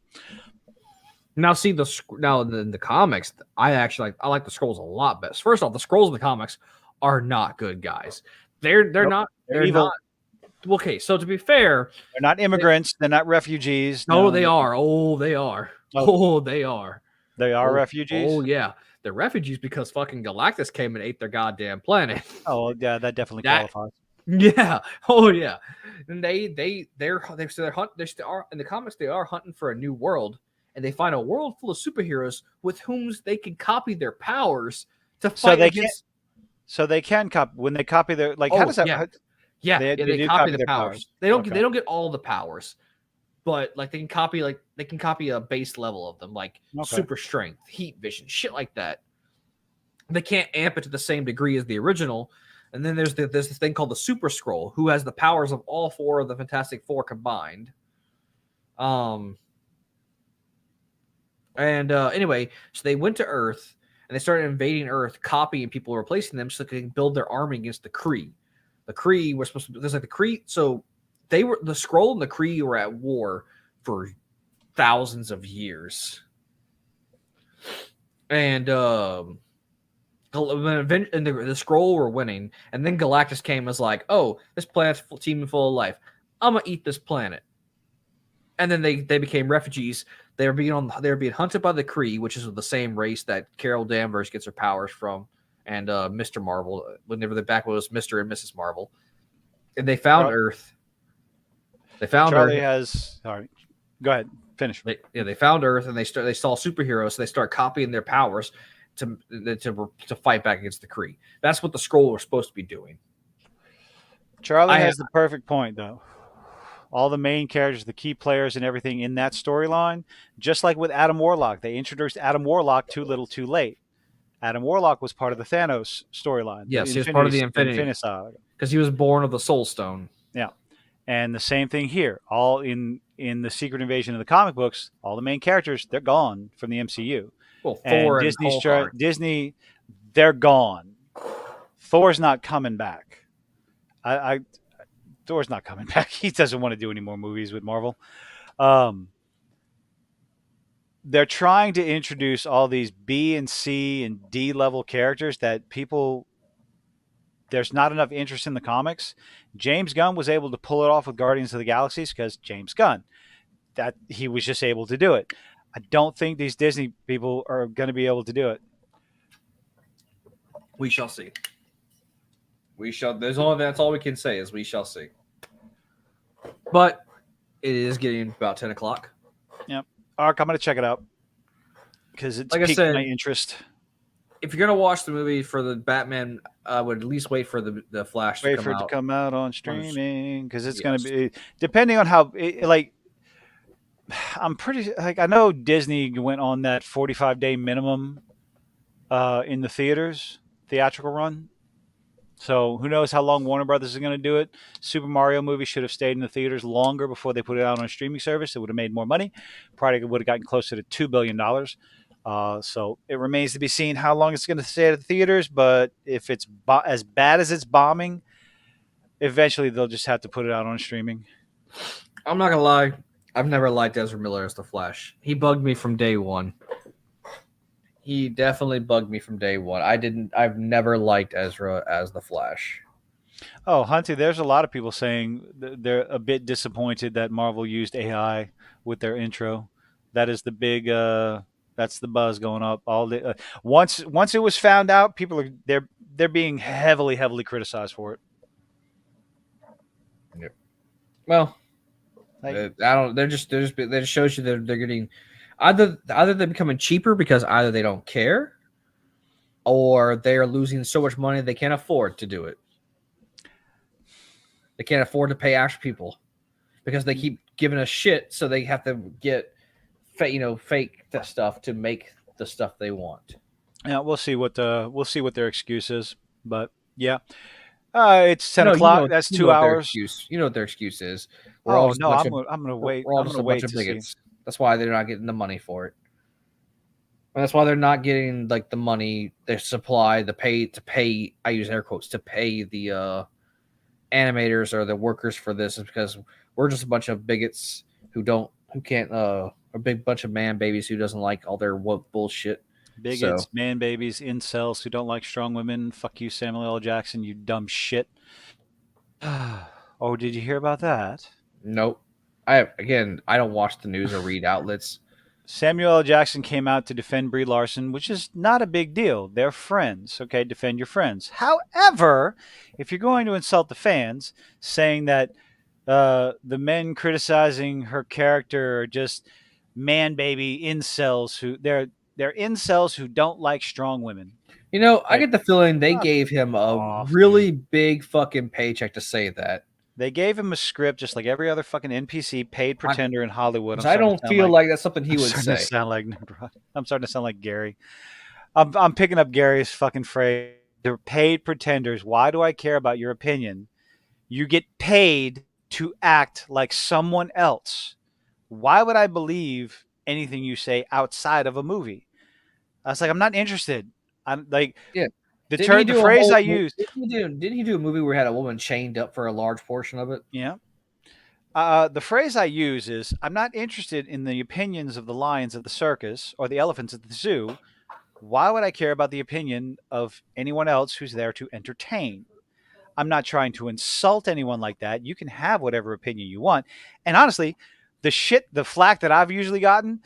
Now, see in the comics, I like the Skrulls a lot best. First off, the Skrulls in the comics are not good guys. They're not. They're evil. Not. Okay, so to be fair, they're not immigrants. They're not refugees. No, they are. Oh, they are. Oh, they are. They are refugees? Oh, yeah. They're refugees because fucking Galactus came and ate their goddamn planet. Oh, yeah, that definitely qualifies. Yeah. Oh, yeah. And they're in the comics, they are hunting for a new world, and they find a world full of superheroes with whom they can copy their powers to fight against. So they can copy when they copy their how does that? Yeah, they copy the powers. They don't get all the powers. But like they can copy a base level of them, like super strength, heat vision, shit like that. They can't amp it to the same degree as the original. And then there's this thing called the Super Skrull, who has the powers of all four of the Fantastic Four combined. Anyway, so they went to Earth and they started invading Earth, copying people, replacing them, so they can build their army against the Kree. The Kree were supposed to. There's like the Kree, so. The Skrull and the Kree were at war for thousands of years, and the Skrull were winning. And then Galactus came and was like, "Oh, this planet's teeming full of life. I'm gonna eat this planet." And then they became refugees. They were being hunted by the Kree, which is the same race that Carol Danvers gets her powers from, and Mr. Marvel. Whenever the back was Mr. and Mrs. Marvel, and they found Char- Earth. They found Earth. Charlie has. All right, go ahead. Finish. They found Earth, and they saw superheroes. So they start copying their powers to fight back against the Kree. That's what the Skrull were supposed to be doing. Charlie has the perfect point, though. All the main characters, the key players, and everything in that storyline, just like with Adam Warlock, they introduced Adam Warlock too little, too late. Adam Warlock was part of the Thanos storyline. Yes, he was part of the Infinity Saga. Because he was born of the Soul Stone. Yeah, and the same thing here. All in the Secret Invasion of the comic books, all the main characters, they're gone from the MCU. Well, Thor and Disney, they're gone. Thor's not coming back. Thor's not coming back. He doesn't want to do any more movies with Marvel. They're trying to introduce all these B and C and D level characters that people, there's not enough interest in the comics. James Gunn was able to pull it off with Guardians of the Galaxies because James Gunn, that he was just able to do it. I don't think these Disney people are going to be able to do it. We shall see. We shall. That's all we can say is we shall see. But it is getting about 10 o'clock. Yep. Ark, I'm going to check it out because it's piqued my interest. If you're going to watch the movie for the Batman, I would at least wait for the Flash to come out on streaming because it's going to be, depending on how, I'm pretty, I know Disney went on that 45-day minimum in the theatrical run. So who knows how long Warner Brothers is going to do it. Super Mario movie should have stayed in the theaters longer before they put it out on a streaming service. It would have made more money. Probably would have gotten closer to $2 billion. So it remains to be seen how long it's going to stay at the theaters. But if it's as bad as it's bombing, eventually they'll just have to put it out on streaming. I'm not going to lie. I've never liked Ezra Miller as the Flash. He bugged me from day one. He definitely bugged me from day one. I've never liked Ezra as the Flash. Oh, Hunty, there's a lot of people saying they're a bit disappointed that Marvel used AI with their intro. That is the big, that's the buzz going up. Once it was found out, people they're being heavily criticized for it. Yep. Well, I don't. They just shows you that they're getting. Either they're becoming cheaper because either they don't care or they are losing so much money they can't afford to do it. They can't afford to pay actual people because they keep giving us shit, so they have to get fake stuff to make the stuff they want. Yeah, we'll see what their excuse is, but yeah. It's 10 o'clock. That's 2 hours. You know what their excuse is. I'm going to wait. We're all just a bunch of bigots. That's why they're not getting the money for it. And that's why they're not getting the money, their supply, to pay. I use air quotes to pay the animators or the workers for this, is because we're just a bunch of bigots who can't a big bunch of man babies who doesn't like all their woke bullshit. Bigots, man babies, incels who don't like strong women. Fuck you, Samuel L. Jackson, you dumb shit. Oh, did you hear about that? Nope. I don't watch the news or read outlets. Samuel L. Jackson came out to defend Brie Larson, which is not a big deal. They're friends, okay? Defend your friends. However, if you're going to insult the fans, saying that the men criticizing her character are just man baby incels they're incels who don't like strong women. I get the feeling they gave him a really big fucking paycheck to say that. They gave him a script just like every other fucking NPC paid pretender in Hollywood. I don't feel like that's something he would say. I'm starting to sound like Gary. I'm picking up Gary's fucking phrase. They're paid pretenders. Why do I care about your opinion? You get paid to act like someone else. Why would I believe anything you say outside of a movie? I was like, I'm not interested. I'm like, yeah. The phrase I used. Didn't he do a movie where he had a woman chained up for a large portion of it? Yeah. The phrase I use is, I'm not interested in the opinions of the lions at the circus or the elephants at the zoo. Why would I care about the opinion of anyone else who's there to entertain? I'm not trying to insult anyone like that. You can have whatever opinion you want. And honestly, the flack that I've usually gotten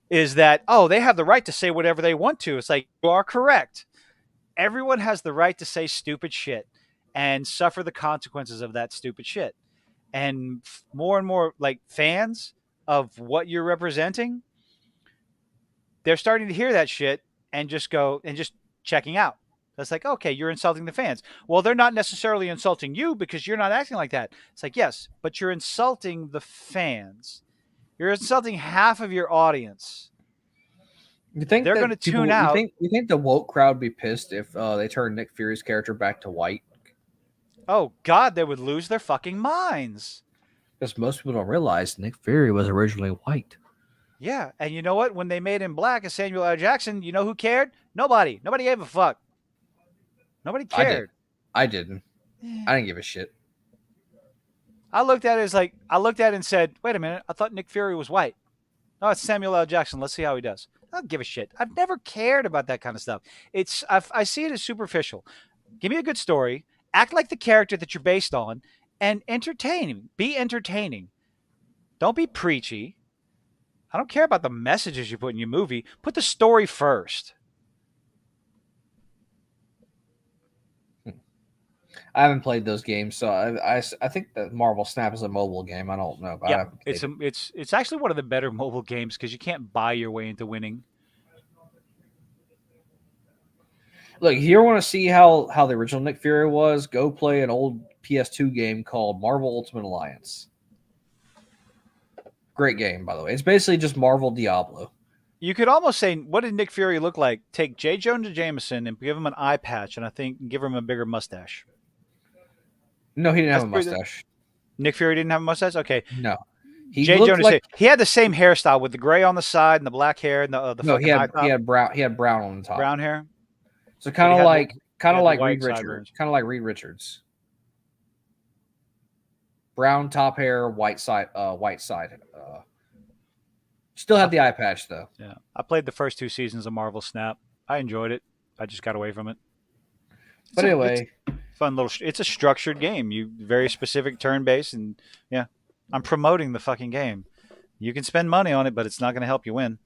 is that, oh, they have the right to say whatever they want to. It's like, you are correct. everyone has the right to say stupid shit and suffer the consequences of that stupid shit. And more and more like fans of what you're representing, they're starting to hear that shit and just go and just checking out. That's like, okay, you're insulting the fans. Well, they're not necessarily insulting you because you're not acting like that. It's like, yes, but you're insulting the fans. You're insulting half of your audience. You think They're going to that tune people? You out. think you think the woke crowd would be pissed if they turned Nick Fury's character back to white? Oh, God, they would lose their fucking minds. Because most people don't realize Nick Fury was originally white. Yeah. And you know what? When they made him black as Samuel L. Jackson, you know who cared? Nobody. Nobody gave a fuck. Nobody I did. cared. I didn't. I didn't give a shit. I looked at it as like, I looked at it and said, wait a minute, I thought Nick Fury was white. Oh, it's Samuel L. Jackson. Let's see how he does. I don't give a shit. I've never cared about that kind of stuff. I see it as superficial. Give me a good story. Act like the character that you're based on, and entertain. Be entertaining. Don't be preachy. I don't care about the messages you put in your movie. Put the story first. I haven't played those games, so I think that Marvel Snap is a mobile game. I don't know. I Yeah, haven't played it's actually one of the better mobile games because you can't buy your way into winning. Look, if you want to see how the original Nick Fury was, go play an old PS2 game called Marvel Ultimate Alliance. Great game, by the way. It's basically just Marvel Diablo. You could almost say, what did Nick Fury look like? Take J. Jonah Jameson and give him an eye patch, and I think give him a bigger mustache. No, he didn't have a That's mustache. Nick Fury didn't have a mustache? Okay. No. He J. looked Jonah, like he had the same hairstyle with the gray on the side and the black hair and the no. fucking high top, He had brown on the top. brown hair. So But kind he of had like white Reed Richards. sideburns. Kind of like Reed Richards. Brown top hair, white side. Still had the eye patch though. Yeah, I played the first 2 seasons of Marvel Snap. I enjoyed it. I just got away from it. But It's anyway, fun little. It's a structured game. You very specific turn based, and yeah, I'm promoting the fucking game. You can spend money on it, but it's not going to help you win.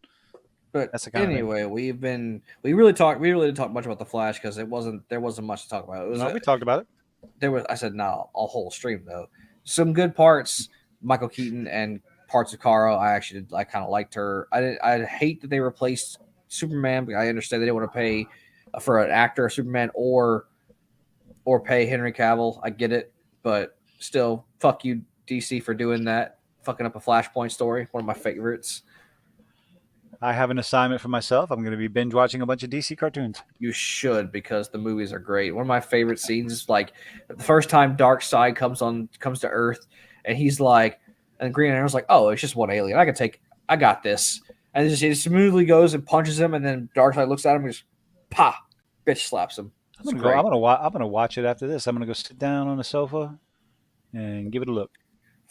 but That's the kind of thing. anyway, we really didn't talk much about the Flash because there wasn't much to talk about. It was No, we talked about it. I said no, a whole stream though. Some good parts, Michael Keaton and parts of Kara. I kind of liked her. I hate that they replaced Superman, but I understand they didn't want to pay for an actor, Superman, or pay Henry Cavill. I get it, but still, fuck you, DC, for doing that. Fucking up a Flashpoint story, one of my favorites. I have an assignment for myself. I'm going to be binge watching a bunch of DC cartoons. You should, because the movies are great. One of my favorite scenes is like the first time Darkseid comes to Earth, and he's like, and Green Arrow's like, oh, it's just one alien. I got this. And it smoothly goes and punches him, and then Darkseid looks at him and just, pa, bitch slaps him. I'm gonna watch it after this. I'm gonna go sit down on the sofa and give it a look.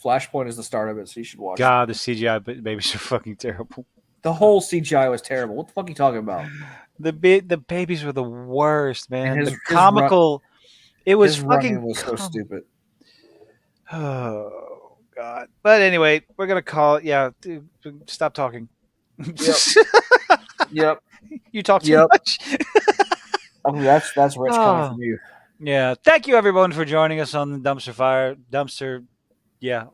Flashpoint is the start of it, so you should watch God, the CGI babies are fucking terrible. The whole CGI was terrible. What the fuck are you talking about? The babies were the worst, man. And The comical. It was fucking. Was so stupid. Oh God! But anyway, we're gonna call it. Yeah, dude, stop talking. Yep. Yep. You talk too much. That's Rich coming from you. Yeah. Thank you everyone for joining us on the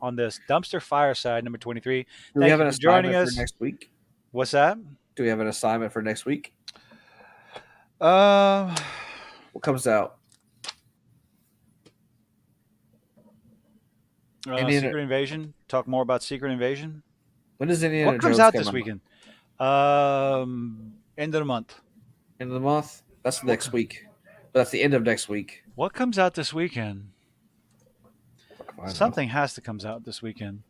on this Dumpster-Fireside number 23. Do we have an joining assignment us for next week? What's that? Do we have an assignment for next week? What comes out? Secret Invasion. Talk more about Secret Invasion. When does Indiana What comes out this weekend? End of the month. End of the month? That's next week. But that's the end of next week. What comes out this weekend? Something has to come out this weekend.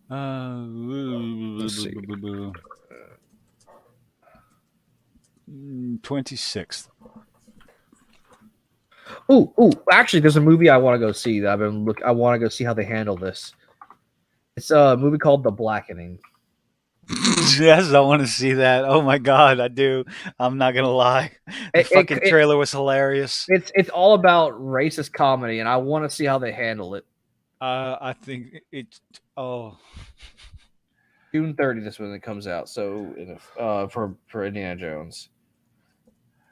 Let's see. 26th. Ooh! Actually, there's a movie I want to go see that I want to go see how they handle this. It's a movie called The Blackening. Yes, I want to see that. Oh my God, I do. I'm not gonna lie. The fucking trailer was hilarious. It's all about racist comedy, and I want to see how they handle it. I think it's June 30th is when it comes out. So for Indiana Jones.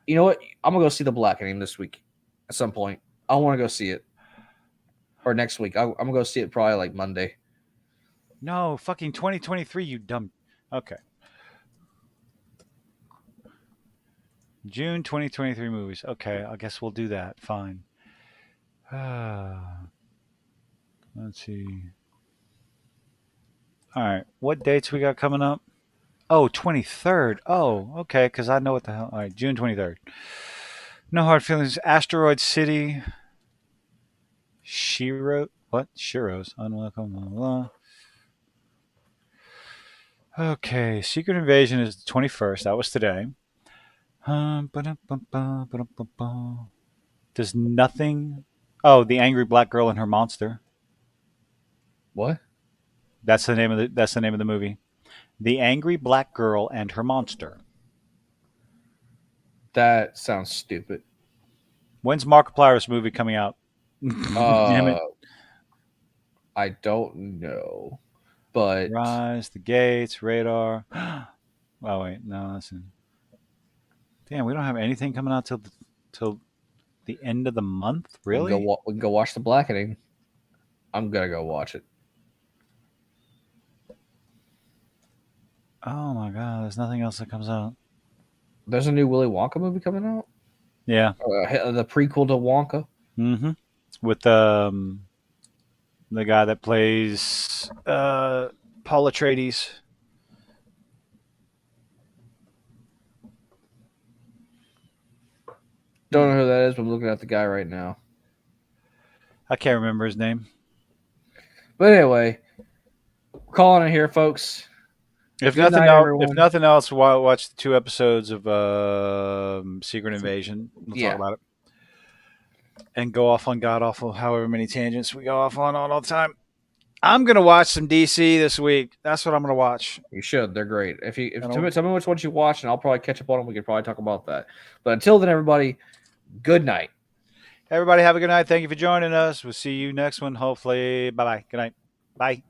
You know what? I'm gonna go see The Blackening this week at some point. I want to go see it, or next week. I'm gonna go see it probably like Monday. No, fucking 2023, you dumb. Okay. June 2023 movies. Okay, I guess we'll do that. Fine. Let's see. All right. What dates we got coming up? Oh, 23rd. Oh, okay, because I know what the hell. All right, June 23rd. No Hard Feelings. Asteroid City. Shiro. What? Shiro's. Unwelcome. Blah, blah. Okay, Secret Invasion is the 21st. That was today. Ba-dum-bum-bum, ba-dum-bum-bum. Does nothing. Oh, the angry black girl and her monster. What? That's the name of the movie. The angry black girl and her monster. That sounds stupid. When's Markiplier's movie coming out? Damn Uh, it! I don't know, but Rise, The Gates, Radar. Oh wait, no, that's in. Damn, we don't have anything coming out till the end of the month. Really? we can go watch The Blackening. I'm gonna go watch it. Oh my god, there's nothing else that comes out. There's a new Willy Wonka movie coming out. Yeah. The prequel to Wonka. Mm-hmm. With the guy that plays Paul Atreides. Don't know who that is, but I'm looking at the guy right now. I can't remember his name. But anyway, we're calling it here, folks. If Good nothing night, else, everyone. if nothing else, watch the 2 episodes of Secret Invasion. We'll Yeah. talk about it, and go off on god awful however many tangents we go off on all the time. I'm gonna watch some DC this week. That's what I'm gonna watch. You should. They're great. If And tell me which ones you watched, and I'll probably catch up on them. We could probably talk about that. But until then, everybody, good night. Everybody have a good night. Thank you for joining us. We'll see you next one. Hopefully. Bye bye. Good night. Bye.